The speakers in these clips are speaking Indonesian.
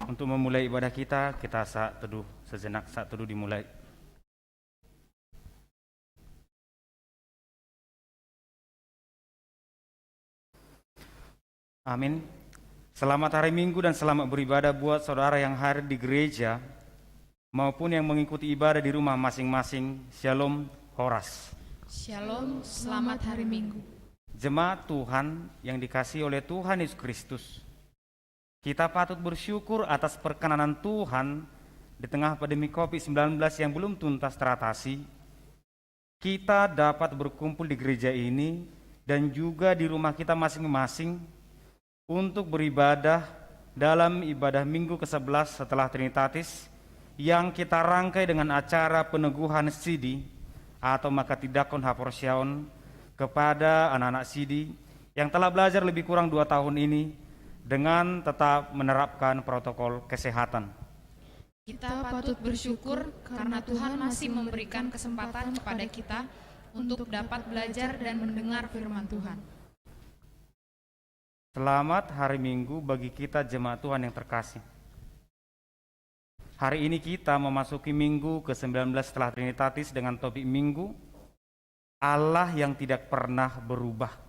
Untuk memulai ibadah kita saat teduh sejenak, saat teduh dimulai. Amin. Selamat hari Minggu dan selamat beribadah buat saudara yang hadir di gereja maupun yang mengikuti ibadah di rumah masing-masing. Shalom, Horas. Shalom, selamat hari Minggu. Jemaat Tuhan yang dikasihi oleh Tuhan Yesus Kristus, kita patut bersyukur atas perkenanan Tuhan di tengah pandemi COVID-19 yang belum tuntas teratasi. Kita dapat berkumpul di gereja ini dan juga di rumah kita masing-masing untuk beribadah dalam ibadah Minggu ke-11 setelah Trinitatis yang kita rangkai dengan acara peneguhan Sidi atau Makatidakon Haporsiaon kepada anak-anak Sidi yang telah belajar lebih kurang 2 tahun ini dengan tetap menerapkan protokol kesehatan. Kita patut bersyukur karena Tuhan masih memberikan kesempatan kepada kita untuk dapat belajar dan mendengar firman Tuhan. Selamat hari Minggu bagi kita jemaat Tuhan yang terkasih. Hari ini kita memasuki Minggu ke-19 setelah Trinitatis dengan topik Minggu Allah yang tidak pernah berubah.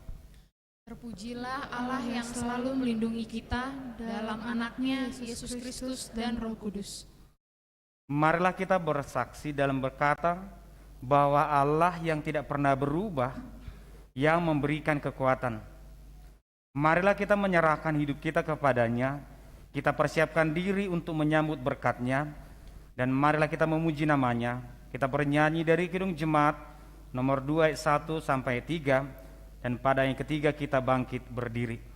Terpujilah Allah yang selalu melindungi kita dalam anaknya Yesus Kristus dan Roh Kudus. Marilah kita bersaksi dalam berkata bahwa Allah yang tidak pernah berubah yang memberikan kekuatan. Marilah kita menyerahkan hidup kita kepadanya, kita persiapkan diri untuk menyambut berkat-Nya, dan marilah kita memuji namanya. Kita bernyanyi dari Kidung Jemaat nomor 2 ayat 1 sampai 3, dan pada yang ketiga kita bangkit berdiri.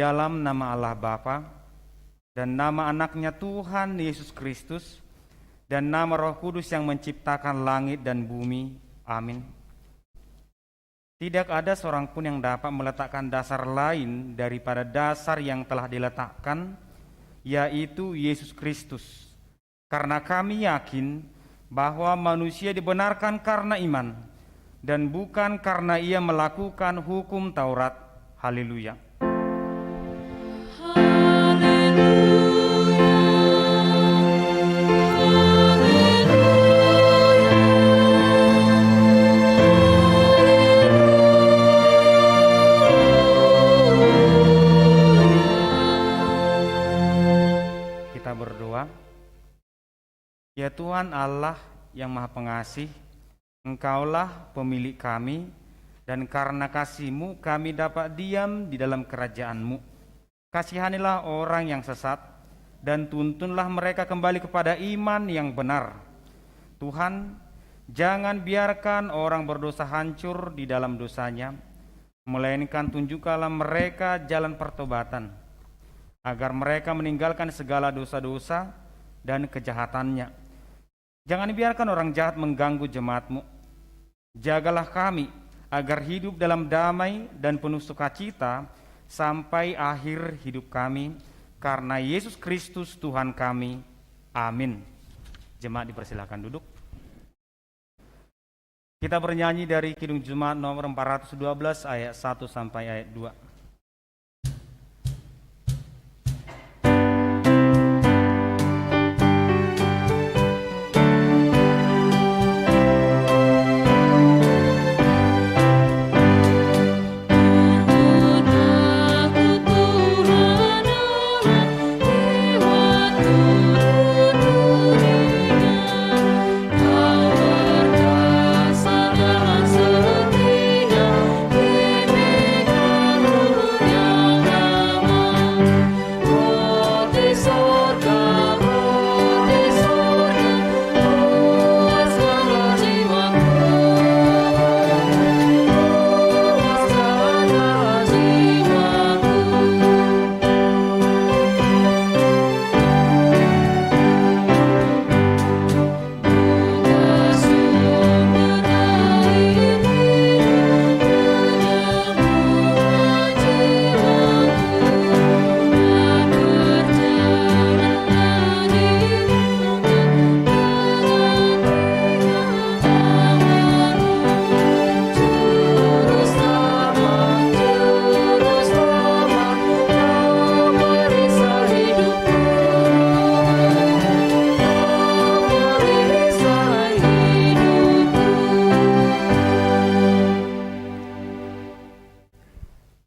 Dalam nama Allah Bapa dan nama anaknya Tuhan Yesus Kristus dan nama Roh Kudus yang menciptakan langit dan bumi. Amin. Tidak ada seorang pun yang dapat meletakkan dasar lain daripada dasar yang telah diletakkan, yaitu Yesus Kristus. Karena kami yakin bahwa manusia dibenarkan karena iman dan bukan karena ia melakukan hukum Taurat. Haleluya. Haleluya. Ya Tuhan Allah yang Maha Pengasih, Engkaulah pemilik kami, dan karena kasih-Mu kami dapat diam di dalam kerajaan-Mu. Kasihanilah orang yang sesat, dan tuntunlah mereka kembali kepada iman yang benar. Tuhan, jangan biarkan orang berdosa hancur di dalam dosanya, melainkan tunjukkanlah mereka jalan pertobatan, agar mereka meninggalkan segala dosa-dosa dan kejahatannya. Jangan biarkan orang jahat mengganggu jemaat-Mu. Jagalah kami agar hidup dalam damai dan penuh sukacita sampai akhir hidup kami, karena Yesus Kristus Tuhan kami. Amin. Jemaat dipersilakan duduk. Kita bernyanyi dari Kidung Jemaat nomor 412 ayat 1 sampai ayat 2.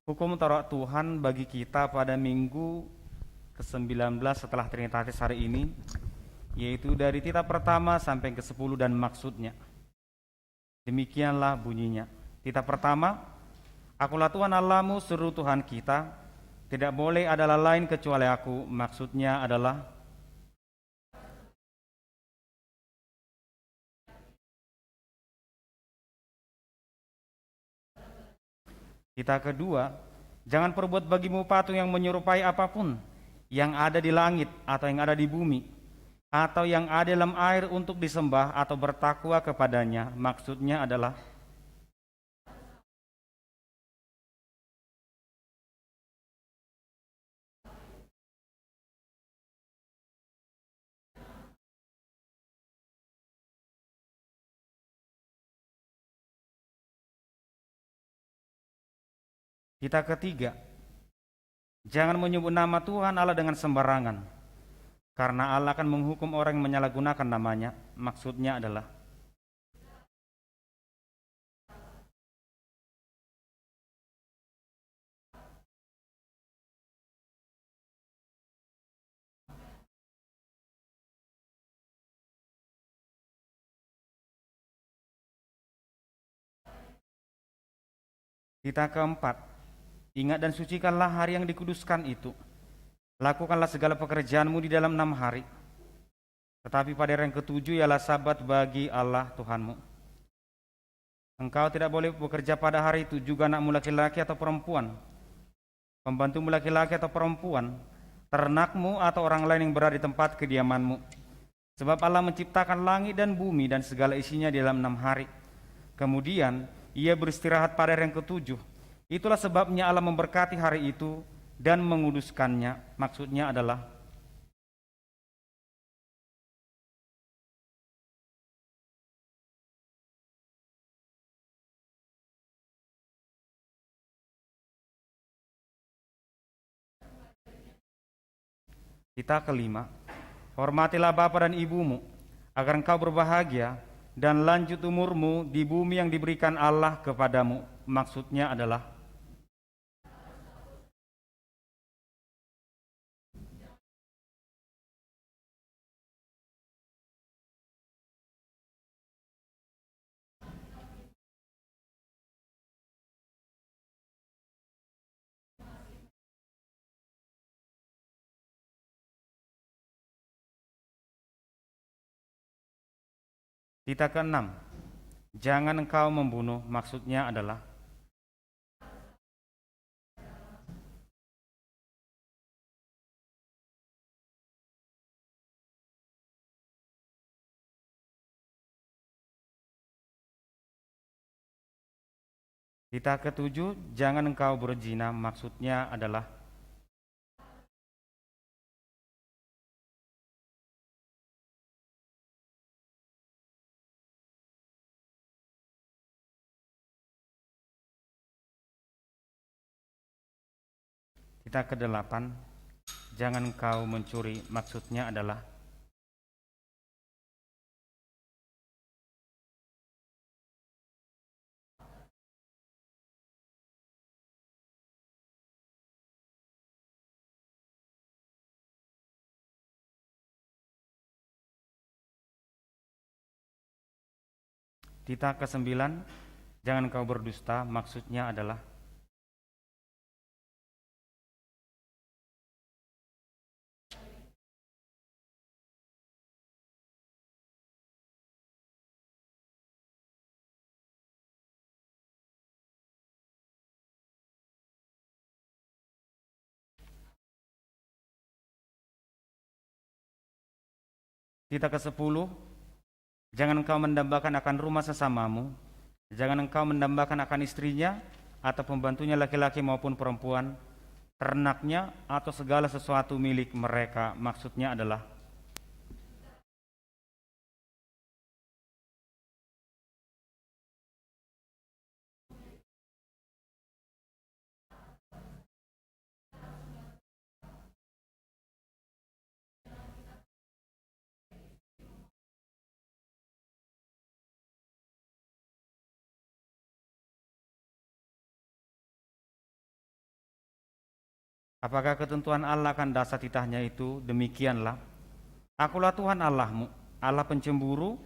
Hukum Taurat Tuhan bagi kita pada minggu ke-19 setelah Trinitatis hari ini, yaitu dari titah pertama sampai ke-10 dan maksudnya. Demikianlah bunyinya. Titah pertama, Akulah Tuhan Allahmu, seru Tuhan kita, tidak boleh ada lain kecuali Aku. Maksudnya adalah titah kedua, jangan perbuat bagimu patung yang menyerupai apapun yang ada di langit atau yang ada di bumi atau yang ada dalam air untuk disembah atau bertakwa kepadanya. Maksudnya adalah titah ketiga, jangan menyebut nama Tuhan Allah dengan sembarangan, karena Allah akan menghukum orang yang menyalahgunakan namanya. Maksudnya adalah titah keempat, ingat dan sucikanlah hari yang dikuduskan itu. Lakukanlah segala pekerjaanmu di dalam 6 hari. Tetapi pada hari yang ke-7 ialah sabat bagi Allah Tuhanmu. Engkau tidak boleh bekerja pada hari itu, juga anakmu laki-laki atau perempuan, pembantumu laki-laki atau perempuan, ternakmu atau orang lain yang berada di tempat kediamanmu. Sebab Allah menciptakan langit dan bumi dan segala isinya di dalam 6 hari. Kemudian Ia beristirahat pada hari yang ke-7. Itulah sebabnya Allah memberkati hari itu dan menguduskannya. Maksudnya adalah titah kelima, hormatilah bapa dan ibumu, agar engkau berbahagia dan lanjut umurmu di bumi yang diberikan Allah kepadamu. Maksudnya adalah Tita keenam, jangan engkau membunuh, maksudnya adalah tita ketujuh, jangan engkau berzina, maksudnya adalah tita kedelapan, jangan engkau mencuri, maksudnya adalah tita kesembilan, jangan engkau berdusta, maksudnya adalah tita ke-10, jangan engkau mendambakan akan rumah sesamamu, jangan engkau mendambakan akan istrinya atau pembantunya laki-laki maupun perempuan, ternaknya atau segala sesuatu milik mereka, maksudnya adalah apakah ketentuan Allah akan dasar titahnya itu? Demikianlah, akulah Tuhan Allahmu, Allah pencemburu,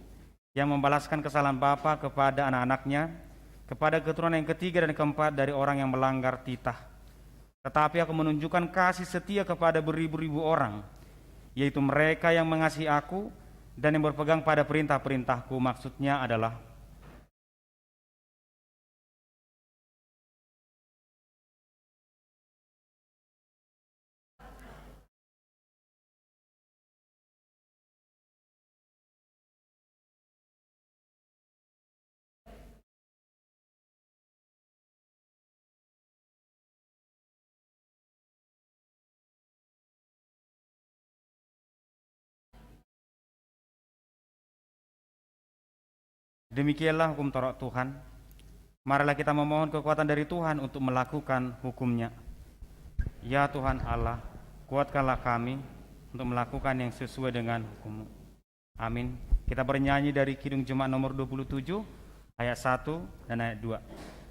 yang membalaskan kesalahan bapa kepada anak-anaknya, kepada keturunan yang ketiga dan keempat dari orang yang melanggar titah. Tetapi aku menunjukkan kasih setia kepada beribu-ribu orang, yaitu mereka yang mengasihi aku dan yang berpegang pada perintah-perintahku, maksudnya adalah demikianlah hukum Taurat Tuhan. Marilah kita memohon kekuatan dari Tuhan untuk melakukan hukumnya. Ya Tuhan Allah, kuatkanlah kami untuk melakukan yang sesuai dengan hukum-Mu. Amin. Kita bernyanyi dari Kidung Jemaat nomor 27, ayat 1 dan ayat 2. Tetapi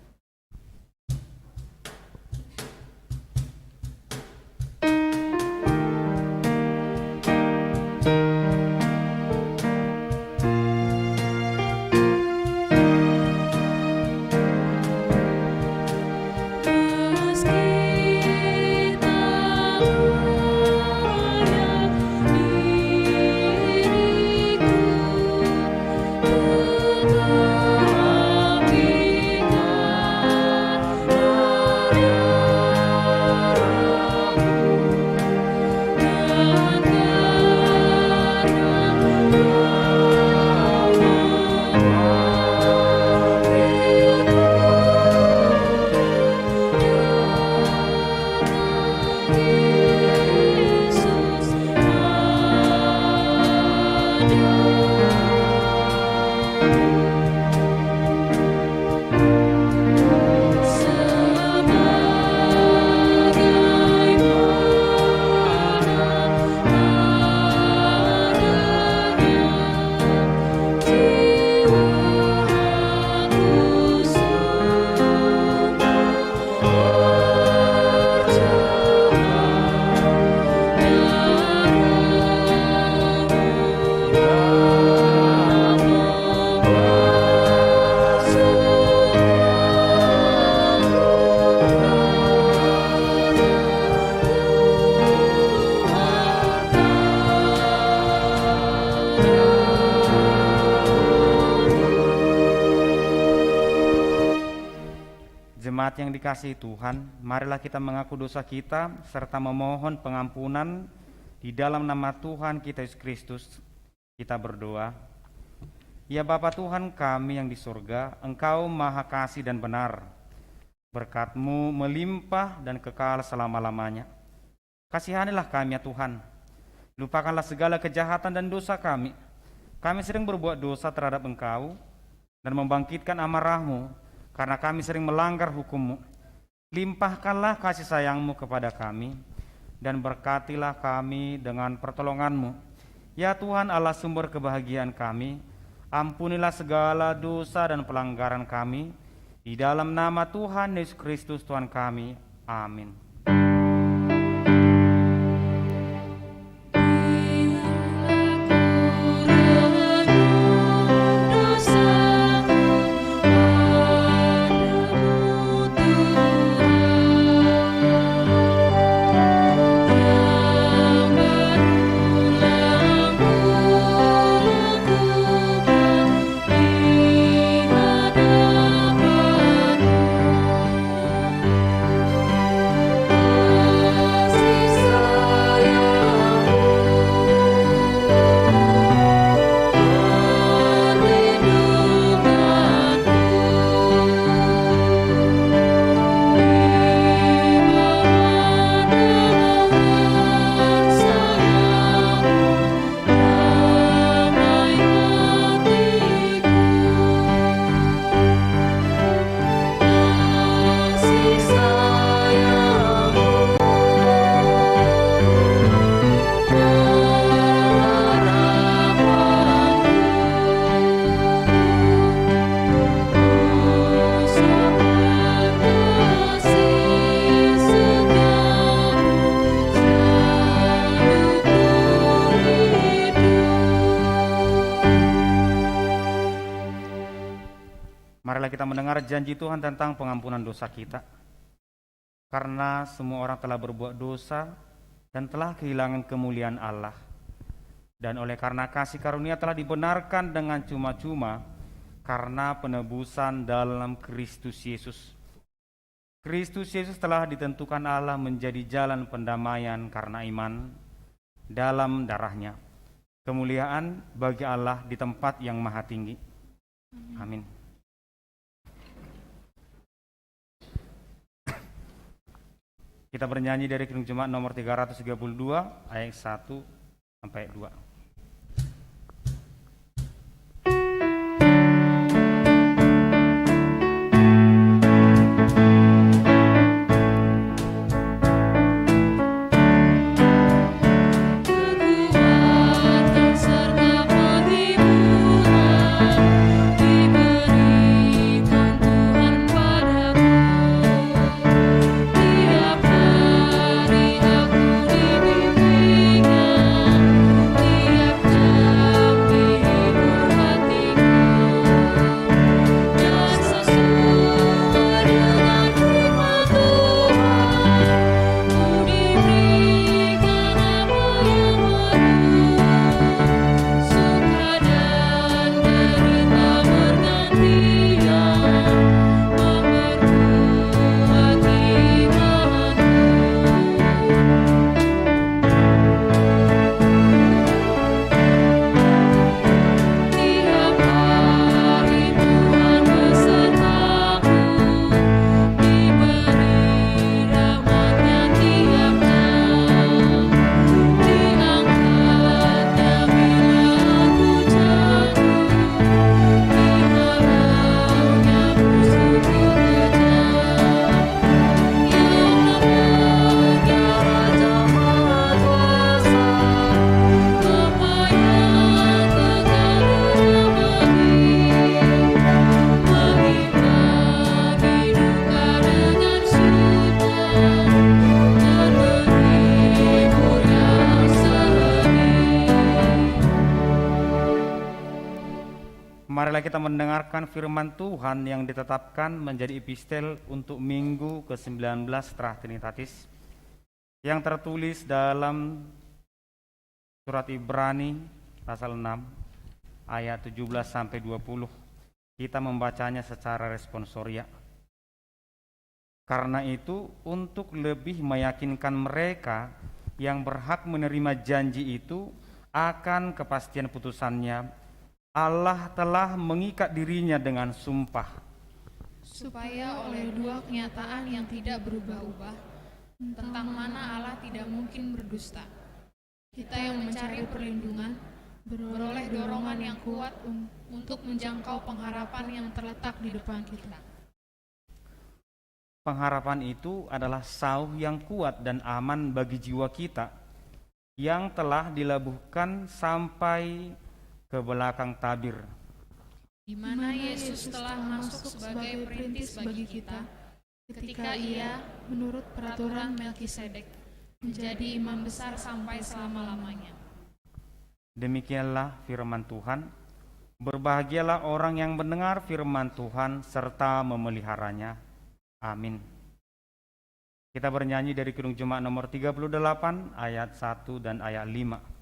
Jemaat yang dikasihi Tuhan, marilah kita mengaku dosa kita serta memohon pengampunan di dalam nama Tuhan kita Yesus Kristus. Kita berdoa. Ya Bapa Tuhan kami yang di surga, Engkau maha kasih dan benar. Berkat-Mu melimpah dan kekal selama-lamanya. Kasihanilah kami ya Tuhan. Lupakanlah segala kejahatan dan dosa kami. Kami sering berbuat dosa terhadap Engkau dan membangkitkan amarah-Mu karena kami sering melanggar hukum-Mu. Limpahkanlah kasih sayang-Mu kepada kami dan berkatilah kami dengan pertolongan-Mu. Ya Tuhan Allah sumber kebahagiaan kami, ampunilah segala dosa dan pelanggaran kami. Di dalam nama Tuhan Yesus Kristus Tuhan kami. Amin. Marilah kita mendengar janji Tuhan tentang pengampunan dosa kita. Karena semua orang telah berbuat dosa dan telah kehilangan kemuliaan Allah. Dan oleh karena kasih karunia telah dibenarkan dengan cuma-cuma karena penebusan dalam Kristus Yesus. Kristus Yesus telah ditentukan Allah menjadi jalan pendamaian karena iman dalam darah-Nya. Kemuliaan bagi Allah di tempat yang maha tinggi. Amin. Kita bernyanyi dari Kidung Jemaat nomor 332 ayat 1 sampai 2. Marilah kita mendengarkan firman Tuhan yang ditetapkan menjadi epistel untuk minggu ke-19 setelah Trinitatis yang tertulis dalam surat Ibrani pasal 6 ayat 17 sampai 20. Kita membacanya secara responsoria. Karena itu, untuk lebih meyakinkan mereka yang berhak menerima janji itu akan kepastian putusannya, Allah telah mengikat dirinya dengan sumpah, supaya oleh dua kenyataan yang tidak berubah-ubah, tentang mana Allah tidak mungkin berdusta, kita yang mencari perlindungan beroleh dorongan yang kuat untuk menjangkau pengharapan yang terletak di depan kita. Pengharapan itu adalah sauh yang kuat dan aman bagi jiwa kita yang telah dilabuhkan sampai ke belakang tabir, di mana Yesus telah masuk sebagai perintis bagi kita ketika Ia, menurut peraturan Melkisedek, menjadi imam besar sampai selama-lamanya. Demikianlah firman Tuhan. Berbahagialah orang yang mendengar firman Tuhan serta memeliharanya. Amin. Kita bernyanyi dari Kidung Jemaat nomor 38 ayat 1 dan ayat 5.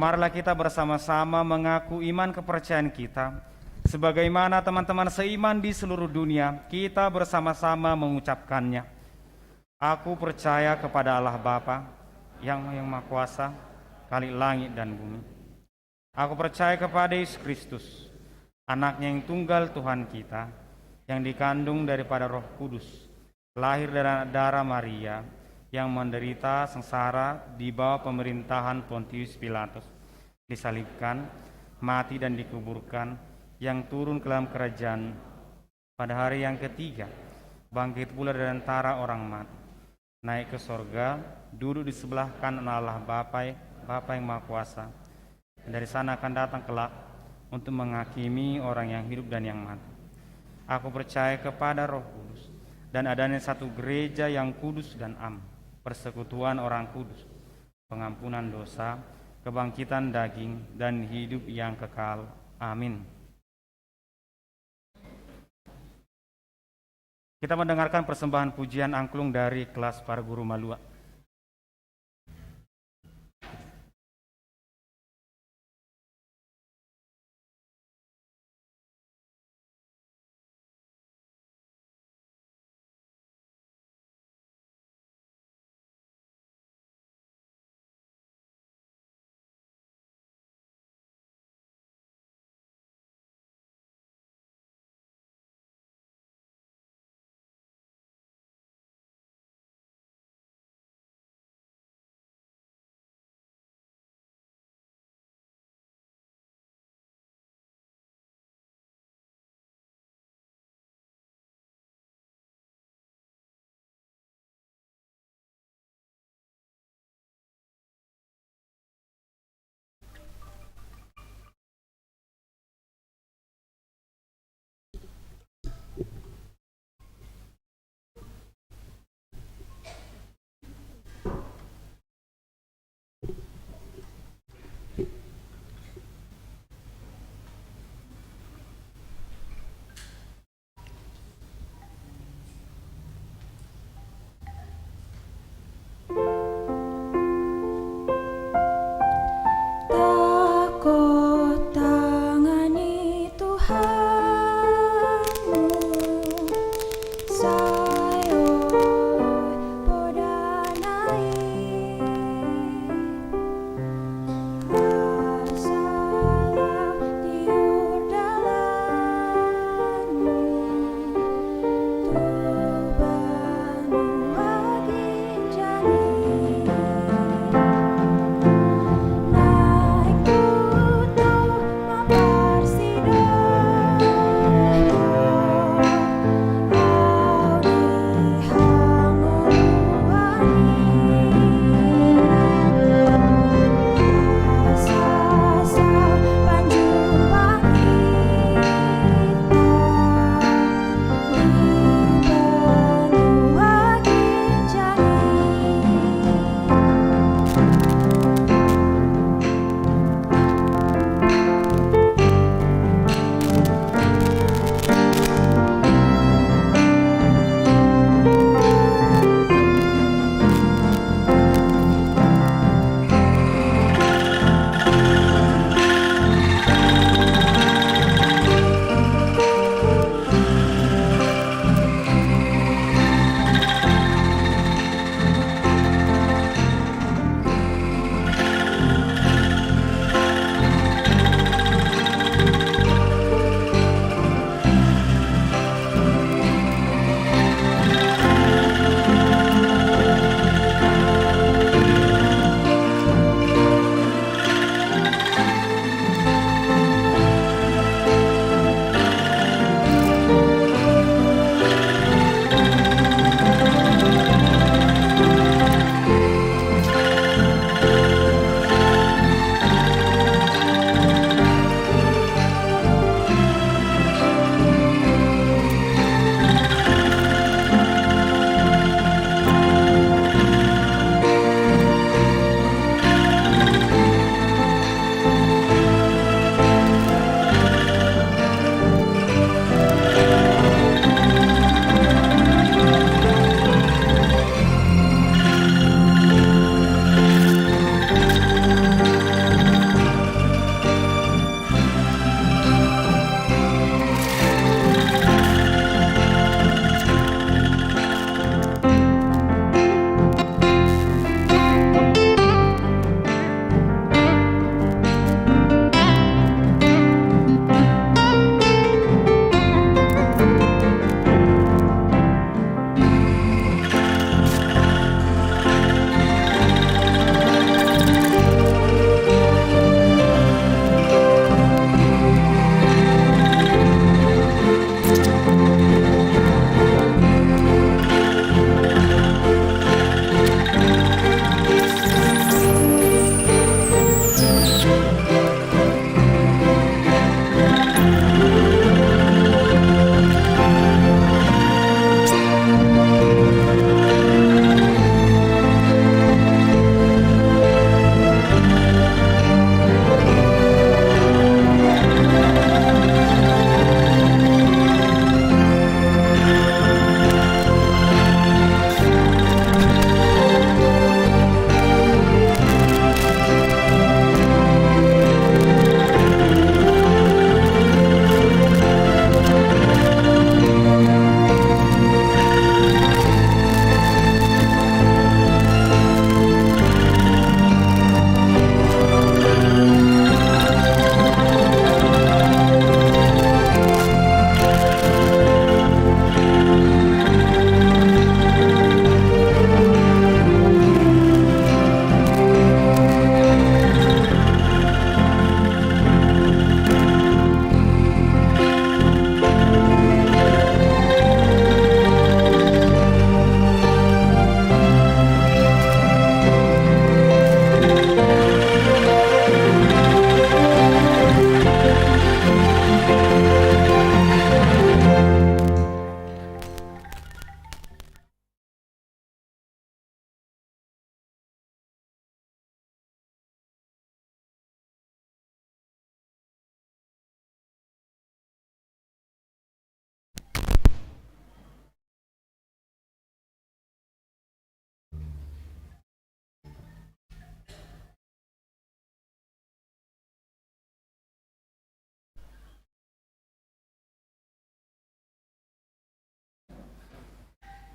Marilah kita bersama-sama mengaku iman kepercayaan kita. Sebagaimana teman-teman seiman di seluruh dunia, kita bersama-sama mengucapkannya. Aku percaya kepada Allah Bapa, yang Maha Kuasa, Khalik langit dan bumi. Aku percaya kepada Yesus Kristus, Anaknya yang tunggal Tuhan kita, yang dikandung daripada Roh Kudus, lahir dari darah Maria, yang menderita sengsara di bawah pemerintahan Pontius Pilatus, disalibkan, mati dan dikuburkan, yang turun ke dalam kerajaan pada hari yang ketiga, bangkit pula dari antara orang mati, naik ke sorga, duduk di sebelah kanan Allah Bapa yang Maha Kuasa, dan dari sana akan datang kelak untuk menghakimi orang yang hidup dan yang mati. Aku percaya kepada Roh Kudus dan adanya satu gereja yang kudus dan am, persekutuan orang kudus, pengampunan dosa, kebangkitan daging, dan hidup yang kekal. Amin. Kita mendengarkan persembahan pujian angklung dari kelas para guru Malua.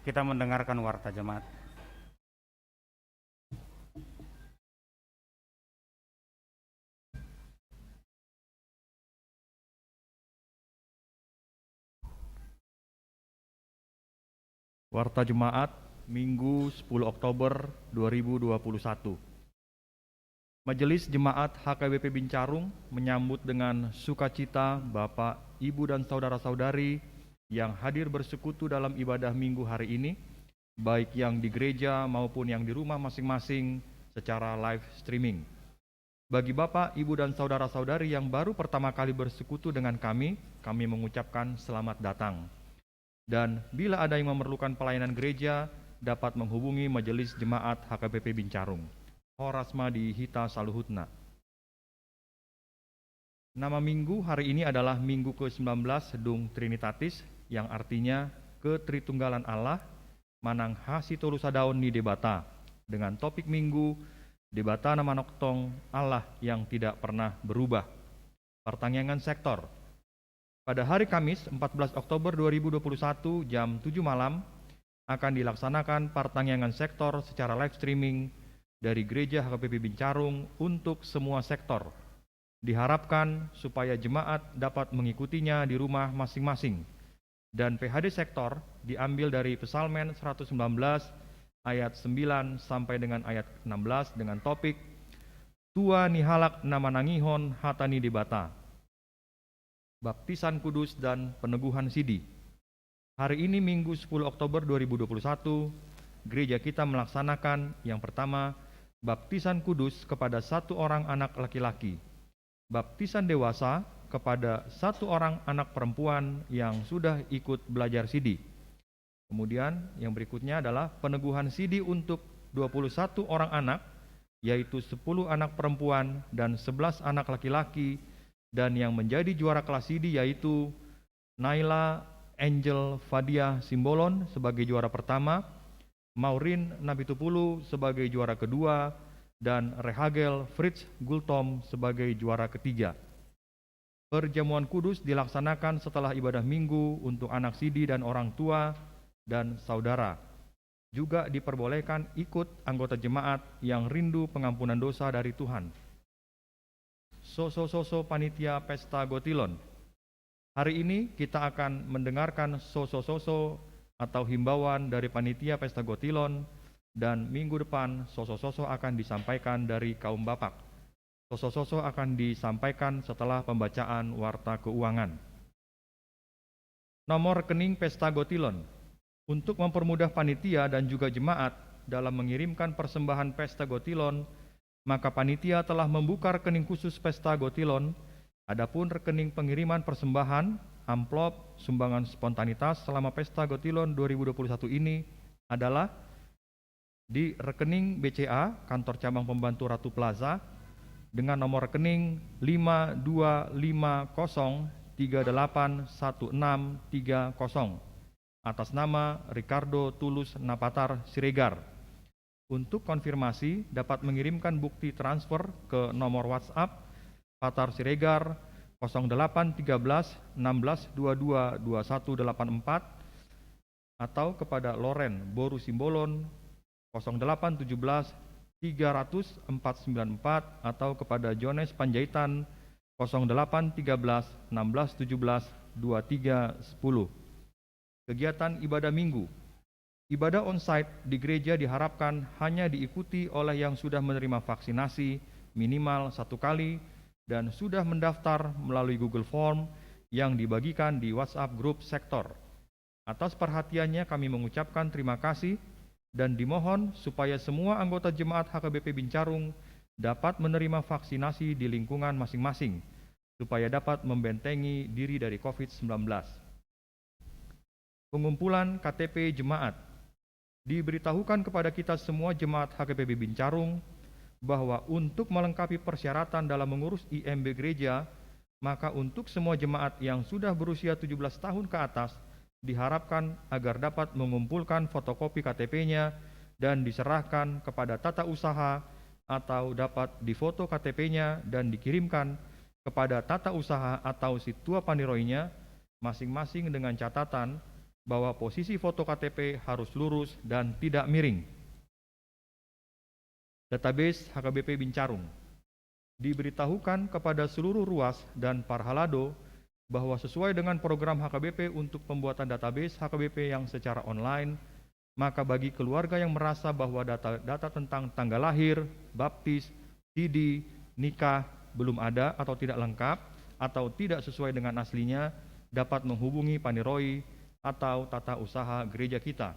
Kita mendengarkan warta jemaat. Warta Jemaat Minggu 10 Oktober 2021. Majelis Jemaat HKBP Bincarung menyambut dengan sukacita Bapak, Ibu, dan saudara-saudari yang hadir bersekutu dalam ibadah minggu hari ini, baik yang di gereja maupun yang di rumah masing-masing secara live streaming. Bagi Bapak, Ibu, dan saudara-saudari yang baru pertama kali bersekutu dengan kami mengucapkan selamat datang. Dan bila ada yang memerlukan pelayanan gereja, dapat menghubungi Majelis Jemaat HKBP Bincarung. Horasma di Hita Saluhutna. Nama minggu hari ini adalah Minggu ke-19 Sedung Trinitatis, yang artinya Ketritunggalan Allah, Manang Hasitolu Sadaon ni Debata, dengan topik minggu Debata Nama Noktong Allah yang tidak pernah berubah. Pertanyaan sektor. Pada hari Kamis 14 Oktober 2021 jam 7 malam akan dilaksanakan pertanyaan sektor secara live streaming dari Gereja HKBP Bincarung untuk semua sektor. Diharapkan supaya jemaat dapat mengikutinya di rumah masing-masing. Dan PHD sektor diambil dari Psalmen 119 ayat 9 sampai dengan ayat 16 dengan topik Tua Nihalak Nama Nangihon Hatani Debata. Baptisan Kudus dan Peneguhan Sidi. Hari ini Minggu 10 Oktober 2021, gereja kita melaksanakan yang pertama, baptisan kudus kepada satu orang anak laki-laki, baptisan dewasa kepada satu orang anak perempuan yang sudah ikut belajar sidi. Kemudian yang berikutnya adalah peneguhan sidi untuk 21 orang anak, yaitu 10 anak perempuan dan 11 anak laki-laki, dan yang menjadi juara kelas sidi yaitu Naila Angel Fadia Simbolon sebagai juara pertama, Maureen Nabitupulu sebagai juara kedua, dan Rehagel Fritz Gultom sebagai juara ketiga. Perjamuan kudus dilaksanakan setelah ibadah minggu untuk anak sidi dan orang tua dan saudara. Juga diperbolehkan ikut anggota jemaat yang rindu pengampunan dosa dari Tuhan. Soso-soso panitia pesta Gotilon. Hari ini kita akan mendengarkan soso-soso atau himbauan dari panitia pesta Gotilon, dan minggu depan soso-soso akan disampaikan dari kaum bapak. Soso-soso akan disampaikan setelah pembacaan warta keuangan. Nomor rekening pesta Gotilon. Untuk mempermudah panitia dan juga jemaat dalam mengirimkan persembahan pesta Gotilon, maka panitia telah membuka rekening khusus pesta Gotilon. Adapun rekening pengiriman persembahan amplop sumbangan spontanitas selama pesta Gotilon 2021 ini adalah di rekening BCA Kantor Cabang Pembantu Ratu Plaza dengan nomor rekening 5250381630 atas nama Ricardo Tulus Napatar Siregar. Untuk konfirmasi dapat mengirimkan bukti transfer ke nomor WhatsApp Patar Siregar 0813 16 22 2184 atau kepada Loren Boru Simbolon 0817 300 494 atau kepada Jones Panjaitan 0813 16 17 23 10. Kegiatan ibadah minggu. Ibadah on-site di gereja diharapkan hanya diikuti oleh yang sudah menerima vaksinasi minimal 1 kali dan sudah mendaftar melalui Google Form yang dibagikan di WhatsApp grup sektor. Atas perhatiannya kami mengucapkan terima kasih dan dimohon supaya semua anggota jemaat HKBP Bincarung dapat menerima vaksinasi di lingkungan masing-masing supaya dapat membentengi diri dari COVID-19. Pengumpulan KTP Jemaat. Diberitahukan kepada kita semua jemaat HKBP Bincarung bahwa untuk melengkapi persyaratan dalam mengurus IMB gereja, maka untuk semua jemaat yang sudah berusia 17 tahun ke atas diharapkan agar dapat mengumpulkan fotokopi KTP-nya dan diserahkan kepada tata usaha atau dapat difoto KTP-nya dan dikirimkan kepada tata usaha atau si tua paniroinya masing-masing dengan catatan bahwa posisi foto KTP harus lurus dan tidak miring. Database HKBP Bincarung. Diberitahukan kepada seluruh ruas dan Parhalado bahwa sesuai dengan program HKBP untuk pembuatan database HKBP yang secara online, maka bagi keluarga yang merasa bahwa data tentang tanggal lahir, baptis, ID, nikah belum ada atau tidak lengkap atau tidak sesuai dengan aslinya, dapat menghubungi Paniroi atau tata usaha gereja kita.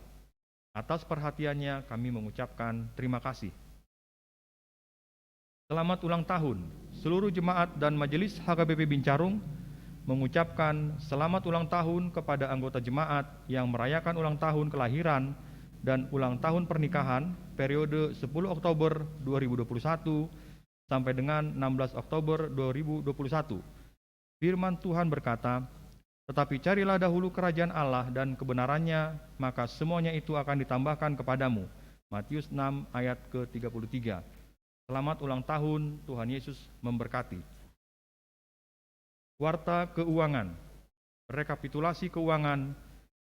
Atas perhatiannya kami mengucapkan terima kasih. Selamat ulang tahun. Seluruh jemaat dan majelis HKBP Bincarung mengucapkan selamat ulang tahun kepada anggota jemaat yang merayakan ulang tahun kelahiran dan ulang tahun pernikahan periode 10 Oktober 2021 sampai dengan 16 Oktober 2021. Firman Tuhan berkata, "Tetapi carilah dahulu kerajaan Allah dan kebenarannya, maka semuanya itu akan ditambahkan kepadamu." Matius 6 ayat ke-33. Selamat ulang tahun, Tuhan Yesus memberkati. Warta keuangan. Rekapitulasi keuangan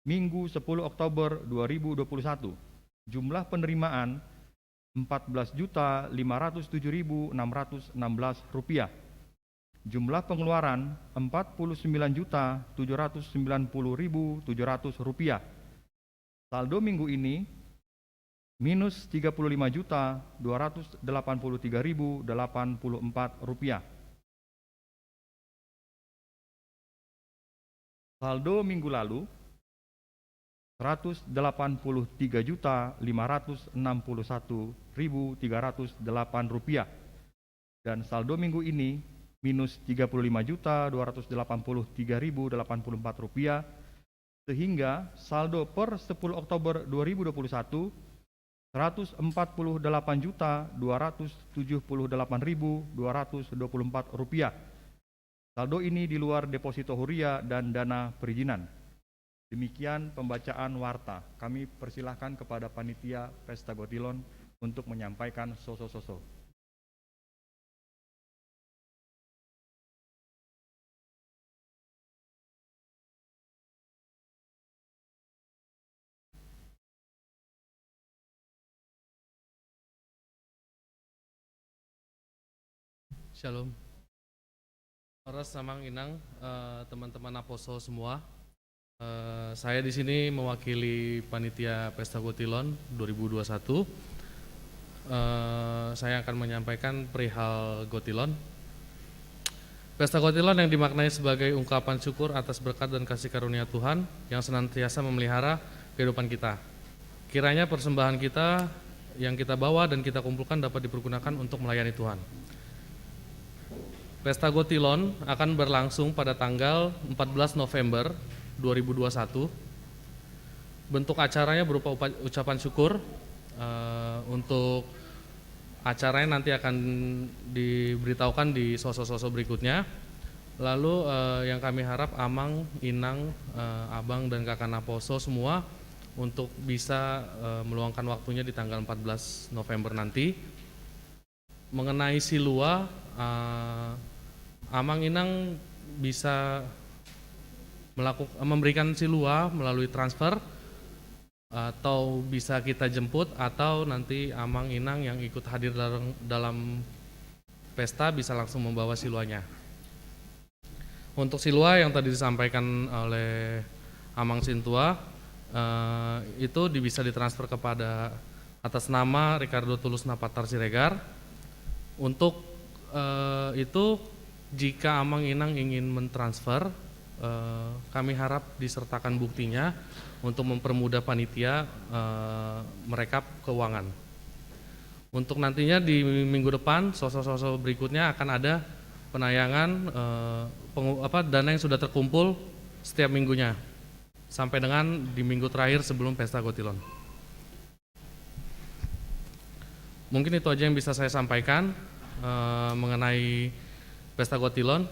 Minggu 10 Oktober 2021. Jumlah penerimaan Rp14.507.616. Jumlah pengeluaran Rp49.790.700. Saldo minggu ini minus Rp35.283.084. Saldo minggu lalu Rp185.561.308 dan saldo minggu ini minus Rp35.283.084 sehingga saldo per 10 Oktober 2021 Rp140.878.224. Saldo ini di luar deposito huria dan dana perizinan. Demikian pembacaan warta. Kami persilahkan kepada panitia Pesta Gotilon untuk menyampaikan soso-soso. Shalom. Para Samang Inang, teman-teman Aposo semua. Saya di sini mewakili panitia Pesta Gotilon 2021. Saya akan menyampaikan perihal Gotilon. Pesta Gotilon yang dimaknai sebagai ungkapan syukur atas berkat dan kasih karunia Tuhan yang senantiasa memelihara kehidupan kita. Kiranya persembahan kita yang kita bawa dan kita kumpulkan dapat dipergunakan untuk melayani Tuhan. Pesta Gotilon akan berlangsung pada tanggal 14 November 2021. Bentuk acaranya berupa ucapan syukur. Untuk acaranya nanti akan diberitahukan di sosok-sosok berikutnya. Lalu yang kami harap Amang, Inang, Abang dan Kakak Naposo semua untuk bisa meluangkan waktunya di tanggal 14 November nanti. Mengenai Silua, Amang Inang bisa memberikan Silua melalui transfer atau bisa kita jemput, atau nanti Amang Inang yang ikut hadir dalam pesta bisa langsung membawa Siluanya. Untuk Silua yang tadi disampaikan oleh Amang Sintua, itu bisa ditransfer kepada atas nama Ricardo Tulus Napatar Siregar. Untuk itu jika Amang Inang ingin mentransfer, kami harap disertakan buktinya untuk mempermudah panitia merekap keuangan. Untuk nantinya di minggu depan, sosok-sosok berikutnya akan ada penayangan dana yang sudah terkumpul setiap minggunya sampai dengan di minggu terakhir sebelum Pesta Gotilon. Mungkin itu aja yang bisa saya sampaikan mengenai Pesta Gotilon.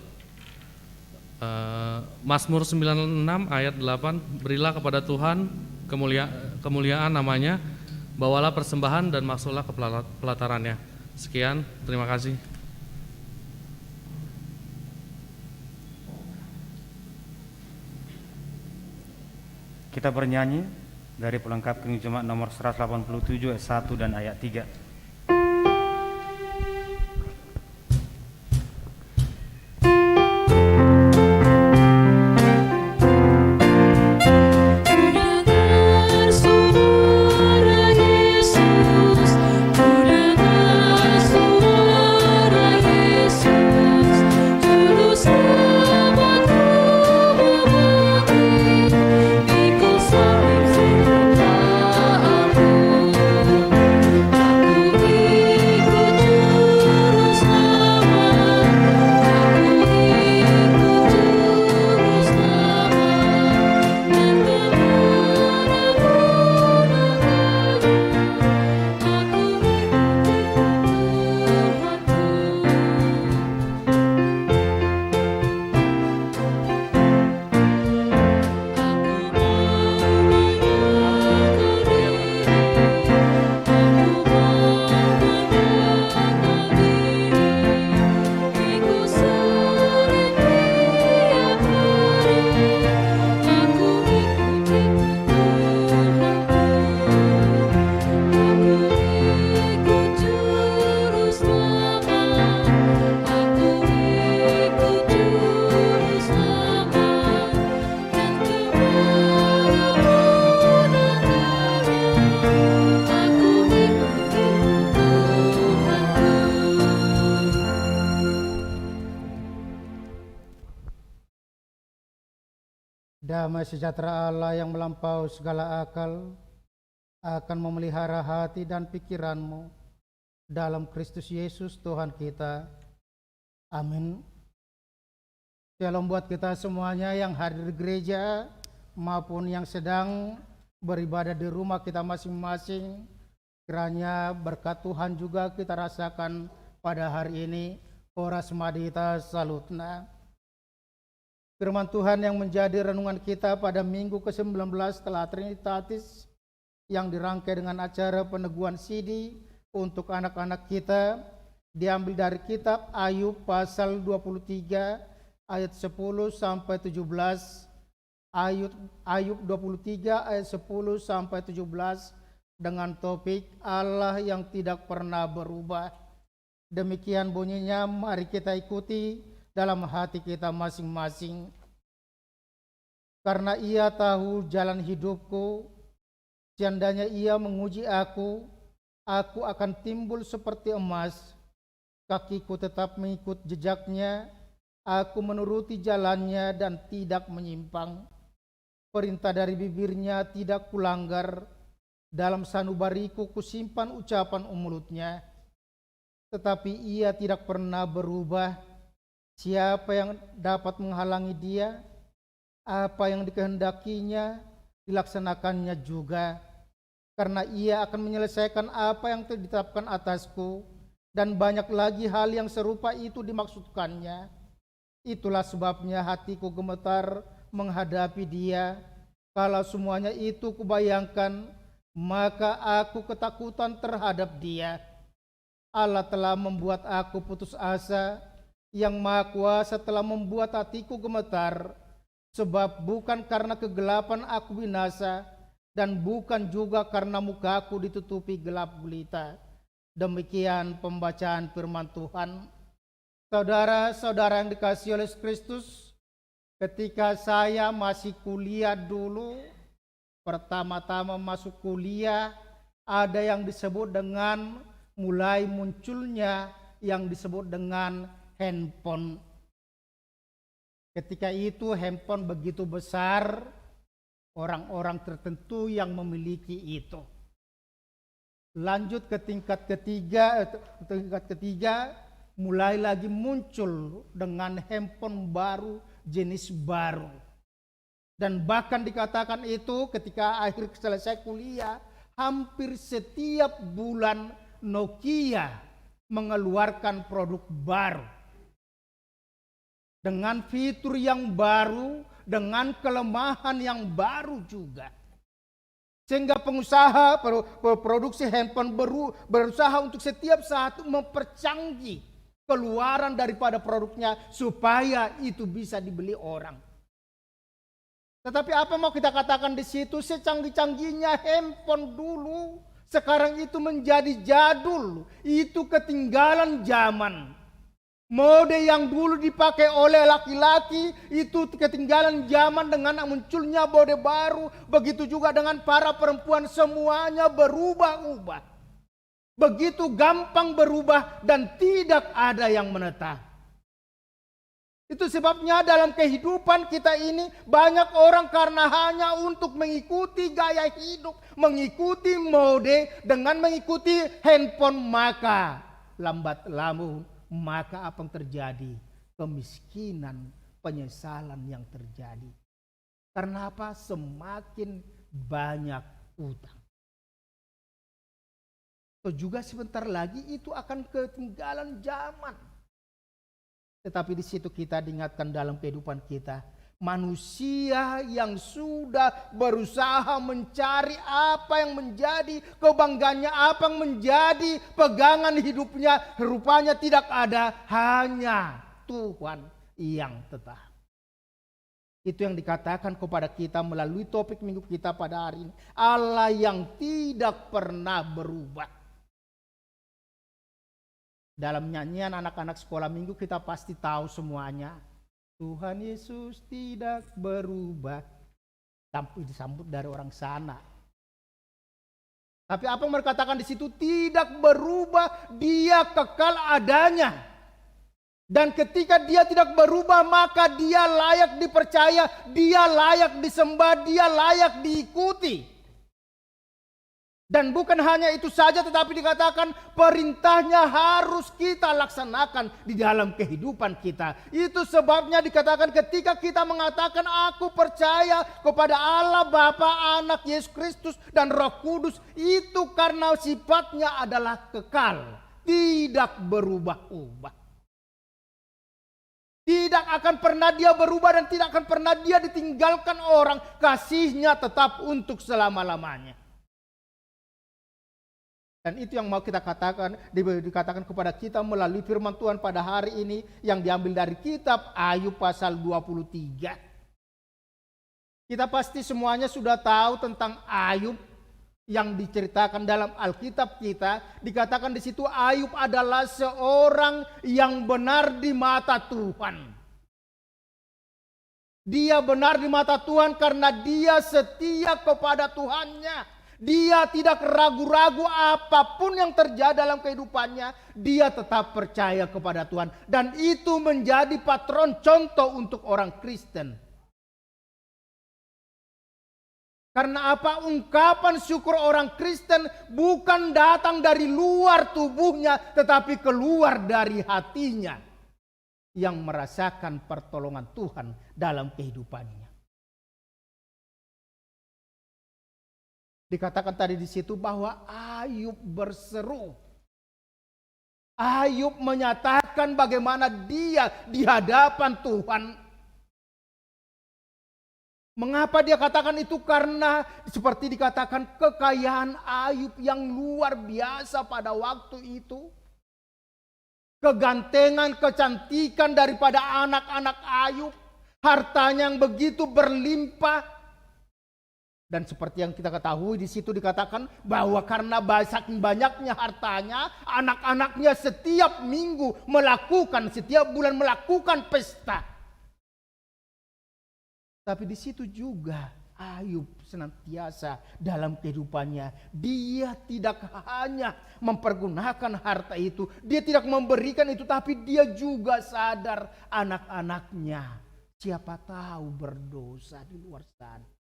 Mazmur 96 ayat 8, berilah kepada Tuhan kemuliaan namanya, bawalah persembahan dan masuklah ke pelatarannya. Sekian, terima kasih. Kita bernyanyi dari pelengkap King Jemaat nomor 187 ayat 1 dan ayat 3. Damai sejahtera Allah yang melampaui segala akal akan memelihara hati dan pikiranmu dalam Kristus Yesus Tuhan kita. Amin. Shalom buat kita semuanya yang hadir di gereja maupun yang sedang beribadah di rumah kita masing-masing. Kiranya berkat Tuhan juga kita rasakan pada hari ini. Horas madita salutna. Firman Tuhan yang menjadi renungan kita pada minggu ke-19 setelah Trinitatis yang dirangkai dengan acara peneguhan sidi untuk anak-anak kita diambil dari kitab Ayub pasal 23 ayat 10 sampai 17. Ayub 23 ayat 10 sampai 17 dengan topik Allah yang tidak pernah berubah. Demikian bunyinya, mari kita ikuti dalam hati kita masing-masing. Karena Ia tahu jalan hidupku, seandainya Ia menguji aku akan timbul seperti emas. Kakiku tetap mengikut jejaknya, aku menuruti jalannya dan tidak menyimpang. Perintah dari bibirnya tidak kulanggar, dalam sanubariku kusimpan ucapan mulutnya. Tetapi Ia tidak pernah berubah. Siapa yang dapat menghalangi Dia? Apa yang dikehendakinya dilaksanakannya juga. Karena Ia akan menyelesaikan apa yang ditetapkan atasku, dan banyak lagi hal yang serupa itu dimaksudkannya. Itulah sebabnya hatiku gemetar menghadapi Dia. Kalau semuanya itu kubayangkan, maka aku ketakutan terhadap Dia. Allah telah membuat aku putus asa, yang Maha Kuasa telah membuat hatiku gemetar, sebab bukan karena kegelapan aku binasa, dan bukan juga karena mukaku ditutupi gelap gulita. Demikian pembacaan firman Tuhan. Saudara-saudara yang dikasihi oleh Kristus, ketika saya masih kuliah dulu, pertama-tama masuk kuliah, ada yang disebut dengan mulai munculnya yang disebut dengan handphone. Ketika itu handphone begitu besar, orang-orang tertentu yang memiliki itu. Lanjut ke tingkat ketiga, mulai lagi muncul dengan handphone baru, jenis baru. Dan bahkan dikatakan itu ketika akhir selesai kuliah, hampir setiap bulan Nokia mengeluarkan produk baru. Dengan fitur yang baru, dengan kelemahan yang baru juga. Sehingga pengusaha produksi handphone berusaha untuk setiap saat mempercanggih keluaran daripada produknya supaya itu bisa dibeli orang. Tetapi apa mau kita katakan di situ? Secanggih-canggihnya handphone dulu, sekarang itu menjadi jadul. Itu ketinggalan zaman. Mode yang dulu dipakai oleh laki-laki itu ketinggalan zaman dengan munculnya mode baru. Begitu juga dengan para perempuan, semuanya berubah-ubah. Begitu gampang berubah dan tidak ada yang menetap. Itu sebabnya dalam kehidupan kita ini banyak orang karena hanya untuk mengikuti gaya hidup, mengikuti mode dengan mengikuti handphone, maka lambat laun maka apa yang terjadi? Kemiskinan, penyesalan yang terjadi. Karena apa? Semakin banyak utang. Atau juga sebentar lagi itu akan ketinggalan zaman. Tetapi di situ kita diingatkan dalam kehidupan kita, manusia yang sudah berusaha mencari apa yang menjadi kebanggaannya, apa yang menjadi pegangan hidupnya, rupanya tidak ada, hanya Tuhan yang tetap. Itu yang dikatakan kepada kita melalui topik minggu kita pada hari ini. Allah yang tidak pernah berubah. Dalam nyanyian anak-anak sekolah minggu kita pasti tahu semuanya. Tuhan Yesus tidak berubah. Sampai disambut dari orang sana. Tapi apa yang mereka katakan di situ? Tidak berubah, dia kekal adanya. Dan ketika dia tidak berubah, maka dia layak dipercaya, dia layak disembah, dia layak diikuti. Dan bukan hanya itu saja, tetapi dikatakan perintahnya harus kita laksanakan di dalam kehidupan kita. Itu sebabnya dikatakan ketika kita mengatakan aku percaya kepada Allah Bapa, Anak, Yesus Kristus dan Roh Kudus, itu karena sifatnya adalah kekal, tidak berubah-ubah. Tidak akan pernah dia berubah dan tidak akan pernah dia ditinggalkan orang. Kasihnya tetap untuk selama-lamanya. Dan itu yang mau kita katakan, dikatakan kepada kita melalui firman Tuhan pada hari ini yang diambil dari kitab Ayub pasal 23. Kita pasti semuanya sudah tahu tentang Ayub yang diceritakan dalam Alkitab kita. Dikatakan di situ Ayub adalah seorang yang benar di mata Tuhan. Dia benar di mata Tuhan karena dia setia kepada Tuhannya. Dia tidak ragu-ragu apapun yang terjadi dalam kehidupannya. Dia tetap percaya kepada Tuhan. Dan itu menjadi patron contoh untuk orang Kristen. Karena apa? Ungkapan syukur orang Kristen bukan datang dari luar tubuhnya, tetapi keluar dari hatinya. Yang merasakan pertolongan Tuhan dalam kehidupannya. Dikatakan tadi di situ bahwa Ayub berseru. Ayub menyatakan bagaimana dia di hadapan Tuhan. Mengapa dia katakan itu? Karena seperti dikatakan kekayaan Ayub yang luar biasa pada waktu itu. Kegantengan, kecantikan daripada anak-anak Ayub. Hartanya yang begitu berlimpah. Dan seperti yang kita ketahui di situ dikatakan bahwa karena saking banyaknya hartanya, anak-anaknya setiap minggu setiap bulan melakukan pesta. Tapi di situ juga Ayub senantiasa dalam kehidupannya, dia tidak hanya mempergunakan harta itu, dia tidak memberikan itu, tapi dia juga sadar anak-anaknya siapa tahu berdosa di luar sana.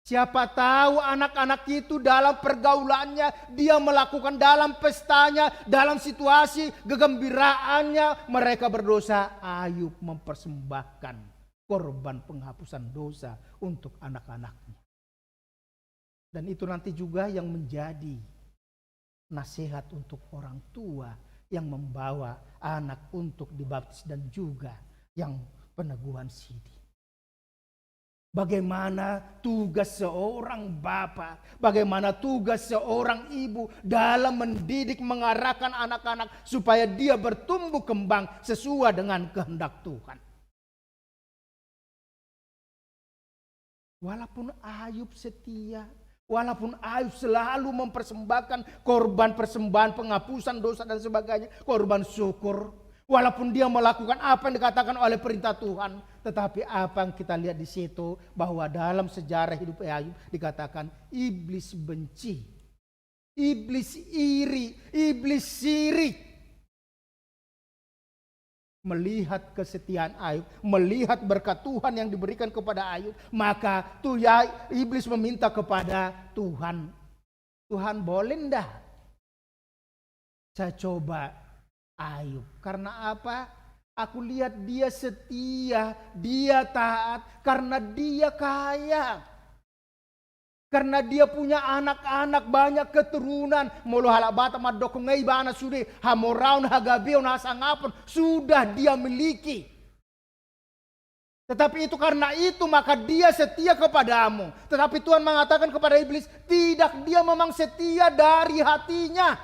Siapa tahu anak-anak itu dalam pergaulannya, dia melakukan dalam pestanya, dalam situasi kegembiraannya, mereka berdosa. Ayub mempersembahkan korban penghapusan dosa untuk anak-anaknya. Dan itu nanti juga yang menjadi nasihat untuk orang tua yang membawa anak untuk dibaptis dan juga yang peneguhan sidi. Bagaimana tugas seorang bapak, bagaimana tugas seorang ibu dalam mendidik, mengarahkan anak-anak supaya dia bertumbuh kembang sesuai dengan kehendak Tuhan. Walaupun Ayub setia, walaupun Ayub selalu mempersembahkan korban persembahan penghapusan dosa dan sebagainya, korban syukur, walaupun dia melakukan apa yang dikatakan oleh perintah Tuhan, tetapi apa yang kita lihat di situ bahwa dalam sejarah hidup Ayub dikatakan iblis benci, iblis iri, iblis sirik. Melihat kesetiaan Ayub, melihat berkat Tuhan yang diberikan kepada Ayub, maka tuh ya iblis meminta kepada Tuhan, Tuhan boleh ndak saya coba Ayub? Karena apa? Aku lihat dia setia, dia taat, karena dia kaya. Karena dia punya anak-anak, banyak keturunan. Mulu halak bata madokong ngai bana sudah hamoraun hagabeon hasangapon sudah dia miliki. Tetapi itu karena itu maka dia setia kepadamu. Tetapi Tuhan mengatakan kepada iblis, tidak, dia memang setia dari hatinya.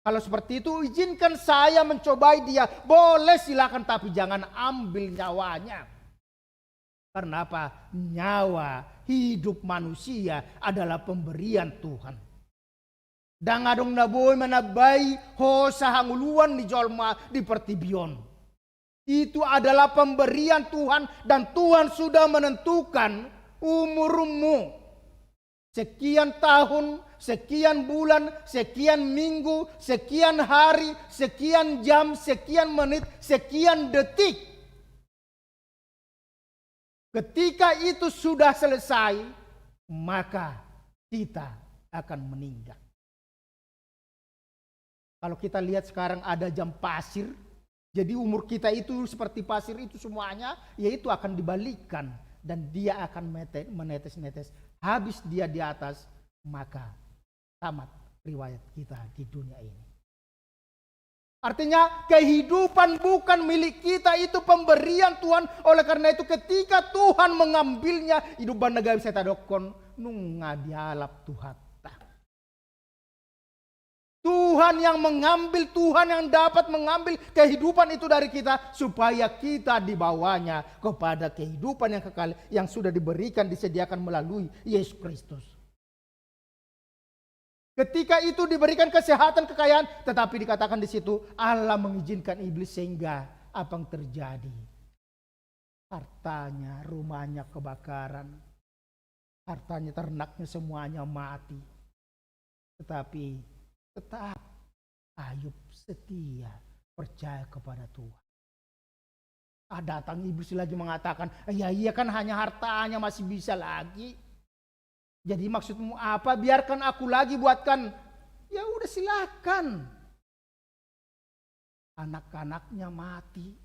Kalau seperti itu izinkan saya mencobai dia. Boleh silakan, tapi jangan ambil nyawanya. Karena apa? Nyawa hidup manusia adalah pemberian Tuhan. Dan adong naboy manabai hosa hanguluan di jolma di pertibion. Itu adalah pemberian Tuhan dan Tuhan sudah menentukan umurmu. Sekian tahun, sekian bulan, sekian minggu, sekian hari, sekian jam, sekian menit, sekian detik. Ketika itu sudah selesai, maka kita akan meninggal. Kalau kita lihat sekarang ada jam pasir, jadi umur kita itu seperti pasir itu semuanya, yaitu akan dibalikkan dan dia akan menetes-netes. Habis dia di atas, maka tamat riwayat kita di dunia ini. Artinya kehidupan bukan milik kita, itu pemberian Tuhan. Oleh karena itu ketika Tuhan mengambilnya, hidup banaga bisa tadokon nunga dialap Tuhan. Tuhan yang mengambil, Tuhan yang dapat mengambil kehidupan itu dari kita supaya kita dibawanya kepada kehidupan yang kekal yang sudah diberikan, disediakan melalui Yesus Kristus. Ketika itu diberikan kesehatan, kekayaan, tetapi dikatakan di situ Allah mengizinkan iblis sehingga apa yang terjadi? Hartanya, rumahnya kebakaran, hartanya, ternaknya semuanya mati. Tetapi tetap Ayub setia, percaya kepada Tuhan. Datang iblis lagi mengatakan, ya iya kan hanya hartanya masih bisa lagi. Jadi maksudmu apa? Biarkan aku lagi buatkan. Ya udah silakan. Anak-anaknya mati.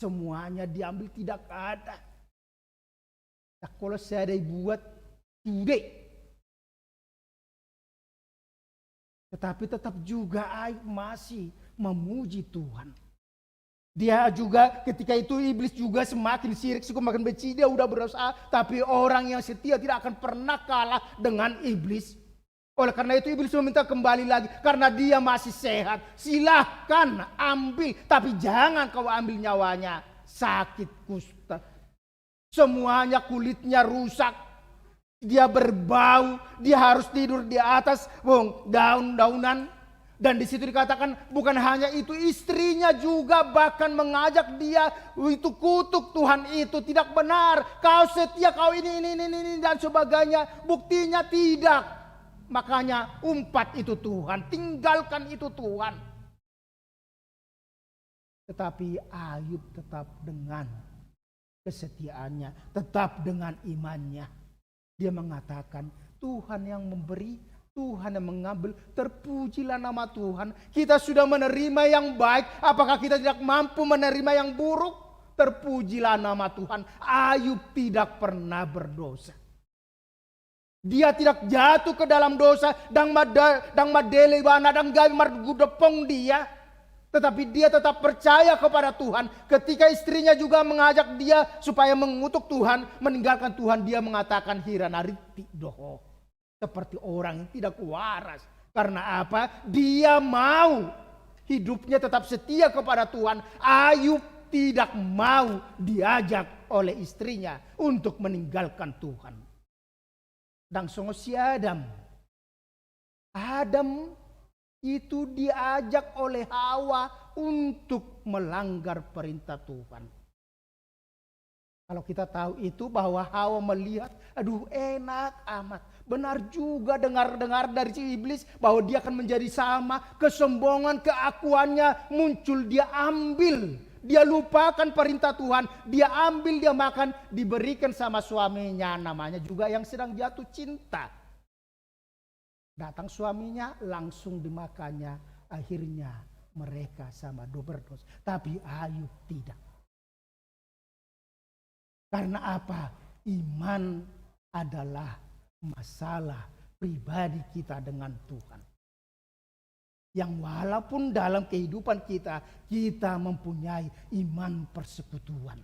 Semuanya diambil, tidak ada. Nah, kalau saya ada buat, sudah. Tetapi tetap juga Ayub masih memuji Tuhan. Dia juga ketika itu iblis juga semakin sirik, semakin benci, dia udah berusaha. Tapi orang yang setia tidak akan pernah kalah dengan iblis. Oleh karena itu iblis meminta kembali lagi. Karena dia masih sehat. Silahkan ambil. Tapi jangan kau ambil nyawanya. Sakit kusta. Semuanya kulitnya rusak. Dia berbau. Dia harus tidur di atas daun-daunan. Dan di situ dikatakan bukan hanya itu, istrinya juga bahkan mengajak dia, itu kutuk Tuhan itu tidak benar. Kau setia, kau ini dan sebagainya. Buktinya tidak. Makanya umpat itu Tuhan, tinggalkan itu Tuhan. Tetapi Ayub tetap dengan kesetiaannya, tetap dengan imannya. Dia mengatakan Tuhan yang memberi, Tuhan yang mengambil, terpujilah nama Tuhan. Kita sudah menerima yang baik, apakah kita tidak mampu menerima yang buruk? Terpujilah nama Tuhan. Ayub tidak pernah berdosa. Dia tidak jatuh ke dalam dosa, dang madele bana dang gawi margudepong dia. Tetapi dia tetap percaya kepada Tuhan. Ketika istrinya juga mengajak dia supaya mengutuk Tuhan, meninggalkan Tuhan, dia mengatakan hiranariti doho. Seperti orang yang tidak waras. Karena apa? Dia mau hidupnya tetap setia kepada Tuhan. Ayub tidak mau diajak oleh istrinya untuk meninggalkan Tuhan. Dan si Adam itu diajak oleh Hawa untuk melanggar perintah Tuhan. Kalau kita tahu itu bahwa Hawa melihat, aduh enak amat. Benar juga dengar dari si iblis bahwa dia akan menjadi sama. Kesombongan, keakuannya muncul, dia ambil. Dia lupakan perintah Tuhan, dia ambil, dia makan, diberikan sama suaminya. Namanya juga yang sedang jatuh cinta. Datang suaminya, langsung dimakannya. Akhirnya mereka sama berdosa. Tapi Ayub tidak. Karena apa? Iman adalah masalah pribadi kita dengan Tuhan. Yang walaupun dalam kehidupan kita mempunyai iman persekutuan.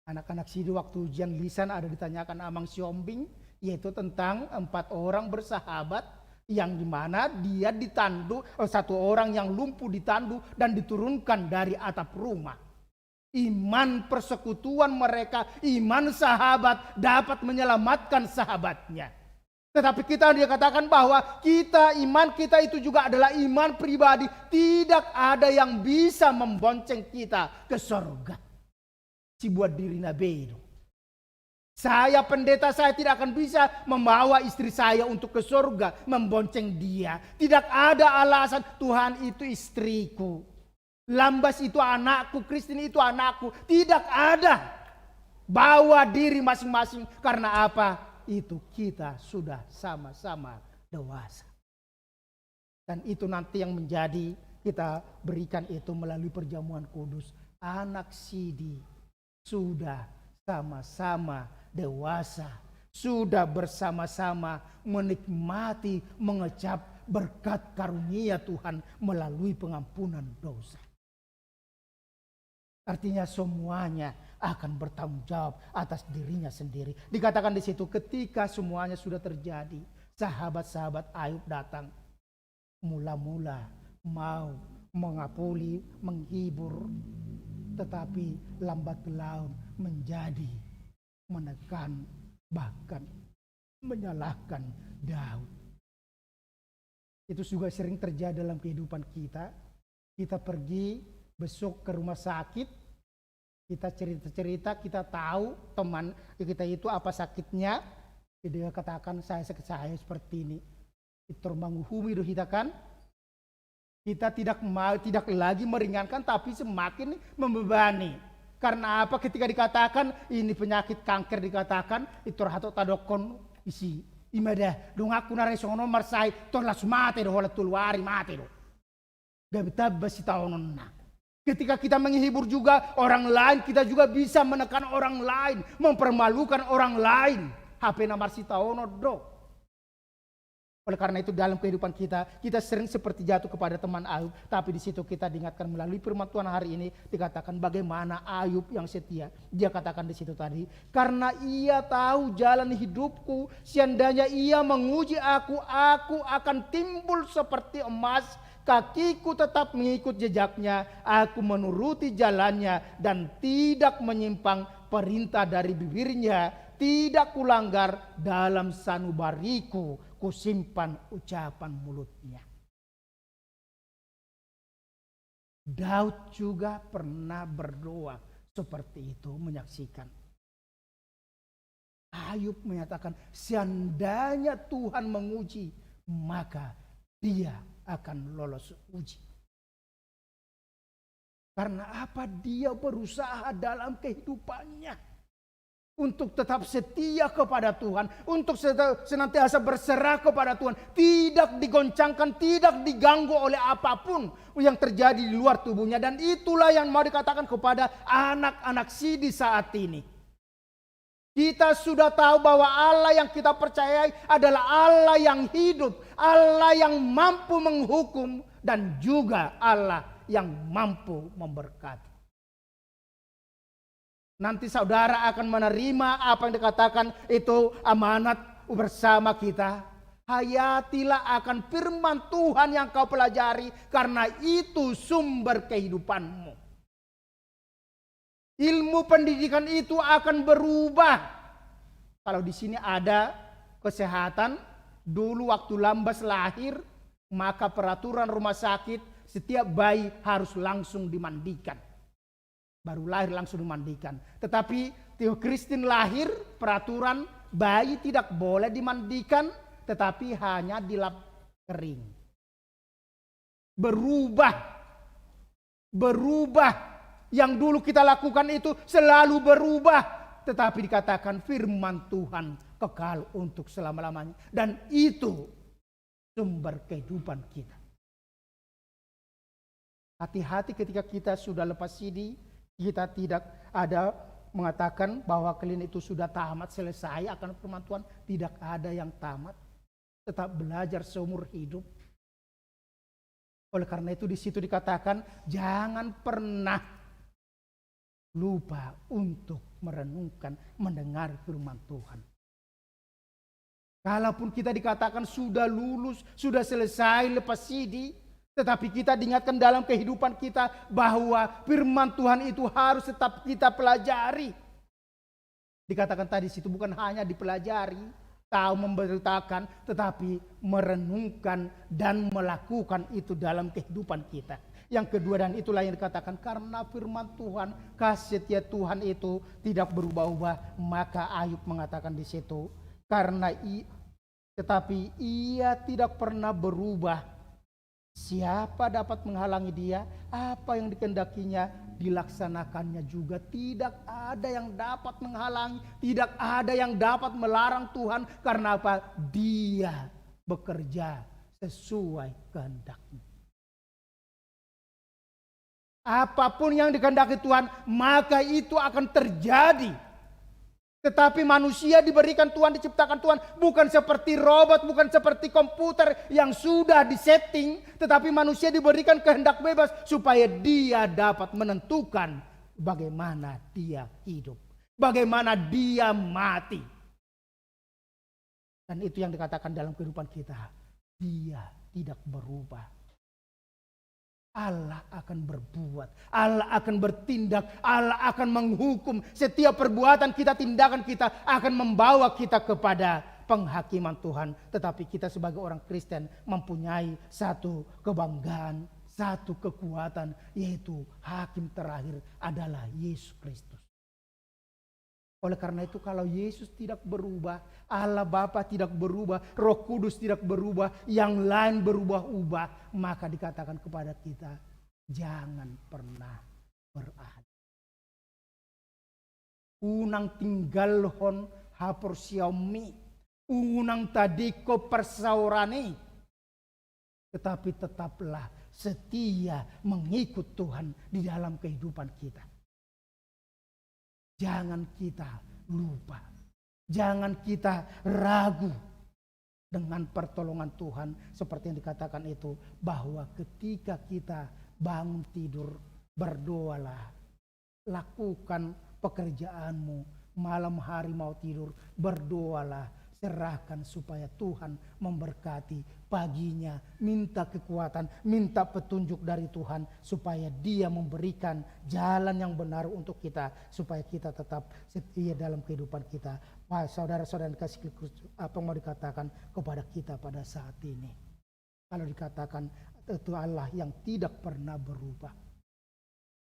Anak-anak sini waktu ujian lisan ada ditanyakan Amang Siombing, yaitu tentang 4 orang bersahabat yang dimana dia ditandu, satu orang yang lumpuh ditandu dan diturunkan dari atap rumah. Iman persekutuan mereka, iman sahabat dapat menyelamatkan sahabatnya. Tetapi kita dikatakan bahwa iman kita itu juga adalah iman pribadi. Tidak ada yang bisa membonceng kita ke surga. Si buat diri nabedo. Saya pendeta, saya tidak akan bisa membawa istri saya untuk ke surga, membonceng dia. Tidak ada alasan Tuhan itu istriku. Lambas itu anakku, Kristen itu anakku. Tidak ada. Bawa diri masing-masing. Karena apa? Itu kita sudah sama-sama dewasa. Dan itu nanti yang menjadi kita berikan itu melalui perjamuan kudus. Anak sidi sudah sama-sama dewasa. Sudah bersama-sama menikmati, mengecap berkat karunia Tuhan melalui pengampunan dosa. Artinya semuanya akan bertanggung jawab atas dirinya sendiri. Dikatakan di situ ketika semuanya sudah terjadi, sahabat-sahabat Ayub datang. Mula-mula mau mengapuli, menghibur, tetapi lambat laun menjadi menekan, bahkan menyalahkan Daud. Itu juga sering terjadi dalam kehidupan kita. Kita pergi besok ke rumah sakit, kita cerita-cerita, kita tahu teman kita itu apa sakitnya. Dia katakan saya sakit saya seperti ini. Itu menguhumi kita kan. Kita tidak lagi meringankan tapi semakin membebani. Karena apa? Ketika dikatakan ini penyakit kanker dikatakan itu rahato tadokon isi imadah dong aku narai sono marsai torlas mate do hola tuluari mate do. Gabitab basi taonon na. Ketika kita menghibur juga orang lain, kita juga bisa menekan orang lain, mempermalukan orang lain. HP namar si taono do. Oleh karena itu dalam kehidupan kita sering seperti jatuh kepada teman Ayub. Tapi di situ kita diingatkan melalui firman Tuhan hari ini dikatakan bagaimana Ayub yang setia. Dia katakan di situ tadi, karena ia tahu jalan hidupku, seandainya ia menguji aku akan timbul seperti emas. Kakiku tetap mengikut jejaknya, aku menuruti jalannya dan tidak menyimpang perintah dari bibirnya. Tidak kulanggar dalam sanubariku, kusimpan ucapan mulutnya. Daud juga pernah berdoa seperti itu menyaksikan. Ayub menyatakan, seandainya Tuhan menguji, maka dia akan lolos uji. Karena apa? Dia berusaha dalam kehidupannya untuk tetap setia kepada Tuhan, untuk senantiasa berserah kepada Tuhan, tidak digoncangkan, tidak diganggu oleh apapun yang terjadi di luar tubuhnya. Dan itulah yang mau dikatakan kepada anak-anak sidi saat ini. Kita sudah tahu bahwa Allah yang kita percayai adalah Allah yang hidup, Allah yang mampu menghukum, dan juga Allah yang mampu memberkati. Nanti saudara akan menerima apa yang dikatakan itu amanat bersama kita. Hayatilah akan firman Tuhan yang kau pelajari, karena itu sumber kehidupanmu. Ilmu pendidikan itu akan berubah. Kalau di sini ada kesehatan, dulu waktu Lambas lahir, maka peraturan rumah sakit setiap bayi harus langsung dimandikan. Baru lahir langsung dimandikan. Tetapi Theo Christine lahir, peraturan bayi tidak boleh dimandikan, tetapi hanya dilap kering. Berubah. Yang dulu kita lakukan itu selalu berubah. Tetapi dikatakan firman Tuhan kekal untuk selama-lamanya. Dan itu sumber kehidupan kita. Hati-hati ketika kita sudah lepas CD, kita tidak ada mengatakan bahwa kalian itu sudah tamat, selesai akan firman Tuhan. Tidak ada yang tamat. Tetap belajar seumur hidup. Oleh karena itu di situ dikatakan jangan pernah lupa untuk merenungkan, mendengar firman Tuhan. Kalaupun kita dikatakan sudah lulus, sudah selesai lepas CD, tetapi kita diingatkan dalam kehidupan kita bahwa firman Tuhan itu harus tetap kita pelajari. Dikatakan tadi situ bukan hanya dipelajari, tahu memberitakan, tetapi merenungkan dan melakukan itu dalam kehidupan kita. Yang kedua, dan itulah yang dikatakan karena firman Tuhan, kasih setia Tuhan itu tidak berubah-ubah, maka Ayub mengatakan di situ tetapi ia tidak pernah berubah. Siapa dapat menghalangi dia? Apa yang dikehendakinya dilaksanakannya juga. Tidak ada yang dapat menghalangi, tidak ada yang dapat melarang Tuhan. Karena apa? Dia bekerja sesuai kehendaknya. Apapun yang dikehendaki Tuhan, maka itu akan terjadi. Tetapi manusia diberikan Tuhan, diciptakan Tuhan bukan seperti robot, bukan seperti komputer yang sudah disetting, tetapi manusia diberikan kehendak bebas supaya dia dapat menentukan bagaimana dia hidup, bagaimana dia mati. Dan itu yang dikatakan dalam kehidupan kita, dia tidak berubah. Allah akan berbuat, Allah akan bertindak, Allah akan menghukum. Setiap perbuatan kita, tindakan kita akan membawa kita kepada penghakiman Tuhan. Tetapi kita sebagai orang Kristen mempunyai satu kebanggaan, satu kekuatan, yaitu hakim terakhir adalah Yesus Kristus. Oleh karena itu kalau Yesus tidak berubah, Allah Bapa tidak berubah, Roh Kudus tidak berubah, yang lain berubah-ubah, maka dikatakan kepada kita, jangan pernah berada. Unang tinggalhon hapor siomi, unang tadiko persaurani. Tetapi tetaplah setia mengikut Tuhan di dalam kehidupan kita. Jangan kita lupa, jangan kita ragu dengan pertolongan Tuhan. Seperti yang dikatakan itu, bahwa ketika kita bangun tidur, berdoalah, lakukan pekerjaanmu, malam hari mau tidur, berdoalah, serahkan supaya Tuhan memberkati paginya, minta kekuatan, minta petunjuk dari Tuhan supaya Dia memberikan jalan yang benar untuk kita, supaya kita tetap setia dalam kehidupan kita. Wah, saudara-saudara kasih Kristus, apa mau dikatakan kepada kita pada saat ini? Kalau dikatakan itu Allah yang tidak pernah berubah.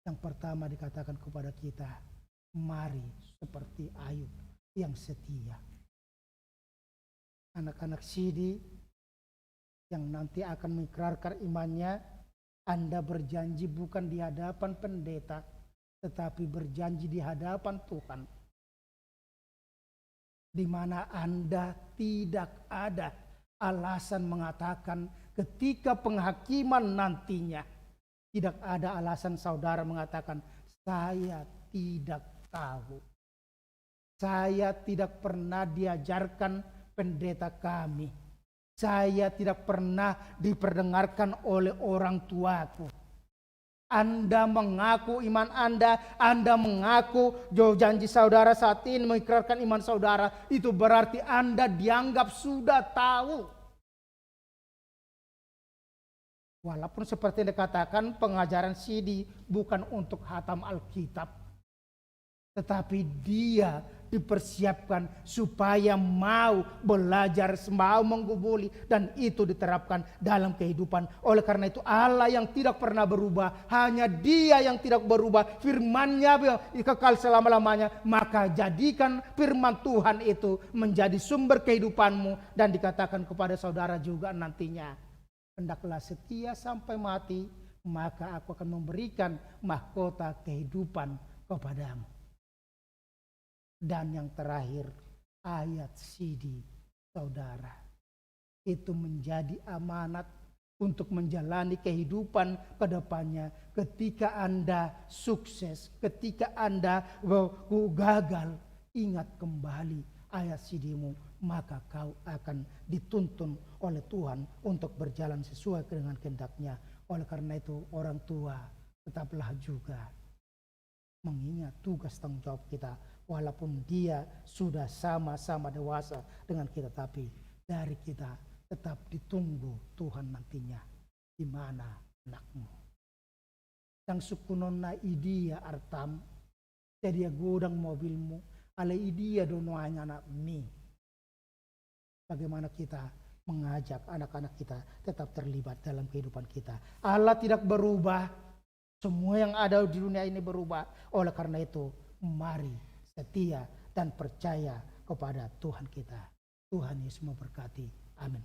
Yang pertama dikatakan kepada kita, mari seperti Ayub yang setia. Anak-anak CD yang nanti akan mengikrarkan imannya, Anda berjanji bukan di hadapan pendeta, tetapi berjanji di hadapan Tuhan. Di mana Anda tidak ada alasan mengatakan ketika penghakiman nantinya, tidak ada alasan saudara mengatakan, saya tidak tahu. Saya tidak pernah diajarkan pendeta kami. Saya tidak pernah diperdengarkan oleh orang tuaku. Anda mengaku iman Anda mengaku janji saudara saat ini mengikrarkan iman saudara, itu berarti Anda dianggap sudah tahu. Walaupun seperti yang dikatakan pengajaran CD bukan untuk hatam Alkitab, tetapi dia dipersiapkan supaya mau belajar, mau menggumuli, dan itu diterapkan dalam kehidupan. Oleh karena itu Allah yang tidak pernah berubah, hanya Dia yang tidak berubah, firman-Nya kekal selama-lamanya. Maka jadikan firman Tuhan itu menjadi sumber kehidupanmu, dan dikatakan kepada saudara juga nantinya, hendaklah setia sampai mati, maka aku akan memberikan mahkota kehidupan kepadamu. Dan yang terakhir, ayat CD, saudara, itu menjadi amanat untuk menjalani kehidupan ke depannya. Ketika Anda sukses, ketika Anda gagal, ingat kembali ayat CD-mu, maka kau akan dituntun oleh Tuhan untuk berjalan sesuai dengan kehendak-Nya. Oleh karena itu, orang tua tetaplah juga mengingat tugas tanggung jawab kita. Walaupun dia sudah sama-sama dewasa dengan kita, tapi dari kita tetap ditunggu Tuhan nantinya. Di mana anakmu? Yang sukunona idia artam, jadi godang mobilmu, ala idia donoanya anak mi. Bagaimana kita mengajak anak-anak kita tetap terlibat dalam kehidupan kita. Allah tidak berubah, semua yang ada di dunia ini berubah. Oleh karena itu, mari setia dan percaya kepada Tuhan kita. Tuhan Yesus memberkati. Amin.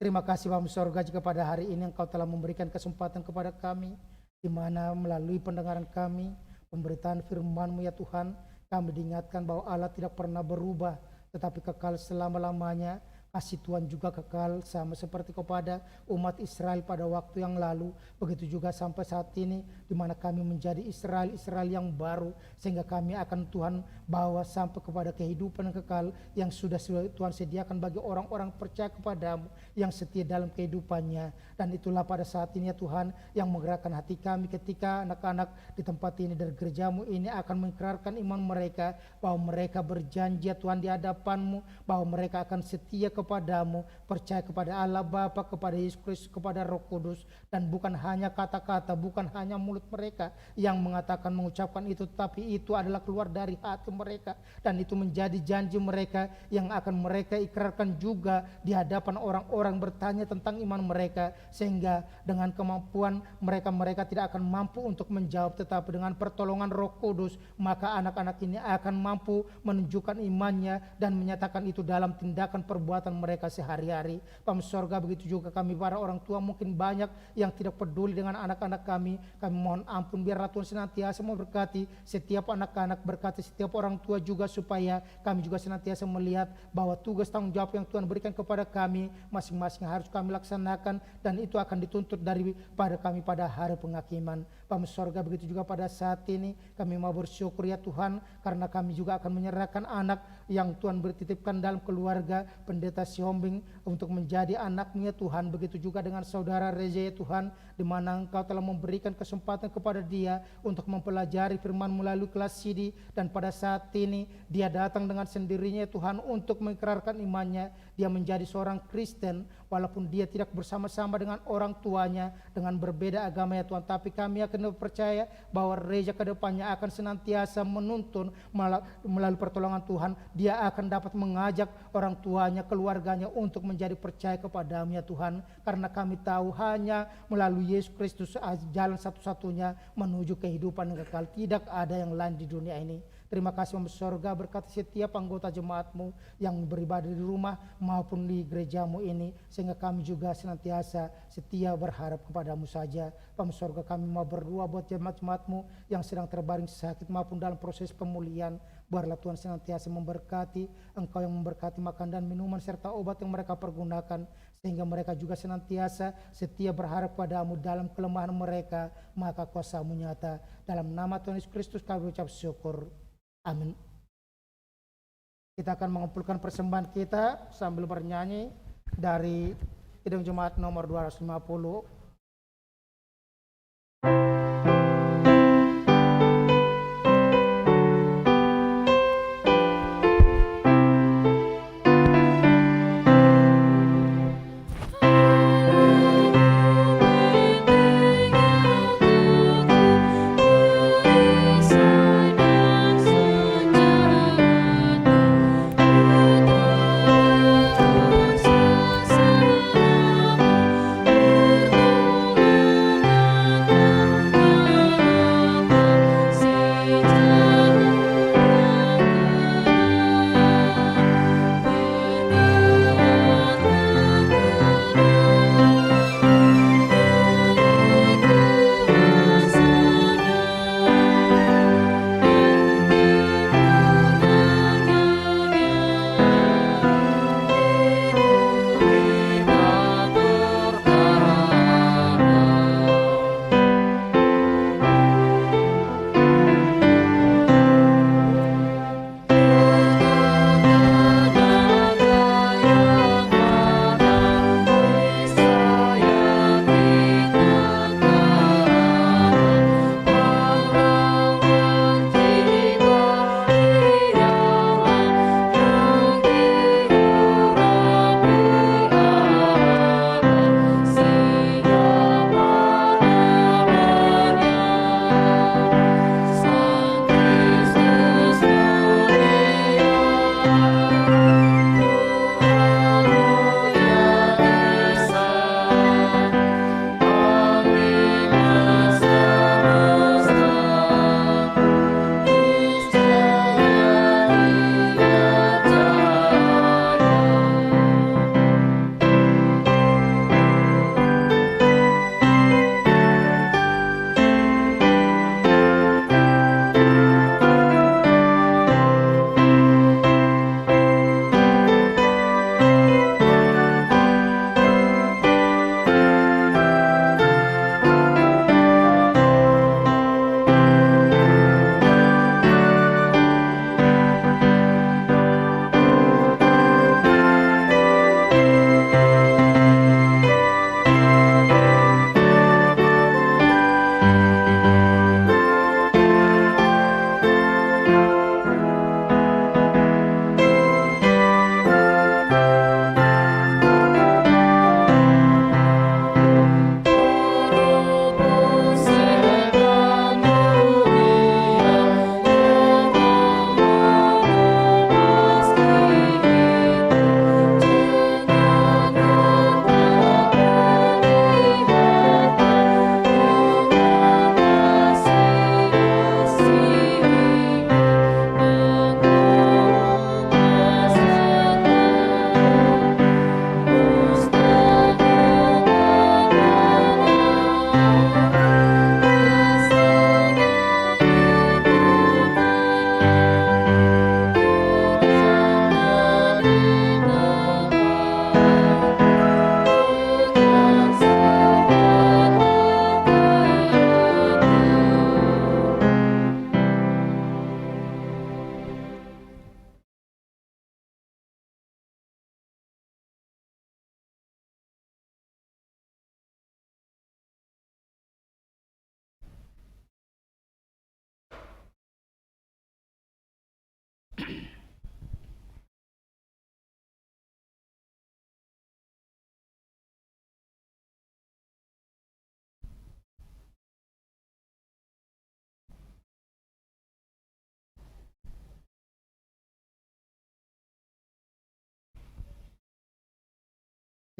Terima kasih Bapa Sorga jika pada hari ini Engkau telah memberikan kesempatan kepada kami, di mana melalui pendengaran kami, pemberitaan firman-Mu ya Tuhan, kami diingatkan bahwa Allah tidak pernah berubah, tetapi kekal selama-lamanya. Kasih Tuhan juga kekal sama seperti kepada umat Israel pada waktu yang lalu. Begitu juga sampai saat ini, di mana kami menjadi Israel yang baru, sehingga kami akan Tuhan bawa sampai kepada kehidupan yang kekal yang sudah Tuhan sediakan bagi orang-orang percaya kepadamu yang setia dalam kehidupannya. Dan itulah pada saat ini ya Tuhan yang menggerakkan hati kami ketika anak-anak di tempat ini dari gerejamu ini akan mengikrarkan iman mereka, bahwa mereka berjanji ya Tuhan di hadapan-Mu bahwa mereka akan setia kepadamu, percaya kepada Allah Bapa, kepada Yesus Kristus, kepada Roh Kudus, dan bukan hanya kata-kata, bukan hanya mulut mereka yang mengatakan, mengucapkan itu, tapi itu adalah keluar dari hati mereka, dan itu menjadi janji mereka yang akan mereka ikrarkan juga di hadapan orang-orang bertanya tentang iman mereka, sehingga dengan kemampuan mereka tidak akan mampu untuk menjawab, tetapi dengan pertolongan Roh Kudus maka anak-anak ini akan mampu menunjukkan imannya dan menyatakan itu dalam tindakan perbuatan mereka sehari-hari. Bapa Sorga, begitu juga kami para orang tua, mungkin banyak yang tidak peduli dengan anak-anak kami. Kami mohon ampun, biarlah Tuhan senantiasa memberkati setiap anak-anak, berkati setiap orang tua juga, supaya kami juga senantiasa melihat bahwa tugas tanggung jawab yang Tuhan berikan kepada kami masing-masing harus kami laksanakan, dan itu akan dituntut daripada kami pada hari penghakiman. Bapa Sorga, begitu juga pada saat ini kami mau bersyukur ya Tuhan, karena kami juga akan menyerahkan anak yang Tuhan bertitipkan dalam keluarga Pendeta Siombing untuk menjadi anaknya Tuhan. Begitu juga dengan saudara Reza ya Tuhan, di mana Engkau telah memberikan kesempatan kepada dia untuk mempelajari firman melalui kelas CD, dan pada saat ini dia datang dengan sendirinya Tuhan untuk mengikrarkan imannya. Dia menjadi seorang Kristen walaupun dia tidak bersama-sama dengan orang tuanya, dengan berbeda agama ya Tuhan, tapi kami akan percaya bahwa Reza kedepannya akan senantiasa menuntun melalui pertolongan Tuhan. Dia akan dapat mengajak orang tuanya, keluarganya untuk menjadi percaya kepada-Mu ya Tuhan, karena kami tahu hanya melalui Yesus Kristus jalan satu-satunya menuju kehidupan yang kekal. Tidak ada yang lain di dunia ini. Terima kasih Bapa Sorga, berkati setiap anggota jemaat-Mu yang beribadah di rumah maupun di gereja-Mu ini, sehingga kami juga senantiasa setia berharap kepada-Mu saja. Bapa Sorga, kami mau berdoa buat jemaat-jemaat-Mu yang sedang terbaring sakit maupun dalam proses pemulihan. Biarlah Tuhan senantiasa memberkati, Engkau yang memberkati makan dan minuman serta obat yang mereka pergunakan, sehingga mereka juga senantiasa setia berharap pada-Mu dalam kelemahan mereka, maka kuasa-Mu nyata. Dalam nama Tuhan Yesus Kristus kami ucap syukur. Amin. Kita akan mengumpulkan persembahan kita sambil bernyanyi dari Kidung Jemaat nomor 250. Sana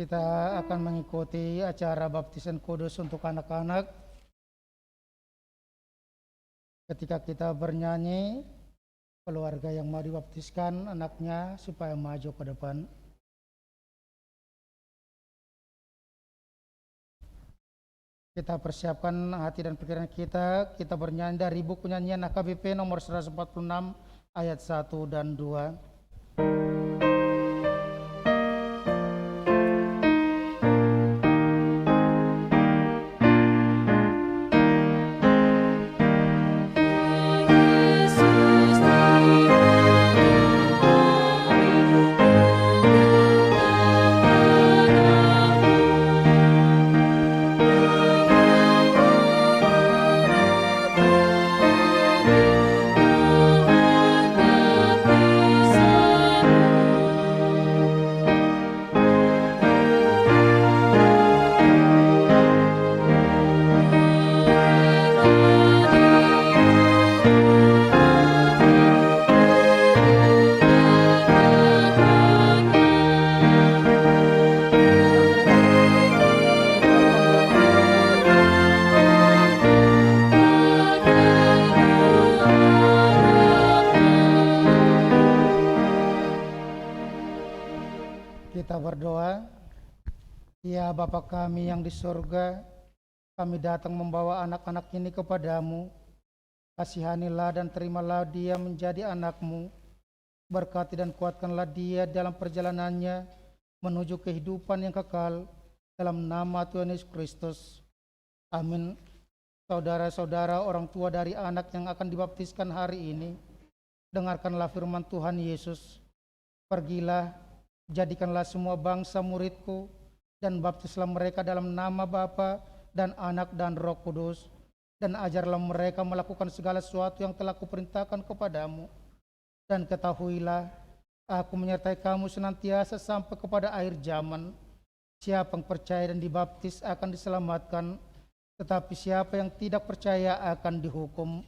Kita akan mengikuti acara baptisan kudus untuk anak-anak. Ketika kita bernyanyi, keluarga yang mau dibaptiskan anaknya supaya maju ke depan. Kita persiapkan hati dan pikiran kita bernyanyi dari buku nyanyian AKBP nomor 146 ayat 1 dan 2. Kita berdoa. Ya Bapa kami yang di surga, kami datang membawa anak-anak ini kepadamu. Kasihanilah dan terimalah dia menjadi anakmu. Berkati dan kuatkanlah dia dalam perjalanannya menuju kehidupan yang kekal. Dalam nama Tuhan Yesus Kristus. Amin. Saudara-saudara, orang tua dari anak yang akan dibaptiskan hari ini, dengarkanlah firman Tuhan Yesus. Pergilah, jadikanlah semua bangsa muridku, dan baptislah mereka dalam nama Bapa dan Anak dan Roh Kudus, dan ajarlah mereka melakukan segala sesuatu yang telah kuperintahkan kepadamu. Dan ketahuilah, aku menyertai kamu senantiasa sampai kepada akhir zaman. Siapa yang percaya dan dibaptis akan diselamatkan, tetapi siapa yang tidak percaya akan dihukum.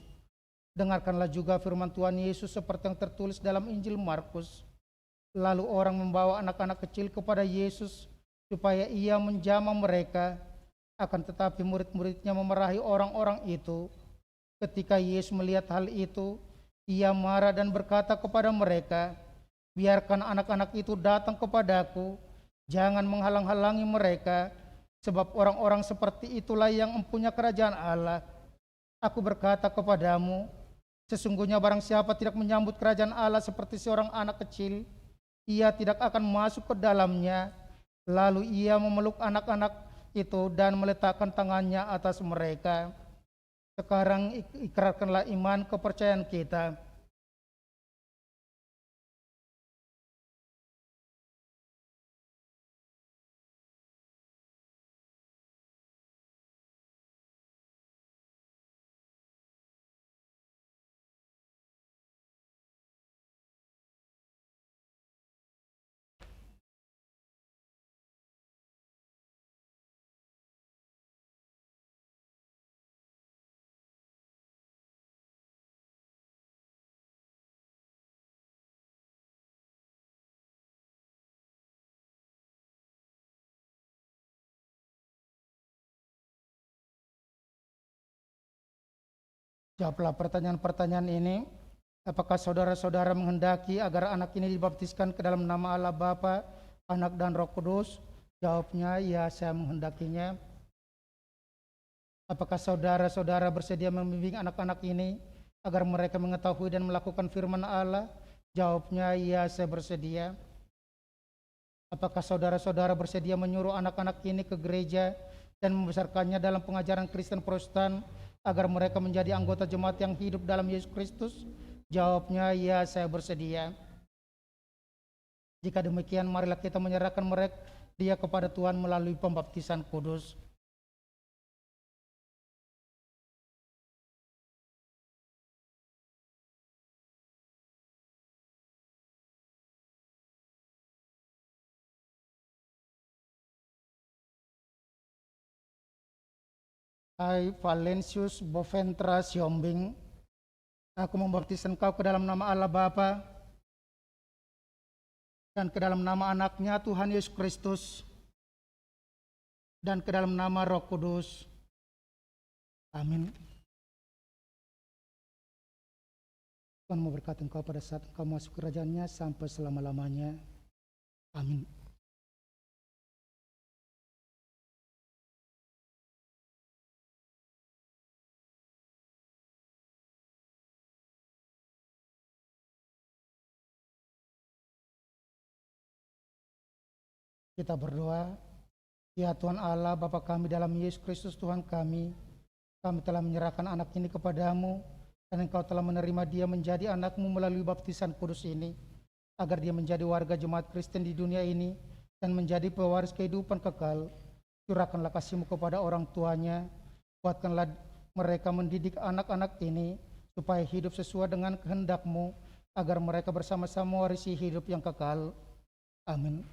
Dengarkanlah juga firman Tuhan Yesus seperti yang tertulis dalam Injil Markus. Lalu orang membawa anak-anak kecil kepada Yesus supaya ia menjamah mereka. Akan tetapi murid-muridnya memarahi orang-orang itu. Ketika Yesus melihat hal itu, ia marah dan berkata kepada mereka, biarkan anak-anak itu datang kepadaku, jangan menghalang-halangi mereka, sebab orang-orang seperti itulah yang mempunyai kerajaan Allah. Aku berkata kepadamu, sesungguhnya barang siapa tidak menyambut kerajaan Allah seperti seorang anak kecil, ia tidak akan masuk ke dalamnya. Lalu ia memeluk anak-anak itu dan meletakkan tangannya atas mereka. Sekarang ikrarkanlah iman kepercayaan kita. Jawablah pertanyaan-pertanyaan ini. Apakah saudara-saudara menghendaki agar anak ini dibaptiskan ke dalam nama Allah Bapa, Anak dan Roh Kudus? Jawabnya, ya, saya menghendakinya. Apakah saudara-saudara bersedia membimbing anak-anak ini agar mereka mengetahui dan melakukan firman Allah? Jawabnya, ya, saya bersedia. Apakah saudara-saudara bersedia menyuruh anak-anak ini ke gereja dan membesarkannya dalam pengajaran Kristen Protestan agar mereka menjadi anggota jemaat yang hidup dalam Yesus Kristus? Jawabnya, ya, saya bersedia. Jika demikian, marilah kita menyerahkan dia kepada Tuhan melalui pembaptisan kudus. Hai Valentius Boventra Siombing, aku membaptis engkau ke dalam nama Allah Bapa dan ke dalam nama anaknya Tuhan Yesus Kristus, dan ke dalam nama Roh Kudus. Amin. Tuhan memberkati engkau pada saat engkau masuk kerajaannya sampai selama-lamanya. Amin. Kita berdoa. Ya Tuhan Allah, Bapa kami dalam Yesus Kristus Tuhan kami telah menyerahkan anak ini kepadamu, dan Engkau telah menerima dia menjadi anak-Mu melalui baptisan kudus ini, agar dia menjadi warga jemaat Kristen di dunia ini, dan menjadi pewaris kehidupan kekal. Curahkanlah kasih-Mu kepada orang tuanya, kuatkanlah mereka mendidik anak-anak ini, supaya hidup sesuai dengan kehendak-Mu, agar mereka bersama-sama mewarisi hidup yang kekal. Amin.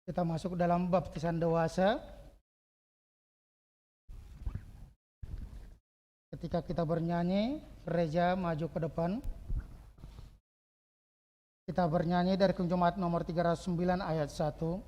Kita masuk dalam baptisan dewasa. Ketika kita bernyanyi, gereja maju ke depan. Kita bernyanyi dari Jemaat nomor 309 ayat 1.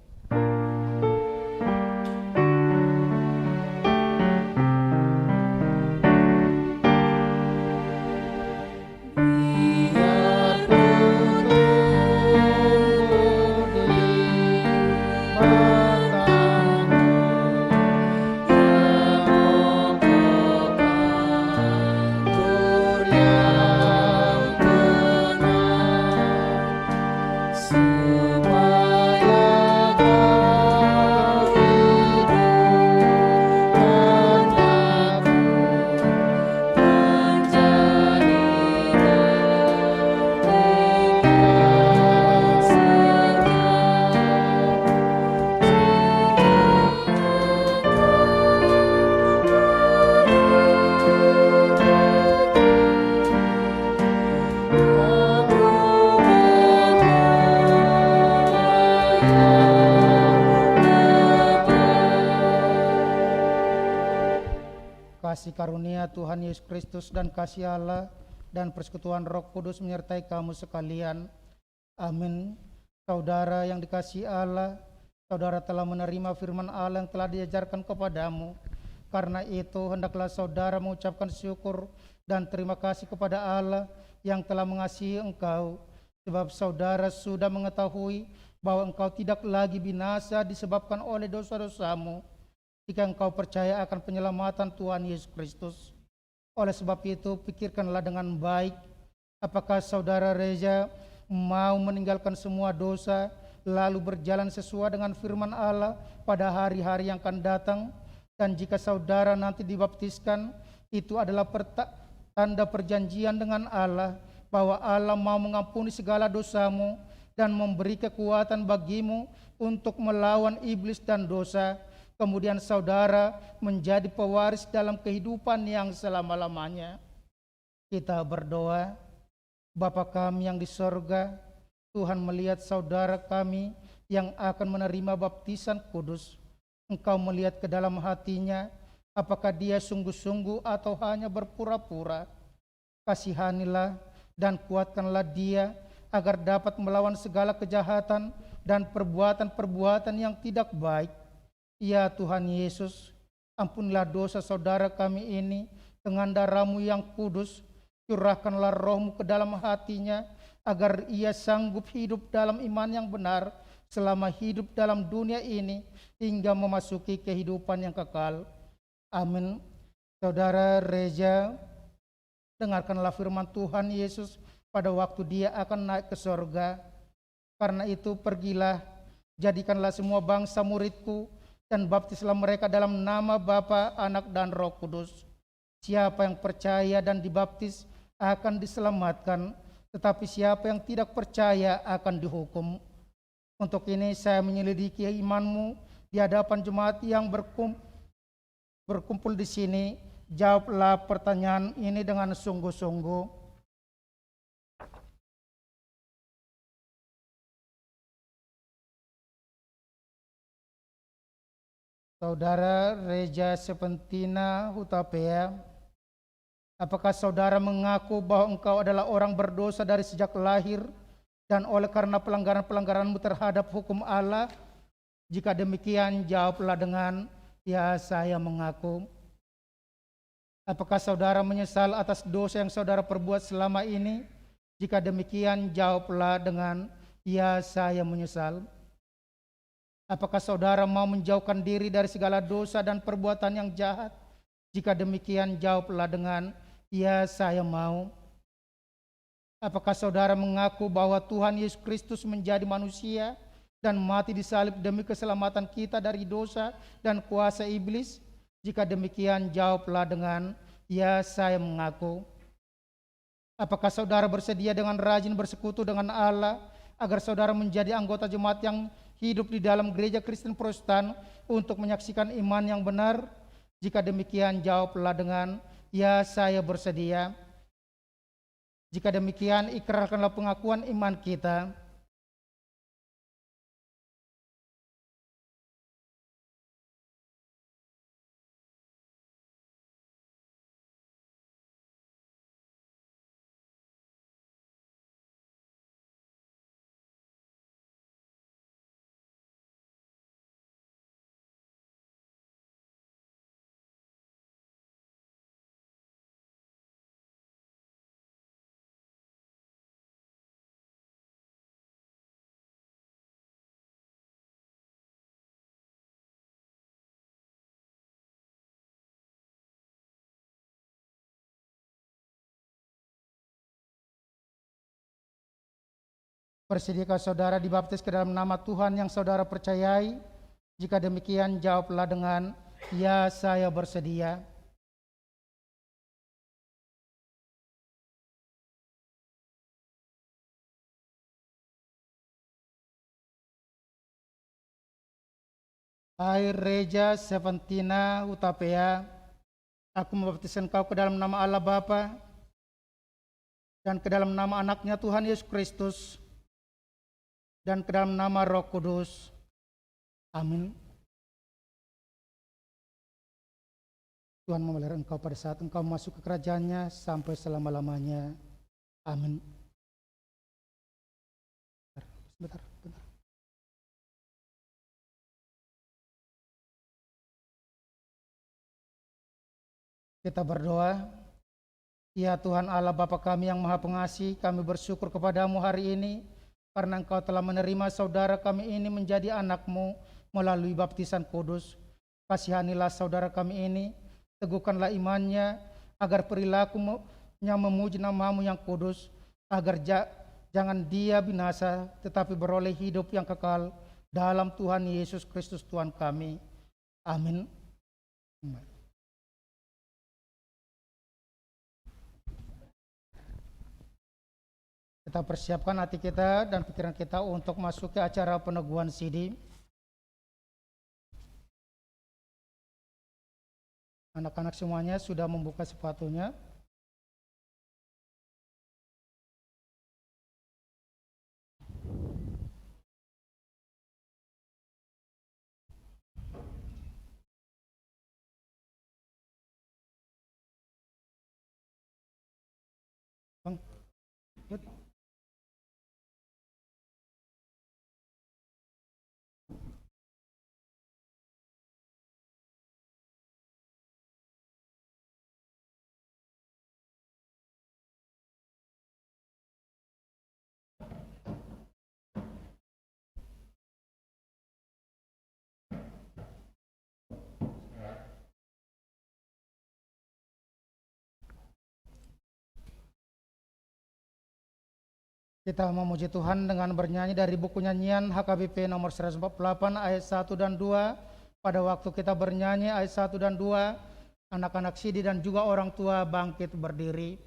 Kasih karunia Tuhan Yesus Kristus dan kasih Allah dan persekutuan Roh Kudus menyertai kamu sekalian. Amin. Saudara yang dikasihi Allah, saudara telah menerima firman Allah yang telah diajarkan kepadamu. Karena itu hendaklah saudara mengucapkan syukur dan terima kasih kepada Allah yang telah mengasihi engkau, sebab saudara sudah mengetahui bahwa engkau tidak lagi binasa disebabkan oleh dosa-dosamu, jika engkau percaya akan penyelamatan Tuhan Yesus Kristus. Oleh sebab itu, pikirkanlah dengan baik, apakah saudara Reza mau meninggalkan semua dosa, lalu berjalan sesuai dengan firman Allah pada hari-hari yang akan datang. Dan jika saudara nanti dibaptiskan, itu adalah tanda perjanjian dengan Allah, bahwa Allah mau mengampuni segala dosamu dan memberi kekuatan bagimu untuk melawan iblis dan dosa. Kemudian saudara menjadi pewaris dalam kehidupan yang selama-lamanya. Kita berdoa. Bapa kami yang di sorga, Tuhan melihat saudara kami yang akan menerima baptisan kudus. Engkau melihat ke dalam hatinya, apakah dia sungguh-sungguh atau hanya berpura-pura. Kasihanilah dan kuatkanlah dia agar dapat melawan segala kejahatan dan perbuatan-perbuatan yang tidak baik. Ya Tuhan Yesus, ampunilah dosa saudara kami ini dengan darah-Mu yang kudus. Curahkanlah Roh-Mu ke dalam hatinya, agar ia sanggup hidup dalam iman yang benar selama hidup dalam dunia ini, hingga memasuki kehidupan yang kekal. Amin. Saudara Reza, dengarkanlah firman Tuhan Yesus pada waktu dia akan naik ke sorga. Karena itu pergilah, jadikanlah semua bangsa muridku, dan baptislah mereka dalam nama Bapa, Anak, dan Roh Kudus. Siapa yang percaya dan dibaptis akan diselamatkan, tetapi siapa yang tidak percaya akan dihukum. Untuk ini saya menyelidiki imanmu di hadapan jemaat yang berkumpul di sini. Jawablah pertanyaan ini dengan sungguh-sungguh. Saudara Reza Sepentina Hutapea, apakah saudara mengaku bahwa engkau adalah orang berdosa dari sejak lahir, dan oleh karena pelanggaran-pelanggaranmu terhadap hukum Allah, Jika demikian, jawablah dengan, ya saya mengaku. Apakah saudara menyesal atas dosa yang saudara perbuat selama ini? Jika demikian, jawablah dengan, ya saya menyesal. Apakah saudara mau menjauhkan diri dari segala dosa dan perbuatan yang jahat? Jika demikian, jawablah dengan, ya saya mau. Apakah saudara mengaku bahwa Tuhan Yesus Kristus menjadi manusia dan mati di salib demi keselamatan kita dari dosa dan kuasa iblis? Jika demikian, jawablah dengan, ya saya mengaku. Apakah saudara bersedia dengan rajin bersekutu dengan Allah agar saudara menjadi anggota jemaat yang hidup di dalam gereja Kristen Protestan untuk menyaksikan iman yang benar? Jika demikian, jawablah dengan, ya saya bersedia. Jika demikian, ikrarkanlah pengakuan iman kita. Bersediakah saudara dibaptis ke dalam nama Tuhan yang saudara percayai? Jika demikian, jawablah dengan, ya saya bersedia. Hai Reja Seventina Utapea, aku membaptis engkau ke dalam nama Allah Bapa dan ke dalam nama anaknya Tuhan Yesus Kristus dan ke dalam nama Roh Kudus. Amin. Tuhan memelihara engkau pada saat engkau masuk ke kerajaannya sampai selama-lamanya. Amin. Bentar. Kita berdoa. Ya Tuhan Allah Bapa kami yang Maha Pengasih, kami bersyukur kepadamu hari ini karena engkau telah menerima saudara kami ini menjadi anak-Mu melalui baptisan kudus. Kasihanilah saudara kami ini, teguhkanlah imannya, agar perilakunya memuji nama-Mu yang kudus, agar jangan dia binasa, tetapi beroleh hidup yang kekal dalam Tuhan Yesus Kristus Tuhan kami. Amin. Kita persiapkan hati kita dan pikiran kita untuk masuk ke acara peneguhan sidi. Anak-anak semuanya sudah membuka sepatunya. Bang, yuk. Kita memuji Tuhan dengan bernyanyi dari buku nyanyian HKBP nomor 148 ayat 1 dan 2. Pada waktu kita bernyanyi ayat 1 dan 2, anak-anak sidi dan juga orang tua bangkit berdiri.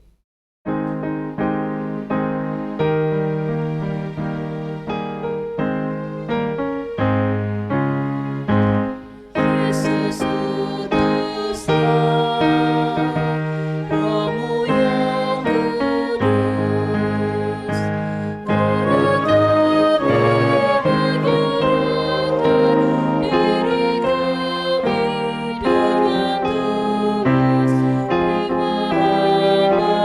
Terima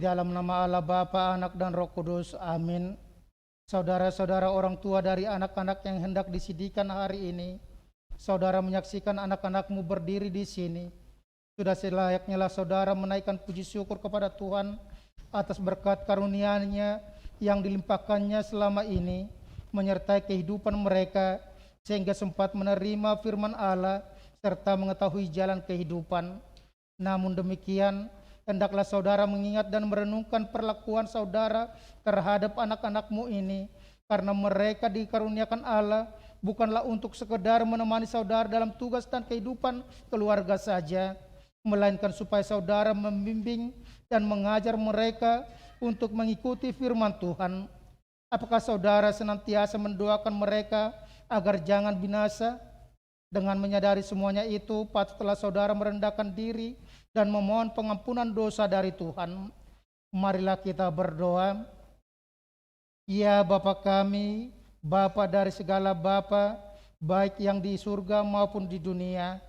dalam nama Allah Bapa, Anak dan Roh Kudus. Amin. Saudara-saudara orang tua dari anak-anak yang hendak disidikan hari ini, saudara menyaksikan anak-anakmu berdiri di sini. Sudah selayaknya lah saudara menaikkan puji syukur kepada Tuhan atas berkat karunia-Nya yang dilimpahkannya selama ini, menyertai kehidupan mereka, sehingga sempat menerima firman Allah serta mengetahui jalan kehidupan. Namun demikian, hendaklah saudara mengingat dan merenungkan perlakuan saudara terhadap anak-anakmu ini, karena mereka dikaruniakan Allah bukanlah untuk sekedar menemani saudara dalam tugas dan kehidupan keluarga saja, melainkan supaya saudara membimbing dan mengajar mereka untuk mengikuti firman Tuhan. Apakah saudara senantiasa mendoakan mereka agar jangan binasa? Dengan menyadari semuanya itu, patutlah saudara merendahkan diri dan memohon pengampunan dosa dari Tuhan. Marilah kita berdoa. Ya Bapa kami, Bapa dari segala Bapa, baik yang di surga maupun di dunia,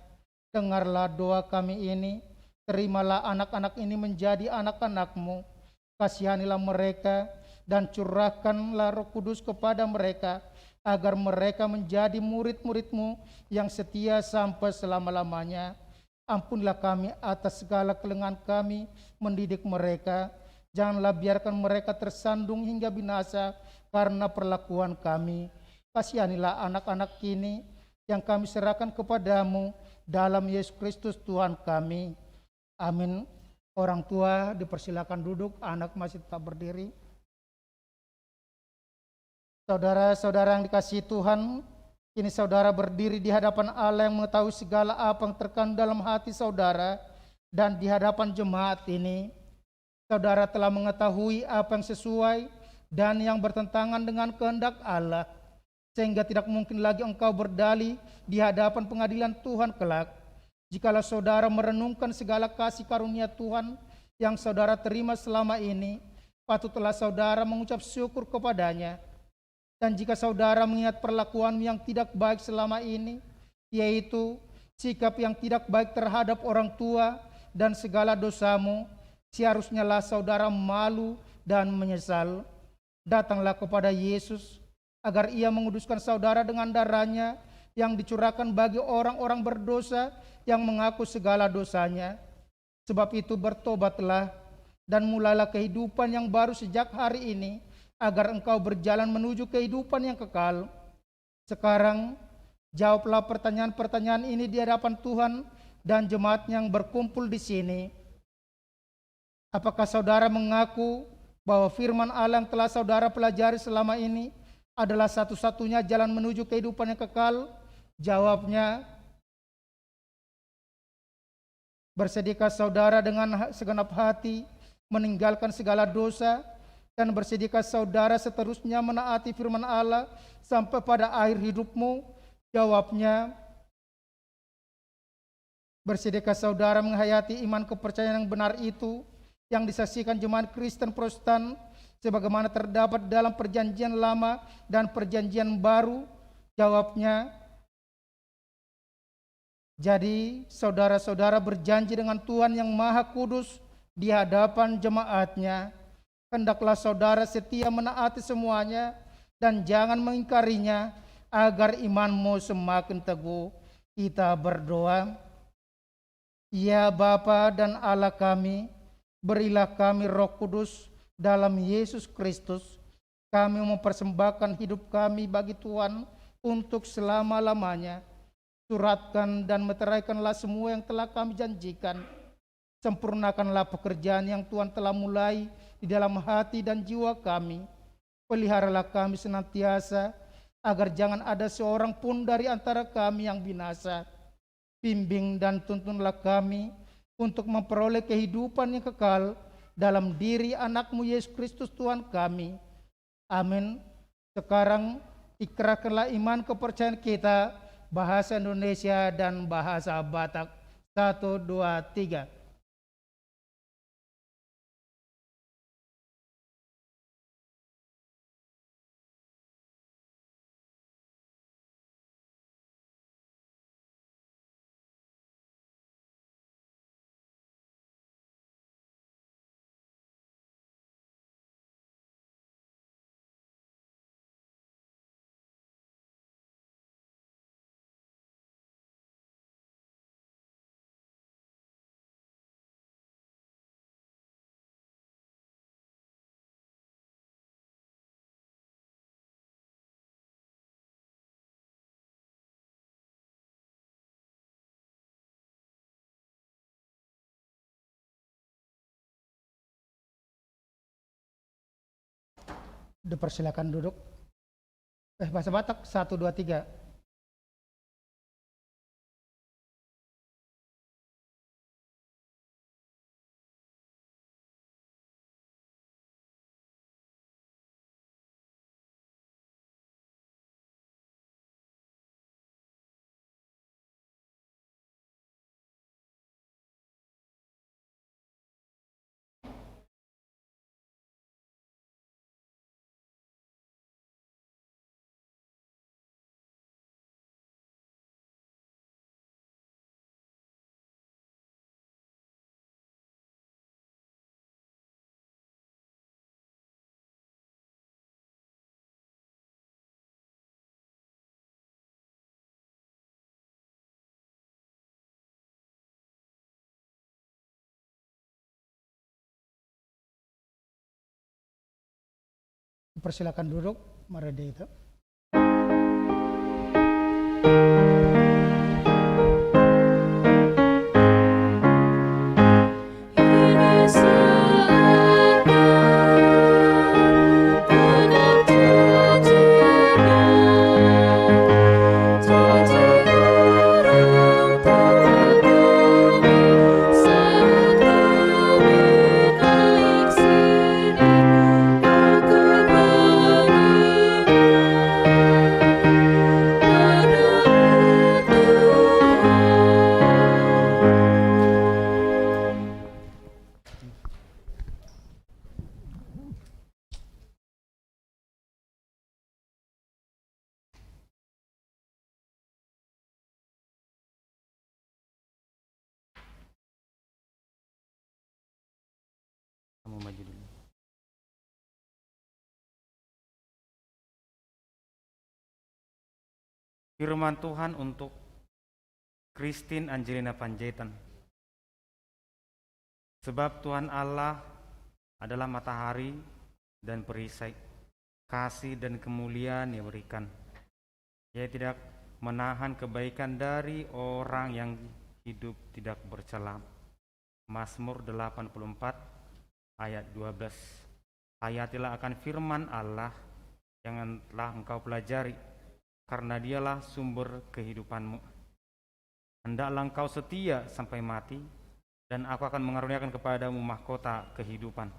dengarlah doa kami ini. Terimalah anak-anak ini menjadi anak-anak-Mu. Kasihanilah mereka dan curahkanlah Roh Kudus kepada mereka, agar mereka menjadi murid-murid-Mu yang setia sampai selama-lamanya. Ampunilah kami atas segala kelengahan kami mendidik mereka. Janganlah biarkan mereka tersandung hingga binasa karena perlakuan kami. Kasihanilah anak-anak kini yang kami serahkan kepadamu dalam Yesus Kristus Tuhan kami. Amin. Orang tua dipersilakan duduk, anak masih tetap berdiri. Saudara-saudara yang dikasihi Tuhan, kini saudara berdiri di hadapan Allah yang mengetahui segala apa yang terkandung dalam hati saudara, dan di hadapan jemaat ini, saudara telah mengetahui apa yang sesuai dan yang bertentangan dengan kehendak Allah, sehingga tidak mungkin lagi engkau berdalih di hadapan pengadilan Tuhan kelak. Jikalau saudara merenungkan segala kasih karunia Tuhan yang saudara terima selama ini, patutlah saudara mengucap syukur kepadanya. Dan jika saudara mengingat perlakuan yang tidak baik selama ini, yaitu sikap yang tidak baik terhadap orang tua dan segala dosamu, seharusnya lah saudara malu dan menyesal. Datanglah kepada Yesus agar Ia menguduskan saudara dengan darah-Nya yang dicurahkan bagi orang-orang berdosa yang mengaku segala dosanya. Sebab itu bertobatlah dan mulailah kehidupan yang baru sejak hari ini, agar engkau berjalan menuju kehidupan yang kekal. Sekarang, jawablah pertanyaan-pertanyaan ini di hadapan Tuhan dan jemaat yang berkumpul di sini. Apakah saudara mengaku bahwa firman Allah yang telah saudara pelajari selama ini adalah satu-satunya jalan menuju kehidupan yang kekal? Jawabnya, bersedihkah saudara dengan segenap hati meninggalkan segala dosa, dan bersedihkah saudara seterusnya menaati firman Allah sampai pada akhir hidupmu? Jawabnya, bersedihkah saudara menghayati iman kepercayaan yang benar itu yang disaksikan jemaat Kristen Protestan sebagaimana terdapat dalam perjanjian lama dan perjanjian baru? Jawabnya, jadi saudara-saudara berjanji dengan Tuhan yang Maha Kudus di hadapan jemaatnya. Hendaklah saudara setia menaati semuanya dan jangan mengingkarinya, agar imanmu semakin teguh. Kita berdoa. Ya Bapa dan Allah kami, berilah kami Roh Kudus dalam Yesus Kristus. Kami mempersembahkan hidup kami bagi Tuhan untuk selama-lamanya. Suratkan dan meteraikanlah semua yang telah kami janjikan. Sempurnakanlah pekerjaan yang Tuhan telah mulai di dalam hati dan jiwa kami. Peliharalah kami senantiasa, agar jangan ada seorang pun dari antara kami yang binasa. Bimbing dan tuntunlah kami untuk memperoleh kehidupan yang kekal dalam diri anak-Mu Yesus Kristus Tuhan kami. Amin. Sekarang ikrarkanlah iman kepercayaan kita, bahasa Indonesia dan bahasa Batak. 1, 2, 3. Dipersilakan duduk. Bahasa Batak 1, 2, 3. Dipersilakan duduk, Marade itu. Kamu maju dulu. Firman Tuhan untuk Christine Angelina Panjaitan. Sebab Tuhan Allah adalah matahari dan perisai, kasih dan kemuliaan yang berikan. Ia tidak menahan kebaikan dari orang yang hidup tidak bercela. Mazmur 84 ayat 12. Hayatilah akan firman Allah yang telah engkau pelajari, karena dialah sumber kehidupanmu. Hendaklah engkau setia sampai mati, dan aku akan mengaruniakan kepadamu mahkota kehidupan.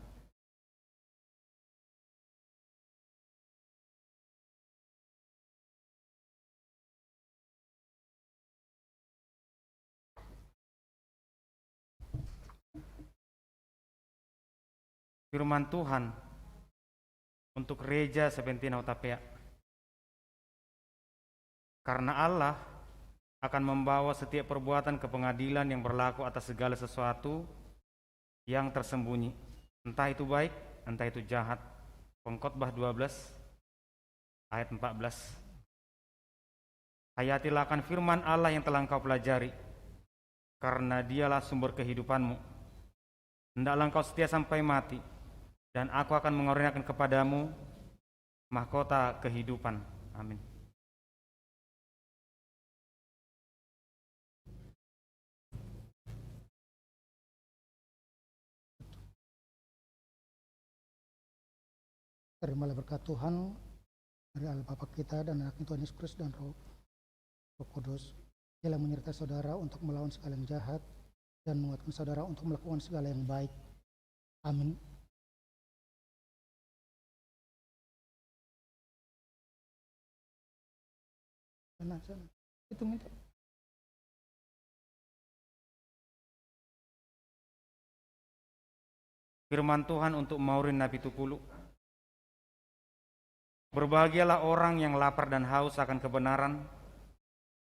Firman Tuhan untuk Reja Sepentina Utapea. Karena Allah akan membawa setiap perbuatan ke pengadilan yang berlaku atas segala sesuatu yang tersembunyi, entah itu baik, entah itu jahat. Pengkhotbah 12 ayat 14. Hayatilah akan firman Allah yang telah engkau pelajari, karena dialah sumber kehidupanmu. Hendaklah engkau setia sampai mati, dan aku akan mengaruniakan kepadamu mahkota kehidupan. Amin. Terimalah berkat Tuhan dari Allah Bapa kita dan Anak Tuhan Yesus Kristus dan Roh Kudus. Ialah menyertai saudara untuk melawan segala yang jahat dan menguatkan saudara untuk melakukan segala yang baik. Amin. Sana. Itu minta. Firman Tuhan untuk Maureen Napi Tupulu. Berbahagialah orang yang lapar dan haus akan kebenaran,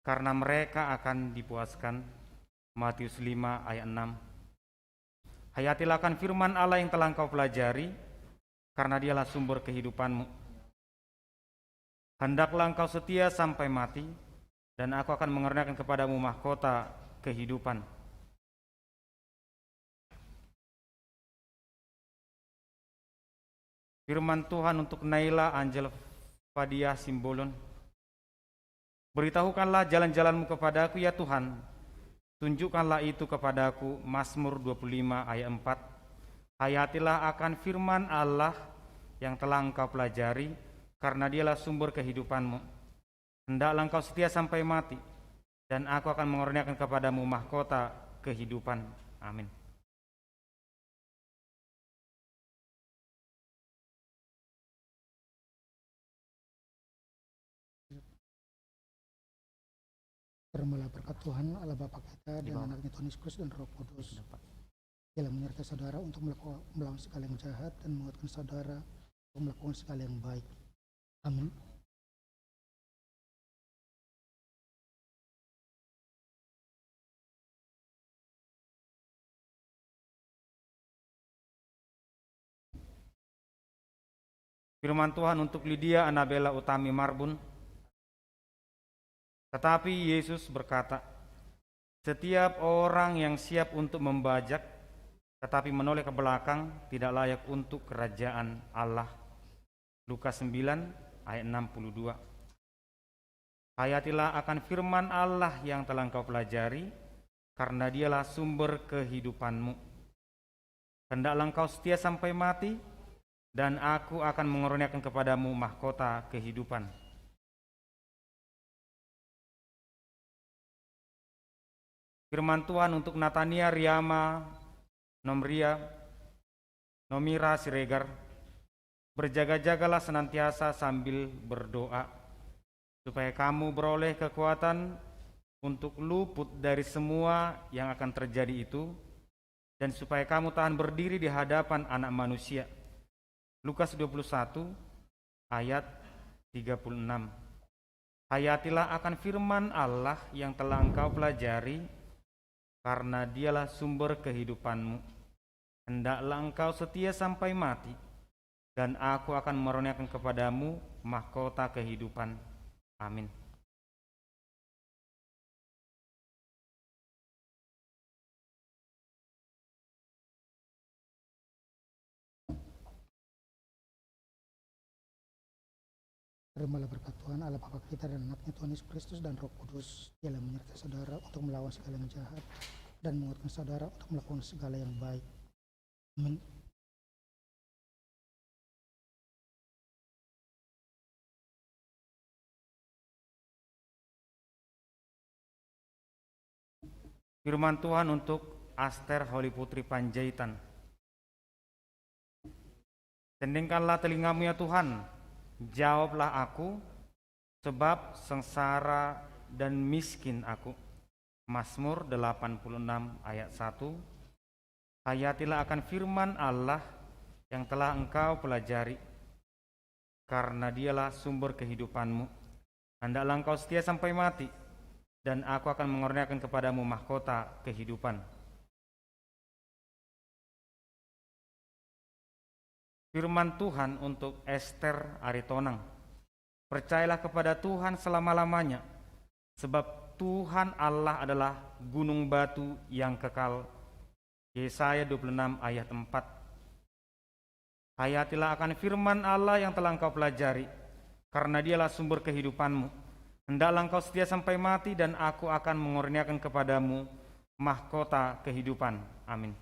karena mereka akan dipuaskan. Matius 5 ayat 6. Hayatilah akan firman Allah yang telah engkau pelajari, karena dialah sumber kehidupanmu. Hendaklah engkau setia sampai mati, dan aku akan mengaruniakan kepadamu mahkota kehidupan. Firman Tuhan untuk Naila Angel Fadia Simbolon. Beritahukanlah jalan-jalanmu kepadaku ya Tuhan, tunjukkanlah itu kepadaku. Mazmur 25 ayat 4. Hayatilah akan firman Allah yang telah engkau pelajari, karena dialah sumber kehidupanmu. Hendaklah engkau setia sampai mati, dan aku akan mengurniakan kepadamu mahkota kehidupan. Amin. Terimalah berkat Tuhan Allah Bapa kita dan anaknya Tuhan Yesus Kristus dan Roh Kudus. Ialah menyertai saudara untuk melakukan segala yang jahat dan menguatkan saudara untuk melakukan segala yang baik. Amin. Firman Tuhan untuk Lydia Anabela Utami Marbun. Tetapi Yesus berkata, setiap orang yang siap untuk membajak tetapi menoleh ke belakang tidak layak untuk kerajaan Allah. Lukas 9 ayat 62. Hayatilah akan firman Allah yang telah engkau pelajari, karena dialah sumber kehidupanmu. Hendaklah engkau setia sampai mati, dan aku akan mengurniakan kepadamu mahkota kehidupan. Firman Tuhan untuk Natania Riama Nomira Siregar. Berjaga-jagalah senantiasa sambil berdoa, supaya kamu beroleh kekuatan untuk luput dari semua yang akan terjadi itu, dan supaya kamu tahan berdiri di hadapan Anak Manusia. Lukas 21 ayat 36. Hayatilah akan firman Allah yang telah engkau pelajari, karena dialah sumber kehidupanmu. Hendaklah engkau setia sampai mati, dan aku akan meroniakan kepadamu mahkota kehidupan. Amin. Terimalah berkat Tuhan Allah Bapa kita dan anaknya Tuhan Yesus Kristus dan Roh Kudus. Ialah menyertai saudara untuk melawan segala yang jahat dan menguatkan saudara untuk melakukan segala yang baik. Amin. Firman Tuhan untuk Aster Holy Putri Panjaitan. Tendingkanlah telingamu ya Tuhan, jawablah aku, sebab sengsara dan miskin aku. Mazmur 86 ayat 1. Hayatilah akan firman Allah yang telah engkau pelajari, karena dialah sumber kehidupanmu. Hendaklah engkau setia sampai mati, dan aku akan mengurniakan kepadamu mahkota kehidupan. Firman Tuhan untuk Ester Aritonang. Percayalah kepada Tuhan selama-lamanya, sebab Tuhan Allah adalah gunung batu yang kekal. Yesaya 26 ayat 4. Hayatilah akan firman Allah yang telah engkau pelajari, karena dialah sumber kehidupanmu. Hendaklah engkau setia sampai mati, dan aku akan mengurniakan kepadamu mahkota kehidupan. Amin.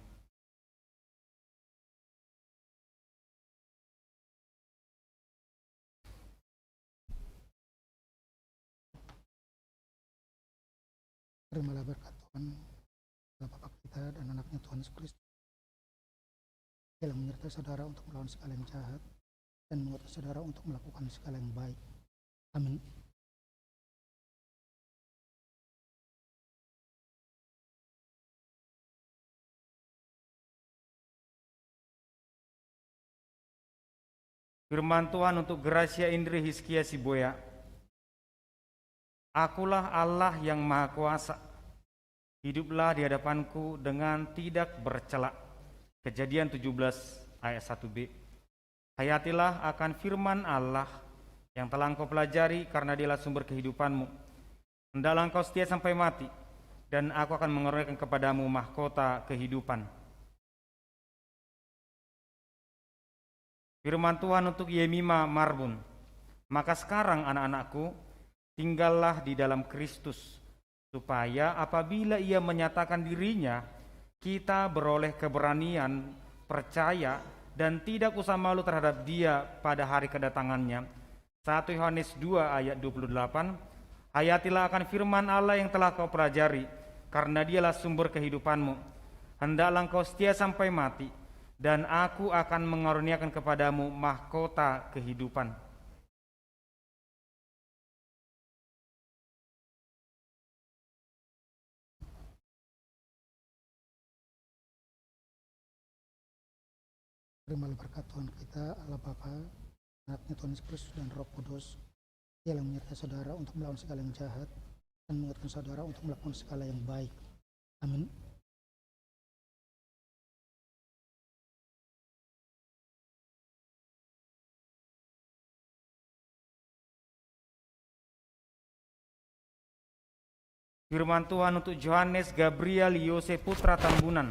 Terimalah berkat Tuhan Allah Bapa kita dan anaknya Tuhan Yesus Kristus. Ialah menyertai saudara untuk melawan segala yang jahat dan menguatkan saudara untuk melakukan segala yang baik. Amin. Firman Tuhan untuk Gracia Indri Hizkia Siboya. Akulah Allah yang Maha Kuasa. Hiduplah di hadapanku dengan tidak bercela. Kejadian 17 ayat 1b. Hayatilah akan firman Allah yang telah engkau pelajari, karena dialah sumber kehidupanmu. Hendaklah engkau setia sampai mati, dan aku akan mengurniakan kepadamu mahkota kehidupan. Firman Tuhan untuk Yemima Marbun. Maka sekarang anak-anakku, tinggallah di dalam Kristus, supaya apabila ia menyatakan dirinya, kita beroleh keberanian percaya dan tidak usah malu terhadap Dia pada hari kedatangannya. 1 Yohanes 2 ayat 28. Hayatilah akan firman Allah yang telah kau pelajari, karena Dialah sumber kehidupanmu. Hendaklah engkau setia sampai mati, dan aku akan mengaruniakan kepadamu mahkota kehidupan. Terimalah berkat Tuhan kita, Allah Bapa, Anaknya Tuhan Yesus Kristus dan Roh Kudus. Dia yang menyertai saudara untuk melawan segala yang jahat dan menguatkan saudara untuk melakukan segala yang baik. Amin. Firman Tuhan untuk Yohanes Gabriel Yose putra Tambunan.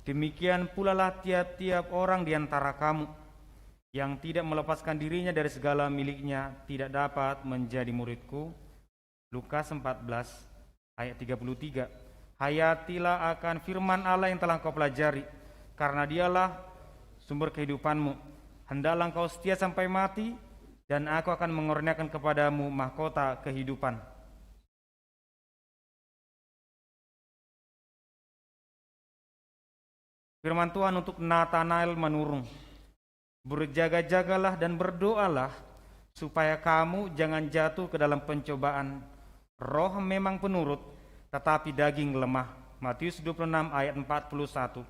Demikian pula lah tiap-tiap orang di antara kamu yang tidak melepaskan dirinya dari segala miliknya tidak dapat menjadi muridku. Lukas 14 ayat 33. Hayatilah akan firman Allah yang telah kau pelajari, karena Dialah sumber kehidupanmu. Hendaklah engkau setia sampai mati, dan aku akan mengurniakan kepadamu mahkota kehidupan. Firman Tuhan untuk Nathanael Manurung. Berjaga-jagalah dan berdoalah supaya kamu jangan jatuh ke dalam pencobaan. Roh memang penurut, tetapi daging lemah. Matius 26 ayat 41.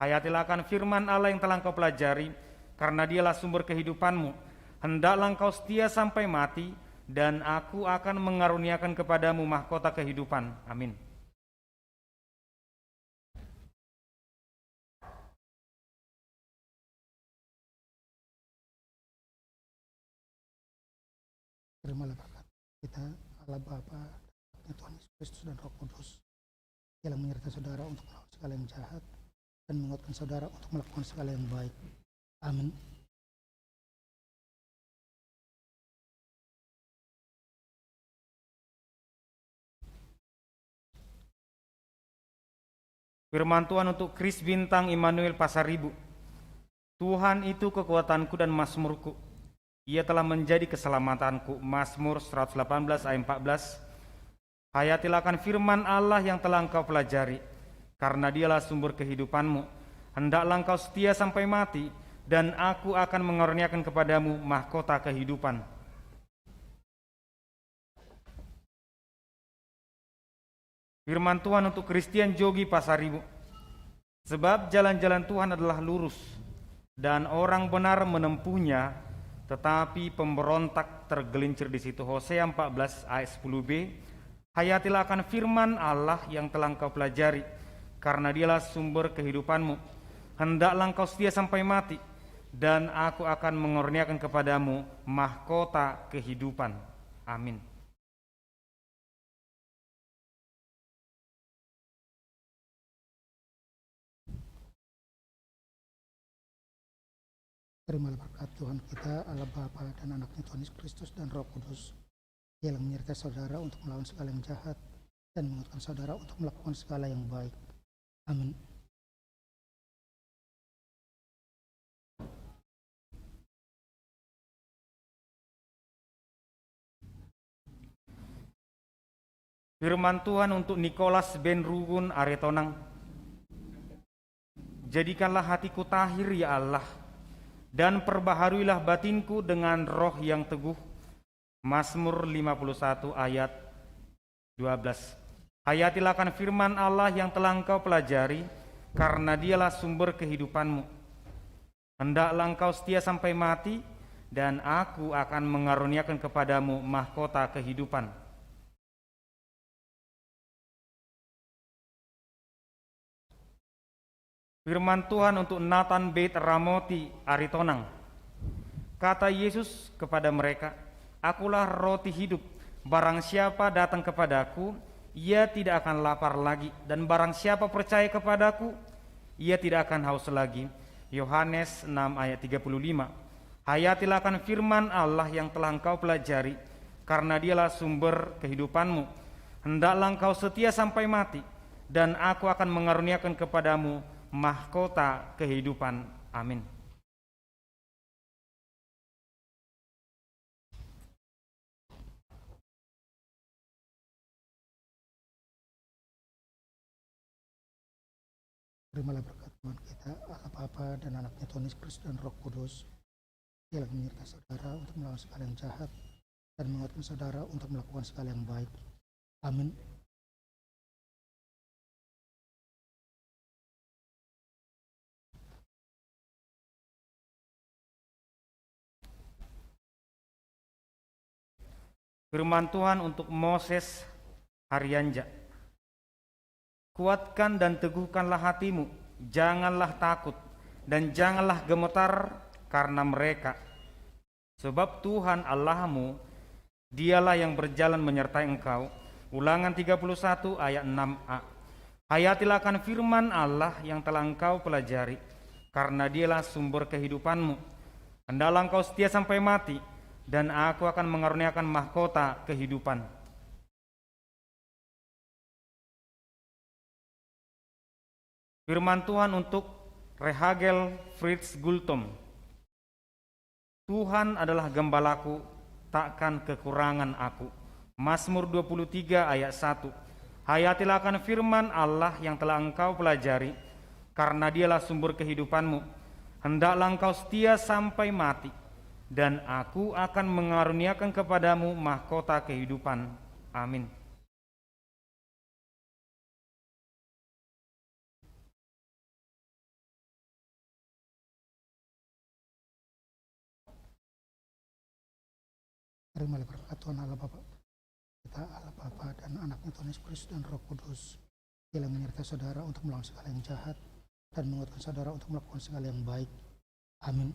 Hayatilah akan firman Allah yang telah engkau pelajari, karena Dialah sumber kehidupanmu. Hendaklah engkau setia sampai mati, dan aku akan mengaruniakan kepadamu mahkota kehidupan. Amin. Terimalah berkat kita, Allah Bapa, Anaknya Tuhan Yesus Kristus dan Roh Kudus. Dia yang menyertai saudara untuk melawan segala yang jahat dan menguatkan saudara untuk melakukan segala yang baik. Amin. Firman Tuhan untuk Kris Bintang Immanuel Pasaribu. Tuhan itu kekuatanku dan mazmurku. Ia telah menjadi keselamatanku. Mazmur 118 ayat 14. Hayatilah akan firman Allah yang telah engkau pelajari, karena Dialah sumber kehidupanmu. Hendaklah engkau setia sampai mati, dan aku akan mengaruniakan kepadamu mahkota kehidupan. Firman Tuhan untuk Christian Jogi Pasaribu. Sebab jalan-jalan Tuhan adalah lurus, dan orang benar menempuhnya, tetapi pemberontak tergelincir di situ. Hosea 14 ayat 10b. Hayatilah akan firman Allah yang telah engkau pelajari, karena Dialah sumber kehidupanmu. Hendaklah engkau setia sampai mati, dan aku akan mengurniakan kepadamu mahkota kehidupan. Amin. Terimalah berkat Tuhan kita, Allah Bapa dan Anaknya Tuhan Yesus Kristus dan Roh Kudus. Dia yang menyertai saudara untuk melawan segala yang jahat dan menguatkan saudara untuk melakukan segala yang baik. Amin. Firman Tuhan untuk Nicholas Ben Rugun Aretonang. Jadikanlah hatiku tahir ya Allah, dan perbaharuilah batinku dengan roh yang teguh. Mazmur 51 ayat 12. Hayatilah akan firman Allah yang telah engkau pelajari, karena Dialah sumber kehidupanmu. Hendaklah engkau setia sampai mati, dan aku akan mengaruniakan kepadamu mahkota kehidupan. Firman Tuhan untuk Nathan Beit Ramoti Aritonang. Kata Yesus kepada mereka, Akulah roti hidup, barang siapa datang kepadaku, ia tidak akan lapar lagi, dan barang siapa percaya kepadaku, ia tidak akan haus lagi. Yohanes 6 ayat 35. Hayatilah akan firman Allah yang telah engkau pelajari, karena Dialah sumber kehidupanmu. Hendaklah engkau setia sampai mati, dan aku akan mengaruniakan kepadamu mahkota kehidupan. Amin. Terimalah berkat Tuhan kita, Allah Bapa dan anaknya Tuhan Yesus Kristus dan Roh Kudus, ialah menyertai saudara untuk melawan segala yang jahat dan menguatkan saudara untuk melakukan segala yang baik. Amin. Firman Tuhan untuk Moses Haryanja. Kuatkan dan teguhkanlah hatimu, janganlah takut dan janganlah gemetar karena mereka. Sebab Tuhan Allahmu, dialah yang berjalan menyertai engkau. Ulangan 31 ayat 6a. Hayatilah akan firman Allah yang telah engkau pelajari, karena dialah sumber kehidupanmu. Hendaklah engkau setia sampai mati, dan aku akan mengaruniakan mahkota kehidupan. Firman Tuhan untuk Rehagel Fritz Gultom. Tuhan adalah gembalaku, takkan kekurangan aku. Mazmur 23 ayat 1. Hayatilah akan firman Allah yang telah engkau pelajari, karena dialah sumber kehidupanmu. Hendaklah engkau setia sampai mati, dan aku akan mengaruniakan kepadamu mahkota kehidupan. Amin. Terimalah berkat Tuhan Allah Bapa kita, Allah Bapa dan anaknya Tuhan Yesus Kristus dan Roh Kudus, ialah menyertai saudara untuk melawan segala yang jahat dan menguatkan saudara untuk melakukan segala yang baik. Amin.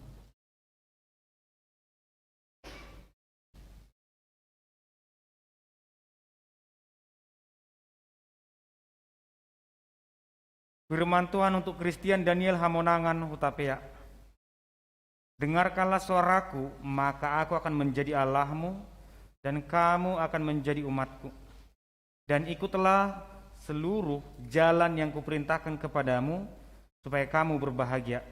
Firman Tuhan untuk Christian Daniel Hamonangan Hutapea. Dengarkanlah suaraku, maka aku akan menjadi Allahmu, dan kamu akan menjadi umatku. Dan ikutlah seluruh jalan yang kuperintahkan kepadamu, supaya kamu berbahagia.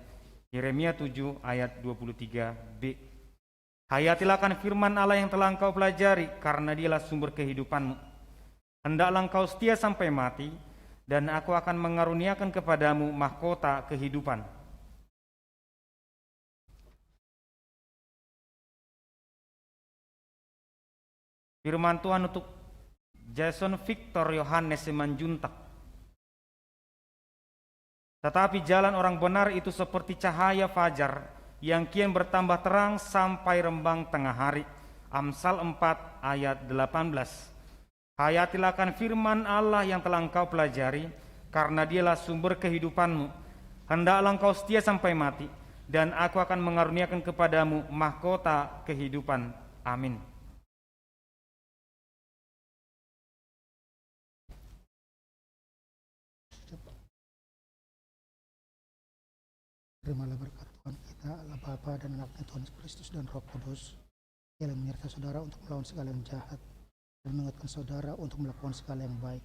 Yeremia 7 ayat 23b. Hayatilah akan firman Allah yang telah engkau pelajari, karena dialah sumber kehidupanmu. Hendaklah engkau setia sampai mati, dan aku akan mengaruniakan kepadamu mahkota kehidupan. Firman Tuhan untuk Jason Victor Yohanes Simanjuntak. Tetapi jalan orang benar itu seperti cahaya fajar yang kian bertambah terang sampai rembang tengah hari. Amsal 4 ayat 18. Hayatilah akan firman Allah yang telah engkau pelajari, karena dialah sumber kehidupanmu. Hendaklah engkau setia sampai mati, dan aku akan mengaruniakan kepadamu mahkota kehidupan. Amin. Terimalah berkat Tuhan kita, Allah Bapa dan anaknya Tuhan Yesus Kristus dan Roh Kudus, ialah menyertai saudara untuk melawan segala yang jahat dan menguatkan saudara untuk melakukan segala yang baik.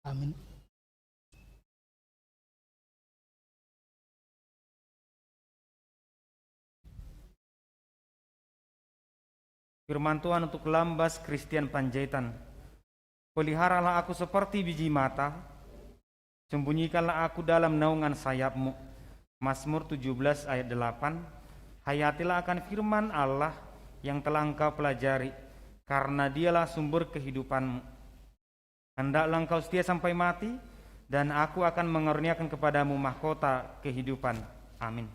Amin. Firman Tuhan untuk Lambas Christian Panjaitan. Peliharalah aku seperti biji mata, sembunyikanlah aku dalam naungan sayapmu. Mazmur 17 ayat 8. Hayatilah akan firman Allah yang telah engkau pelajari, karena dialah sumber kehidupanmu. Hendaklah engkau setia sampai mati, dan aku akan mengaruniakan kepadamu mahkota kehidupan. Amin.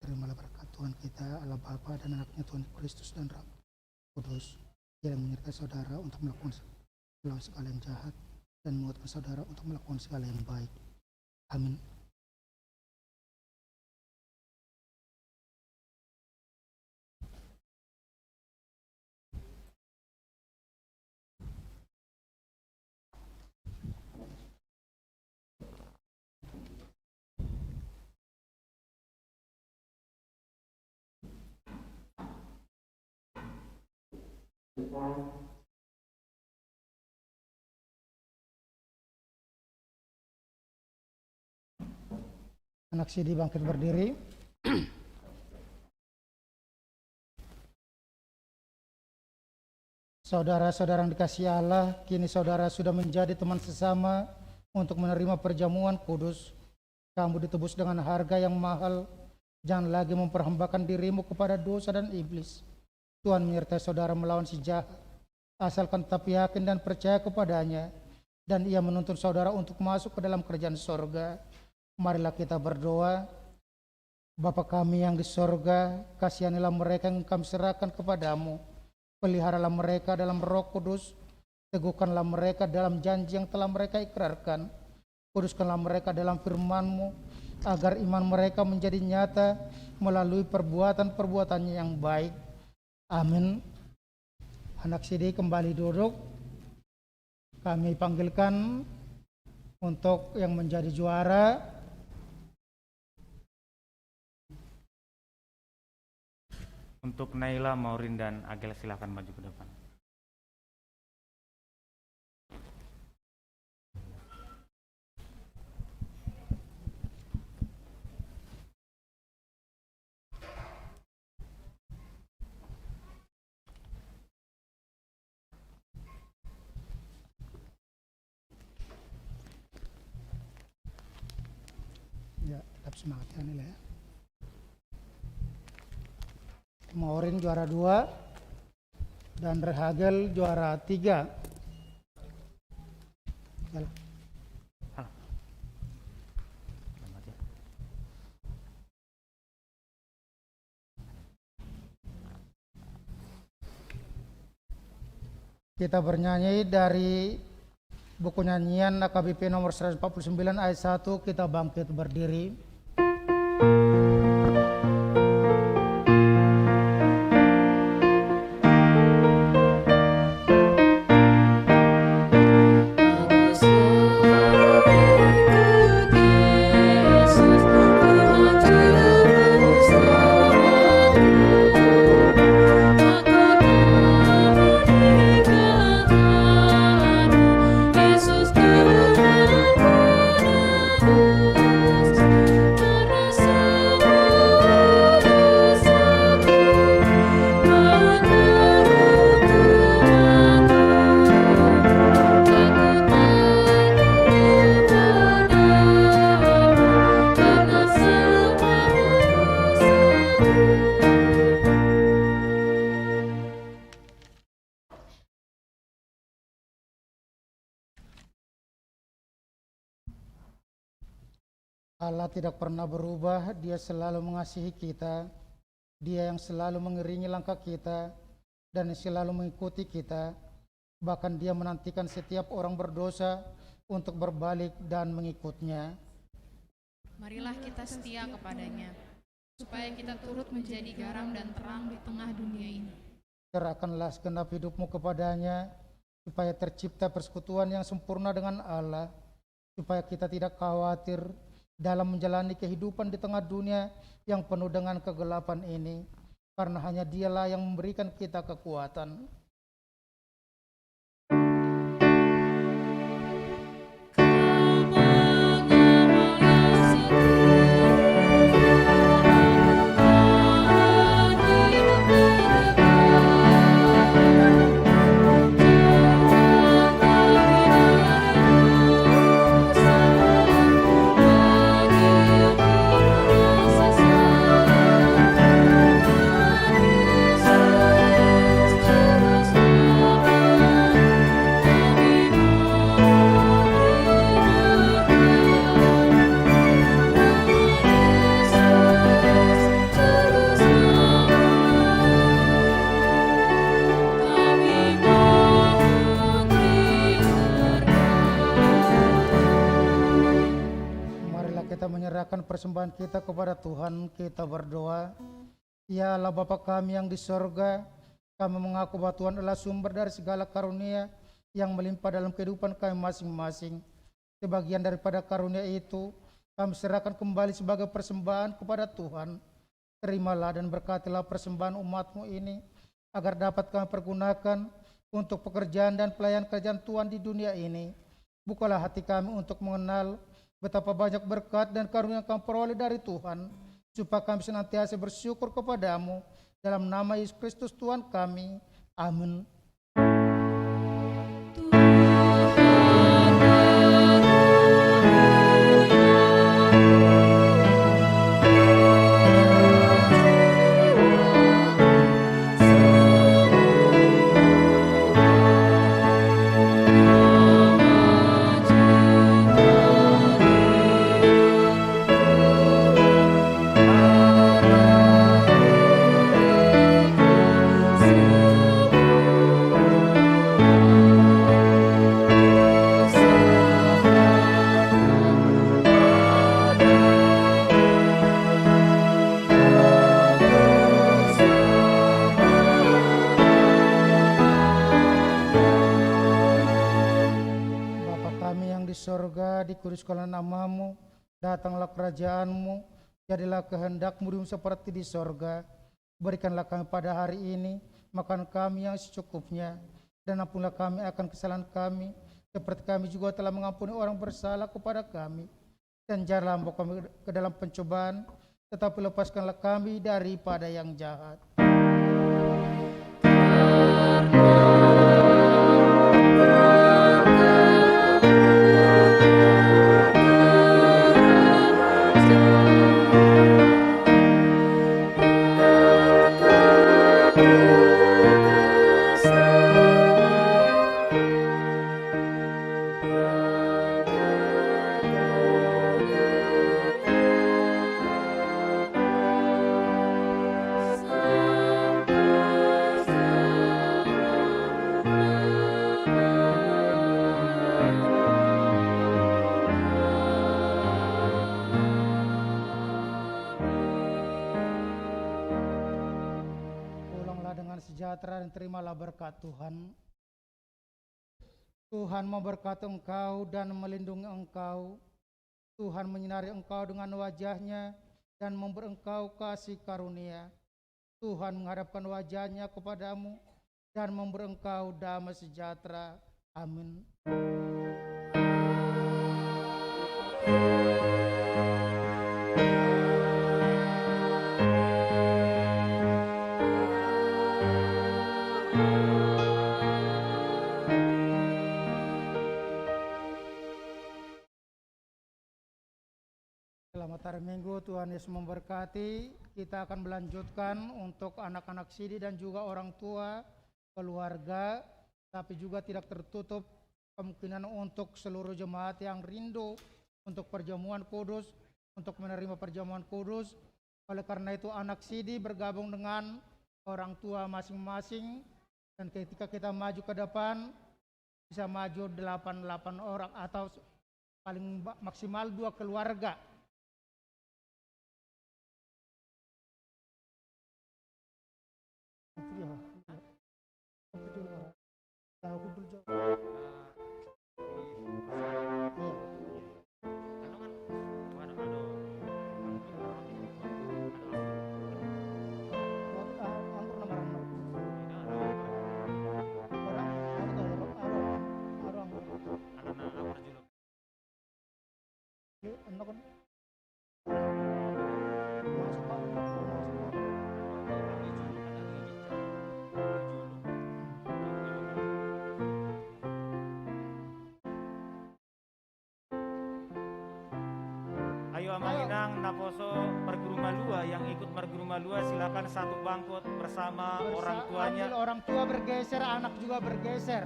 Terimalah berkat Tuhan kita, Allah Bapa dan anaknya Tuhan Kristus dan Roh Kudus, ialah menyertai saudara untuk melakukan segala yang jahat dan menguatkan saudara untuk melakukan segala yang baik. Amin. Anak Sidi bangkit berdiri. Saudara-saudara yang dikasihi Allah, kini saudara sudah menjadi teman sesama untuk menerima perjamuan kudus. Kamu ditebus dengan harga yang mahal. Jangan lagi memperhambakan dirimu kepada dosa dan iblis. Tuhan menyertai saudara melawan si jahat. Asalkan tetap yakin dan percaya kepadanya. Dan ia menuntun saudara untuk masuk ke dalam kerajaan sorga. Marilah kita berdoa. Bapa kami yang di sorga, kasihanilah mereka yang kami serahkan kepadamu. Peliharalah mereka dalam Roh Kudus, teguhkanlah mereka dalam janji yang telah mereka ikrarkan. Kuduskanlah mereka dalam firman-Mu, agar iman mereka menjadi nyata melalui perbuatan-perbuatannya yang baik. Amin. Anak Sidi kembali duduk. Kami panggilkan untuk yang menjadi juara. Untuk Naila, Maurin, dan Agel silakan maju ke depan. Ya, tetap semangat ya Nila ya. Maurin juara 2 dan Rehagel juara 3. Selamat ya. Kita bernyanyi dari buku nyanyian AKBP nomor 149 ayat 1. Kita bangkit berdiri. Allah tidak pernah berubah, Dia selalu mengasihi kita, Dia yang selalu mengiringi langkah kita dan selalu mengikuti kita. Bahkan Dia menantikan setiap orang berdosa untuk berbalik dan mengikutnya. Marilah kita setia kepadanya, supaya kita turut menjadi garam dan terang di tengah dunia ini. Serahkanlah segenap hidupmu kepadanya, supaya tercipta persekutuan yang sempurna dengan Allah, supaya kita tidak khawatir dalam menjalani kehidupan di tengah dunia yang penuh dengan kegelapan ini, karena hanya Dialah yang memberikan kita kekuatan. Persembahan kita kepada Tuhan, kita berdoa. Ya Allah Bapa kami yang di sorga, kami mengaku bahwa Tuhan adalah sumber dari segala karunia yang melimpah dalam kehidupan kami masing-masing. Sebagian daripada karunia itu kami serahkan kembali sebagai persembahan kepada Tuhan. Terimalah dan berkatilah persembahan umat-Mu ini, agar dapat kami pergunakan untuk pekerjaan dan pelayan kerajaan Tuhan di dunia ini. Bukalah hati kami untuk mengenal betapa banyak berkat dan karunia yang kami peroleh dari Tuhan, supaya kami senantiasa bersyukur kepadamu. Dalam nama Yesus Kristus Tuhan kami. Amin. Bapa kami yang di sorga, dikuduskanlah namamu, datanglah kerajaanmu, jadilah kehendak-mu di bumi seperti di sorga. Berikanlah kami pada hari ini makan kami yang secukupnya, dan ampunilah kami akan kesalahan kami, seperti kami juga telah mengampuni orang bersalah kepada kami. Dan janganlah membawa kami ke dalam pencobaan, tetapi lepaskanlah kami daripada yang jahat. Pulanglah dengan sejahtera dan terimalah berkat Tuhan. Tuhan memberkati engkau dan melindungi engkau. Tuhan menyinari engkau dengan wajah-Nya dan memberi engkau kasih karunia. Tuhan menghadapkan wajah-Nya kepadamu dan memberi engkau damai sejahtera. Amin. Selamat hari Minggu, Tuhan Yesus memberkati. Kita akan melanjutkan untuk anak-anak sidi dan juga orang tua, keluarga, tapi juga tidak tertutup kemungkinan untuk seluruh jemaat yang rindu untuk perjamuan kudus, untuk menerima perjamuan kudus. Oleh karena itu anak sidi bergabung dengan orang tua masing-masing, dan ketika kita maju ke depan bisa maju 8 orang atau paling maksimal 2 keluarga. Ayo Amanginang Naposo Marguru Malua, yang ikut Marguru Malua silakan satu bangkot bersama orang tuanya. Ambil orang tua bergeser, anak juga bergeser.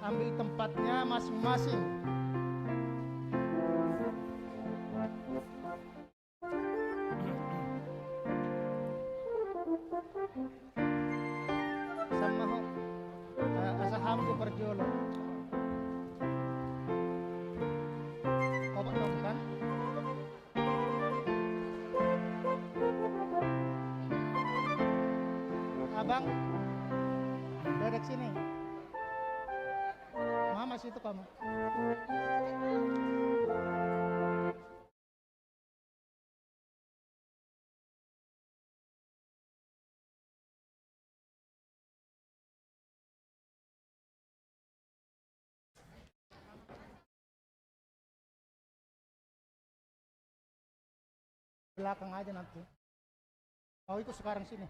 Ambil tempatnya masing-masing. Sama ho. Asaham ko perjolo. Obat dong kan? Abang, dedek sini. Mama situ kamu. belakang aja nanti. Oh ikut sekarang sini.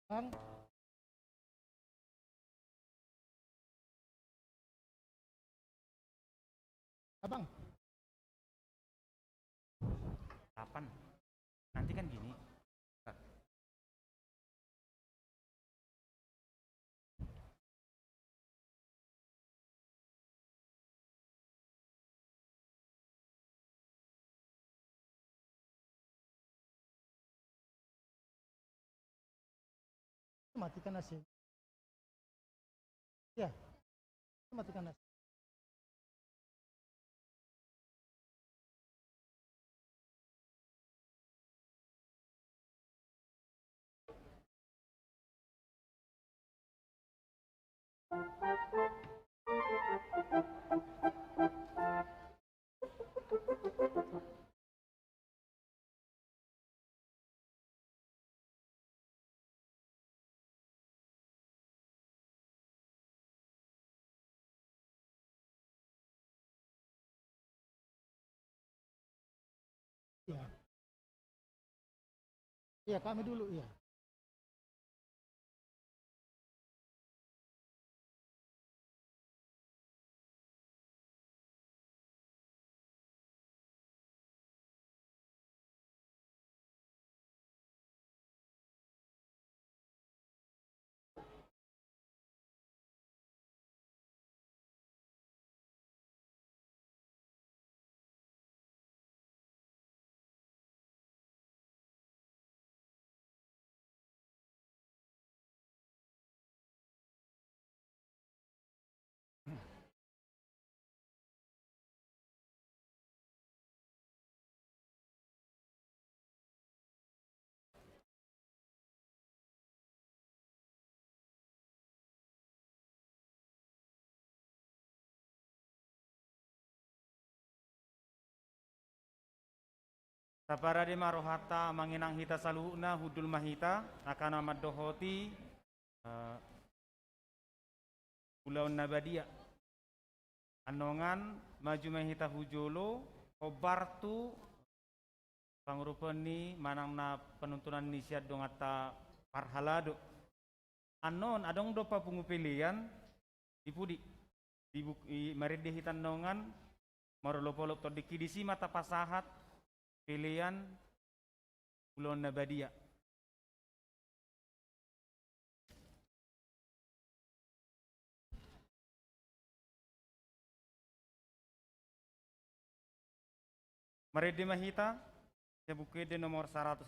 Bang. Abang. 8. Nanti kan gini. Matikan nasi. Ya, matikan nasi. Ya. Iya, kami dulu ya. Saparade marohata manginang hita saluhna hudul mahita akana maddohoti Pulau Nabadia. Anongan maju mahita hujolo obartu pangurupeni manangna penuntunan nisiat dongata parhalado. Anon adong dopa pengupilian dipudi di maride hitan nongan marolopolop tordiki disi mata pasahat pilihan Pulau Nabadia. Maride mahita sebukede nomor 152.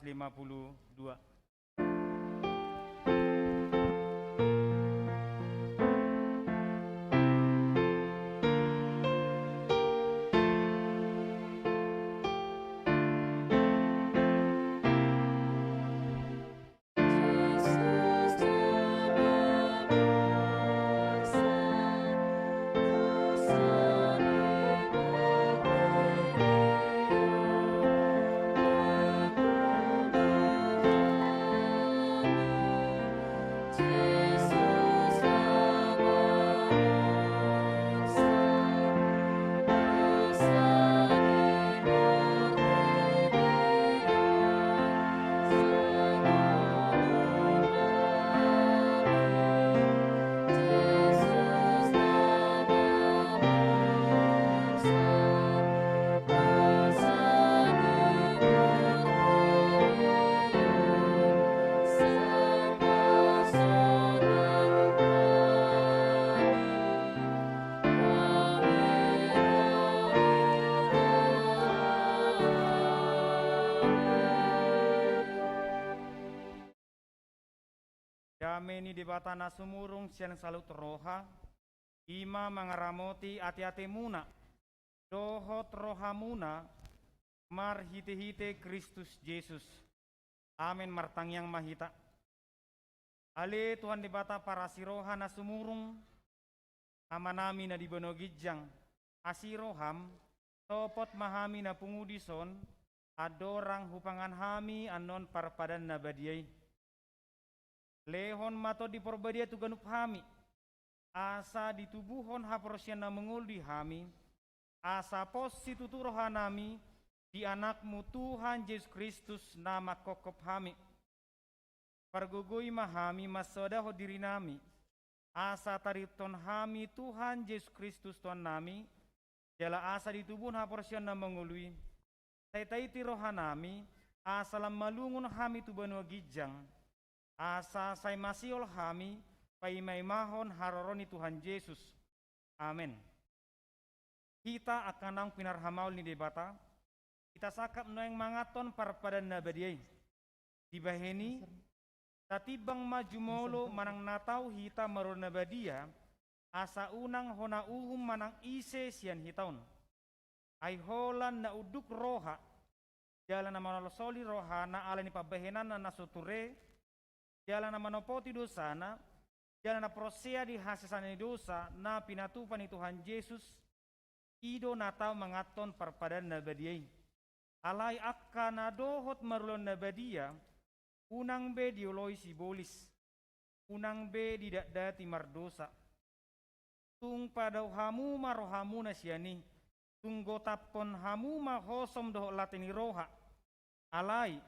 Dameni di batana sumurung sian salut roha ima mangaramoti ati-ati muna dohot rohamuna mar hite-hite Kristus Yesus. Amin martang yang mahita. Ale Tuhan di bata para siroha na sumurung amanami na di bonogijang asiroham topot mahami na pungudison adorang hupangan hami anon parpadan na badiay. Lehon mato di porbadia tu ganup hami. Asa di tubuhon haporsian na mengul di hami. Asa posi tuturo hanami di anakmu Tuhan Yesus Kristus nama kokop hami. Pargugui mahami masodaho diri nami. Asa tariton hami Tuhan Yesus Kristus Tuhan nami. Jala asa di tubuhon haporsian na mengului. Taiti rohanami. Asa lam malungun hami tu banua gijang. Asa say masiol hami. Paimay mahon haroroni Tuhan Yesus. Amin. Kita akan nang pinarhamaul ni debata. Kita sakap noeng mangaton parpada nabadiay. Di baheni, tatibang majumolo manang natau hita maron nabadia, asa unang hona uhum manang ise sian hitaun. Ay holan na uduk roha, jalan na manolosoli roha na ala ni pabahenan na nasuture, jalan na manopoti dosana, jalan na prosea di hasisan ni dosa na pinatupan ni Tuhan Yesus, ido natau mangaton parpada nabadiay. Alay akka na dohot marulon nabadia, unang be dioloy sibolis, unang be didak dati mardosa. Tung padaw hamu marohamu na siyani, tung gotapon hamu mahosom doho latini roha. Alay,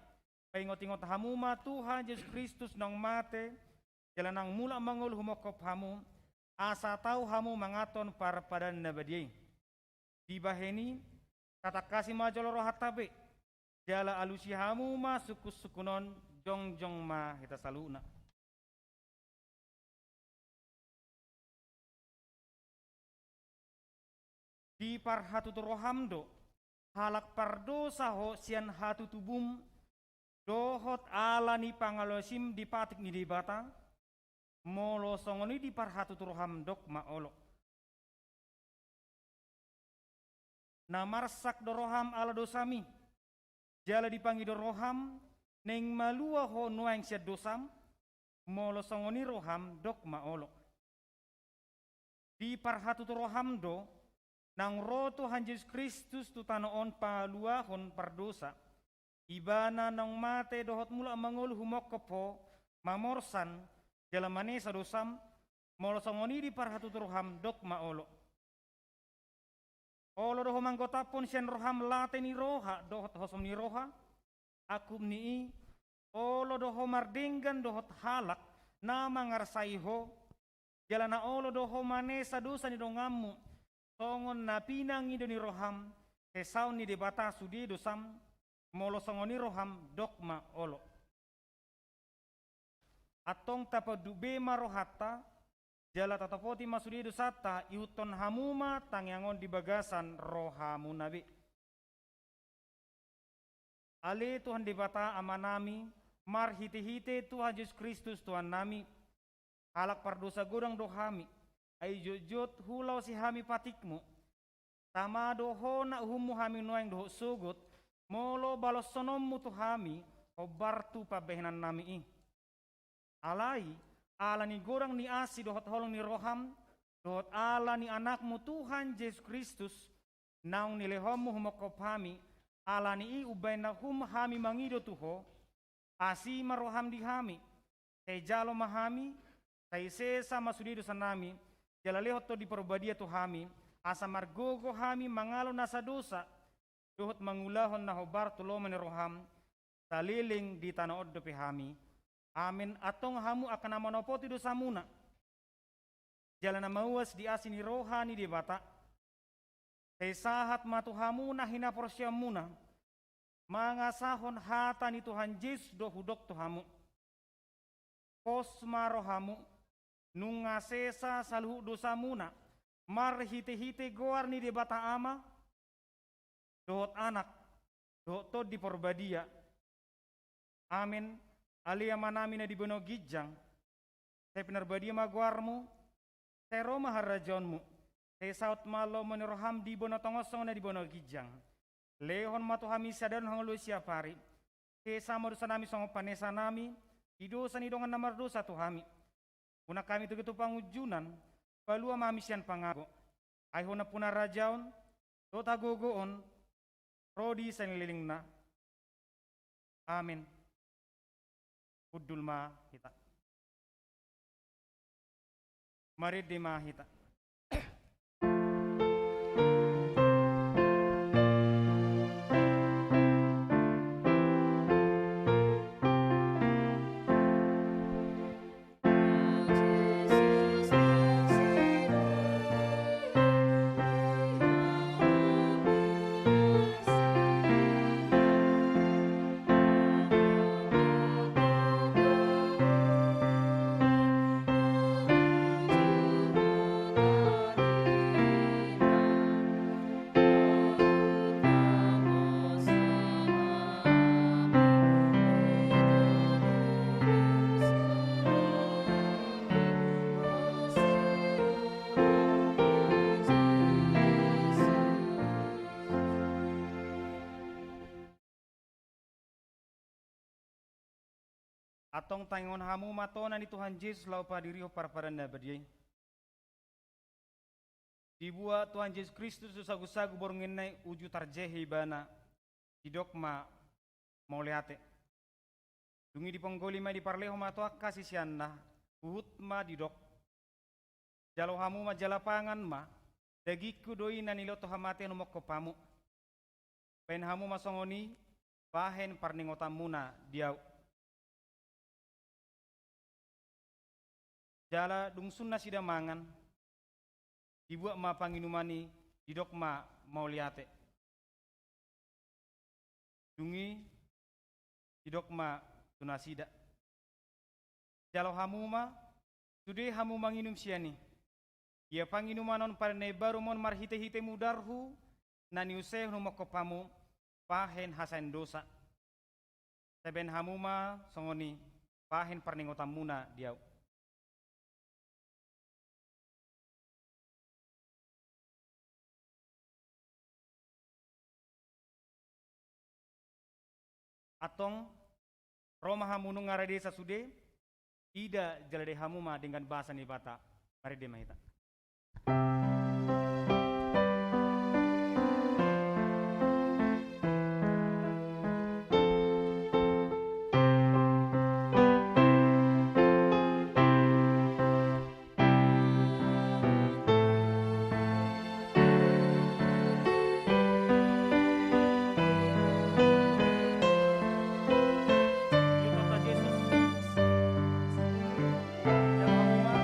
paingot-ingot hamu ma Tuhan Yesus Kristus nang mate, jalan nang mula mangul humokop hamu, asa tau hamu mangaton parpada nabadiay. Di baheni, kata kasih majolo roha tabe, jala alusi hamu ma sukus-sukunon jong ma hita saluna. Di parhatu rohamdo, halak pardosa ho sian hatu tubum, dohot ala ni pangalosim di patik ni dibata, molo songoni di parhatu rohamdok maolo. Namarsak doroham ala dosami, jala dipanggil doroham, neng malua ho nuang siad dosam, molo songoni roham dok maolo. Di parhatu roham do, nang roh Tuhan Yesus Kristus tu tanoon paluahon pardosa, ibana nang mate dohot mula mangul humokopo, mamorsan, jala manesa dosam, molo songoni di parhatu roham dok maolo. Olo doho manggotapon sian roham late ni roha dohot hosom ni roha akum ni olo doho mardenggan dohot halak na mangarsai ho jalana olo doho manesa dosa ni dongamu songon na pinang ido ni roham kesaun ni debata sudi dosam molo songon ni roham dokma olo atong tapadube marohata jala tatapoti masudi dosata iuton hamuma tangyangon di bagasan rohamu nabi. Ale Tuhan dibata amanami mar hite-hite Tuhan Yesus Kristus Tuhan nami halak pardosa godang dohami ay jojot hulau si hami patikmu tama doho na uhumu hami nuang doho sugot molo balos sonommu tu hami obartu pabehenan nami alai ala ni gorang ni asi dohot holong ni roham, dohot ala ni anakmu Tuhan Yesus Kristus, naung ni lehomu humokop hami, ala ni ubay na hum hami mangido tuho, asi maroham di hami, kay jalo mahami, kay sesa masudido sa nami, jala lehot to di porbadia tu hami, asa margogo hami mangalo nasa dosa, dohot mangulahon na hobar tuloman ni roham, taliling di tanood do hami. Amin atong hamu akan manopoti dosa muna. Jalan mawas di asini rohani di bata. Tesahat matu hamu na hinaporsya muna. Mangasahon hata ni Tuhan Yesus do hudok tu hamu. Kosma rohamu nungasesa saluhu dosa muna. Mar hite-hite goar ni di bata ama. Dohot anak. Dohot to di porbadia. Amin. Alia manami na di bono gijang, saya pinarbadia maguarmu, saya roma harajonmu, saya saut malo meneroham di bono tongosong na di bono gijang, lehon matu hami sadan hangulu siapari, saya sama dosa nami songo panesa nami, di dosa ni dongan namar dosa tu hami, una kami tu gitu pangujunan, palua mami sian pangago, ayhona puna rajaun, dota gogoon, rodi sanililingna, amin. Udul ma kita. Mari dimahita. Atong tangon hamu matona ni Tuhan Yesus lau padiriho parparanda badiai. Dibuat Tuhan Yesus Kristus sagu-sagu borngenai uju tarjehi bana didokma mau lehate. Dungi di ponggolima di parleho matoa kasih sianna uhut ma didok. Jalo hamu ma jalapangan ma dagiku doi na niloto hamate no mokko pamu. Pen hamu masongoni bahen parningotamuna diau. Jala dungsun nasi damangan dibuat ma panginumani didok ma mau liate. Dungi didok ma tunasida. Jalo hamu ma sude hamu manginum siani. Ia panginumanon parne baru mon marhite-hite mudarhu nani useh no mokopamu pahen hasan dosa. Seben hamu ma songoni pahen parningotamuna diau. Atong Roma hamunung ngarade sasude ida jalade hamuma dengan bahasa nibata. Mari demahita. Yesus, jalan hamuma,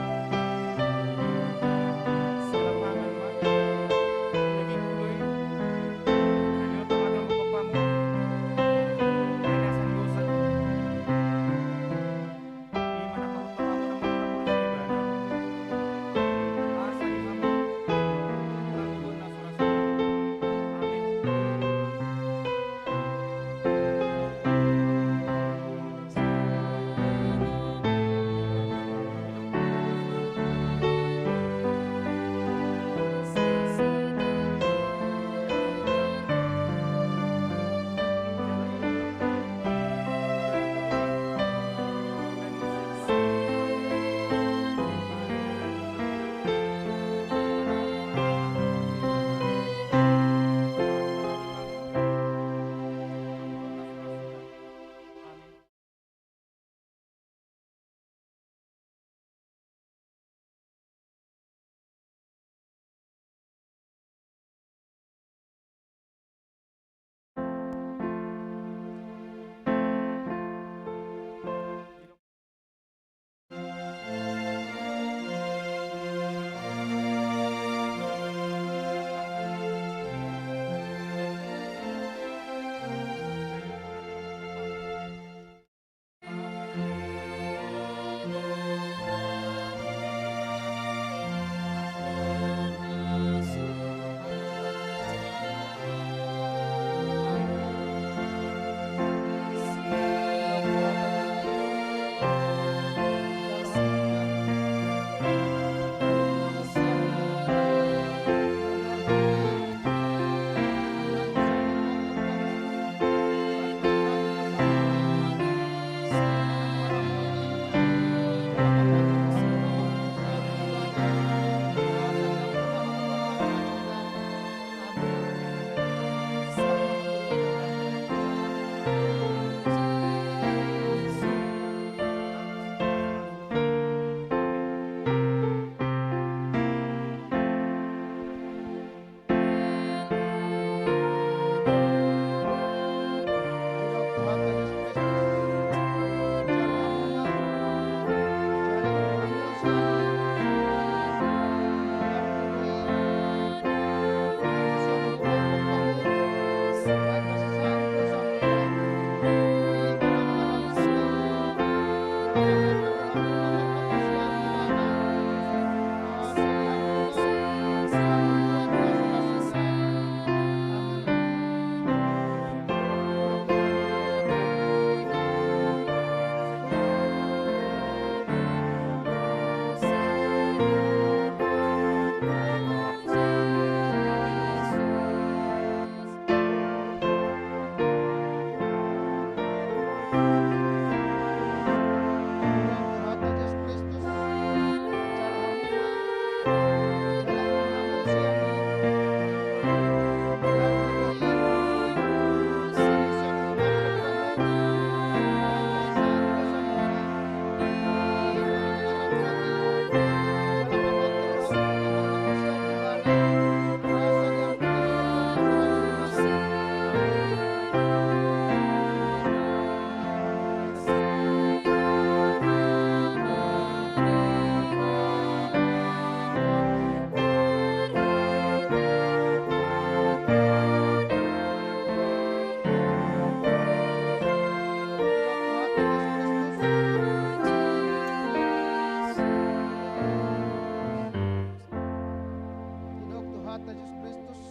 Bapa Yesus Kristus,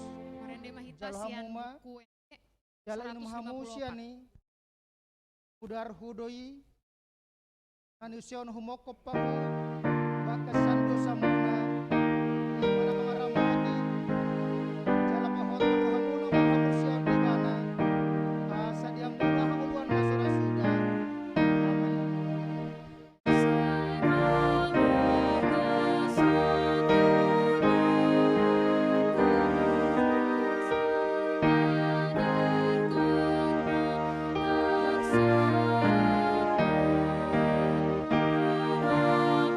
Marende mahita Jalo sian hamuma, buku jalan ini 154. mahamusia ni, udar hudoi, anusion humoko pamu, baka sando samuna, imana pangaramati, jala pahoto hamuna mahamusia di mana, asa diambula hamuluan masurasuda, amen. Thank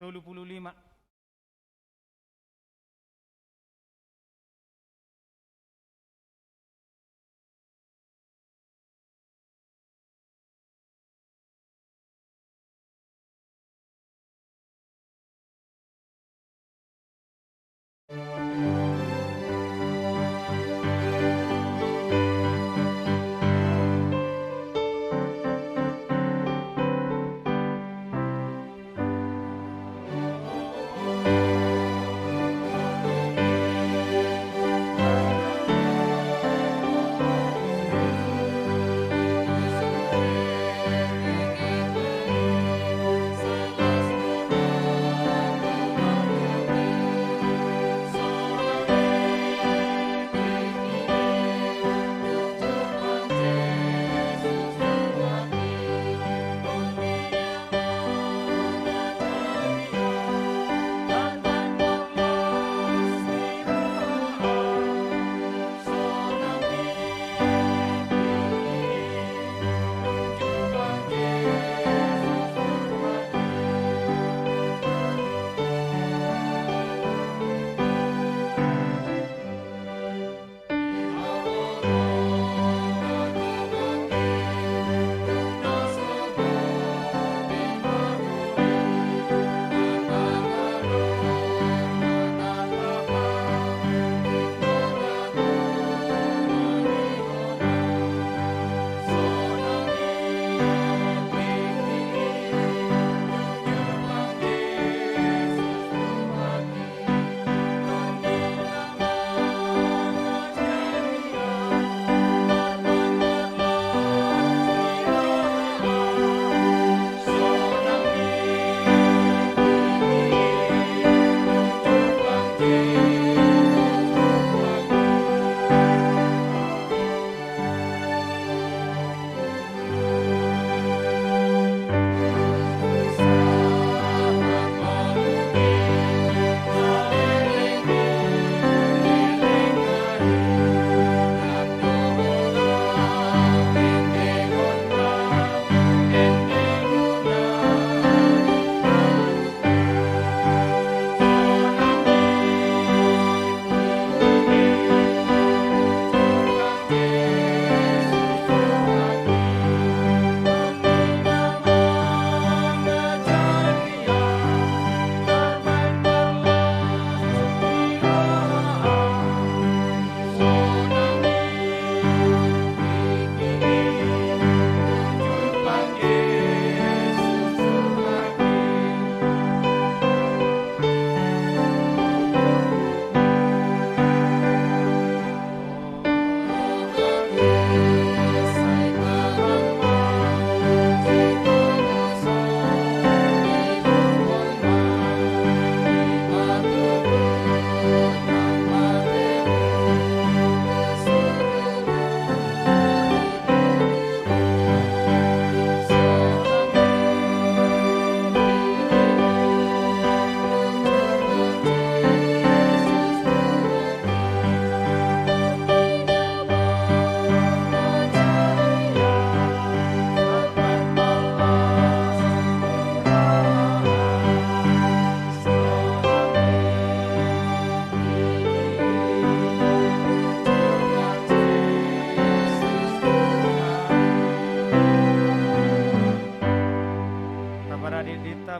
35.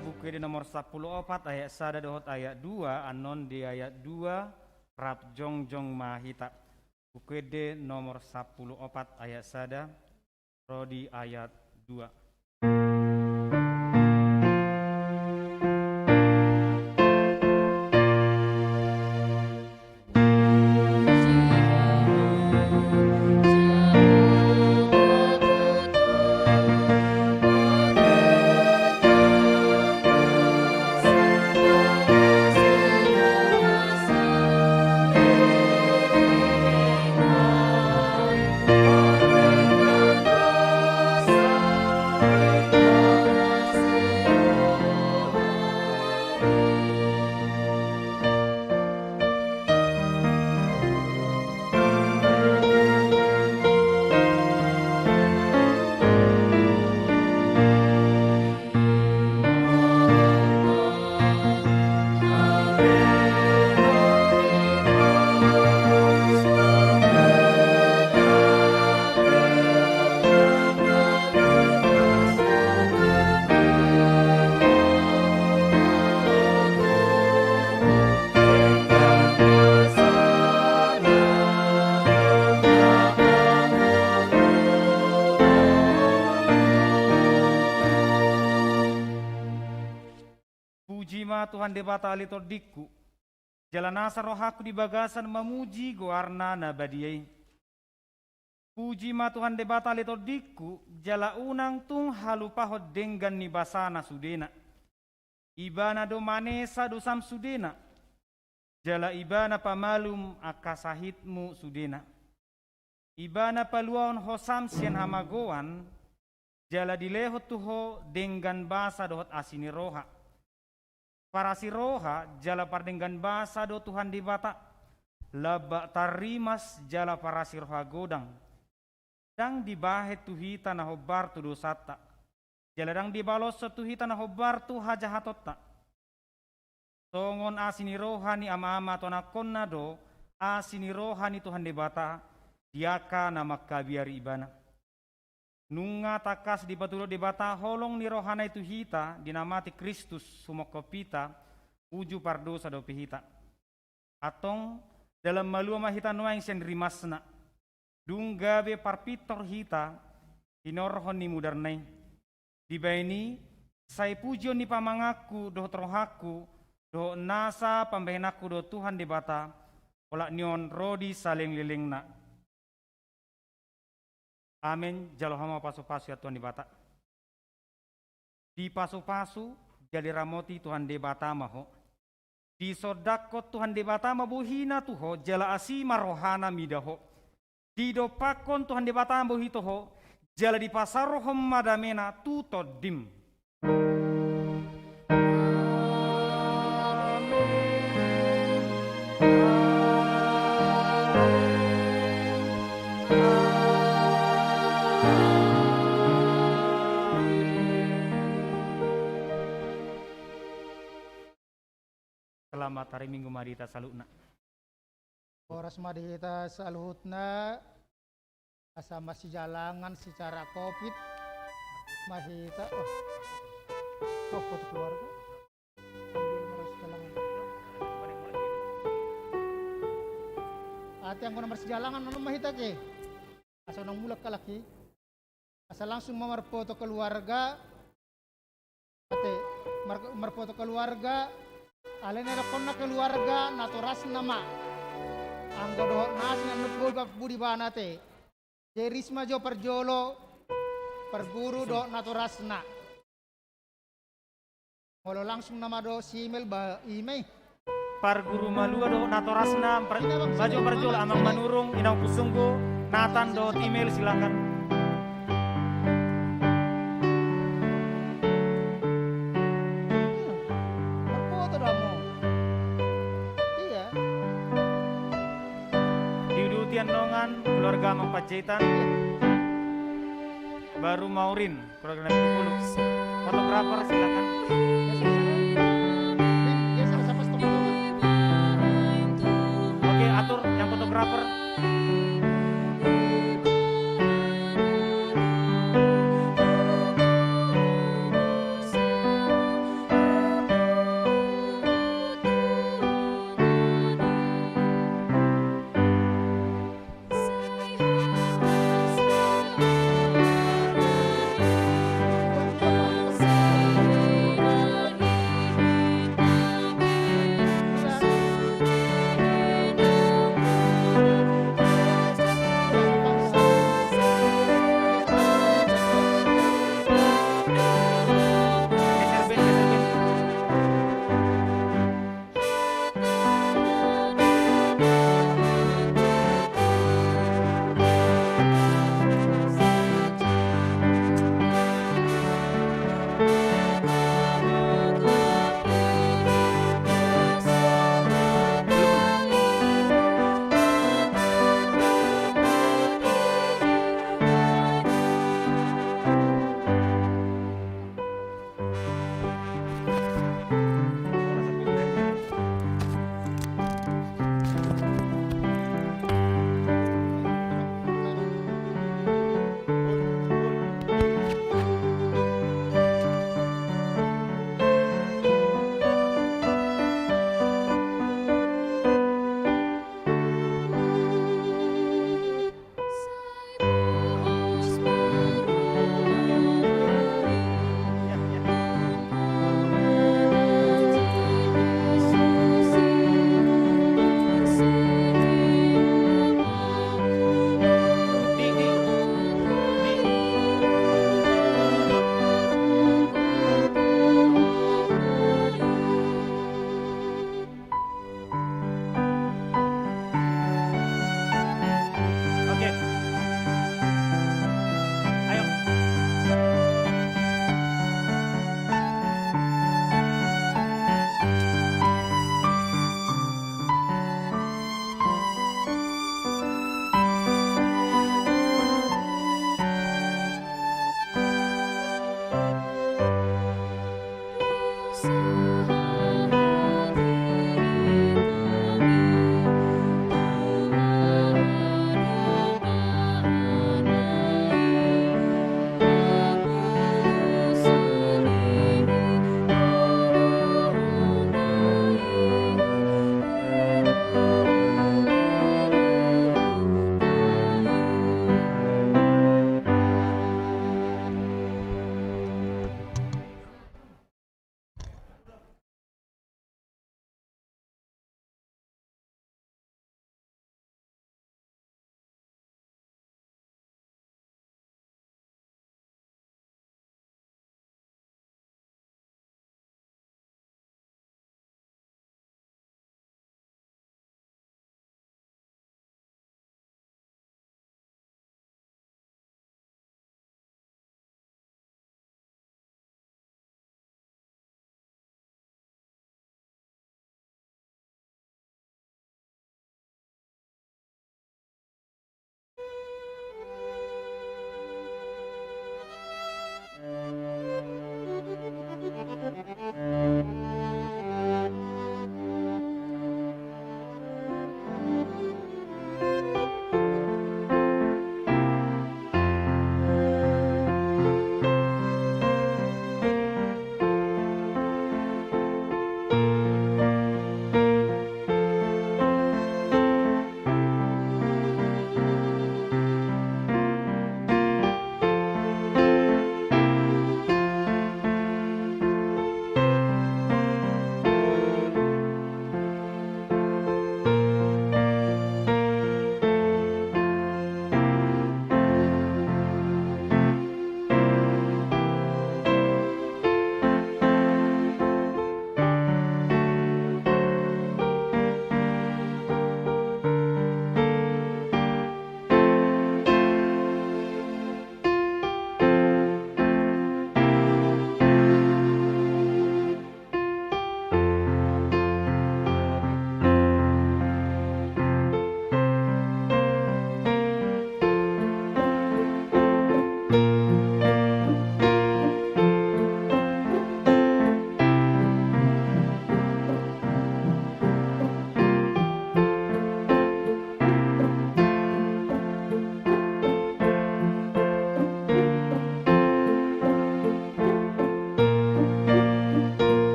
buku di nomor 14 ayat 1 dohot ayat 2 anon di ayat 2 rap jongjong mahita. Buku di nomor 14 ayat 1 rodi ayat 2. ma Tuhan debata alito diku. Jalan asa rohaku di bagasan memuji goarna nabadiai. Puji ma Tuhan debata alito diku. Jala unang tung halupahod denggan ni basana sudena. Ibana do manesa do sam sudena. Jala ibana pamalum akasahitmu sudena. Ibana paluaon hosam sian hamagoan. Jala dilehot tuho denggan basa dohot asini roha. Para si roha jala pardenggan basa do Tuhan dibata. Laba tarimas jala para si roha godang. Dang dibahet tuhita na hobar tu dosata. Jala dang dibalos sa tuhita na hobar tu hajahatota. Tongon asini roha ni ama-ama to nakon na do. Asini roha ni Tuhan dibata. Diaka na makabiari ibana. Nunga takas di patulo di bata holong ni rohana itu hita dinamati Kristus sumokopita uju pardosa do pihita. Atong dalam malua mahita nuang sen rimasna. Dunggabe parpitor hita hinorhon ni mudernai. Dibaini sai pujion ni pamangaku do trohaku do nasa pambehenaku do Tuhan di bata olak nion rodi saling lilingna. Amin. Jalo hama pasu-pasu ya Tuhan di bata. Di pasu-pasu jadi ramoti Tuhan di bata maho. Di sodakot Tuhan di bata mabuhina tuho jala asima rohana midaho. Di dopakon Tuhan di bata mabuhitoho jala di pasarohom madamena tutodim. Selamat hari Minggu Madita salutna. Oras madita saluhutna asa masih jalangan secara COVID mahita foto keluarga. Ati ang nomor sejalangan ano mahita ke? Asa nang mulak kalaki. Asa langsung foto keluarga. Ate foto keluarga. Alin na kon na keluarga naturas nama. Ang godoh nasi na nupul bak budi banate. Jerisma jo perjolo perguru do naturasna. Ngolo langsung nama do simel ba ime. Parguru malua do natorasna bajo perjol amang manurung inang pusunggo Nathan do email silakan. Nongan keluarga Mang Pajetan baru Maurin keluarga Nabi Puluh fotografer silakan. Oke, atur yang fotografer.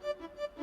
Tuhan.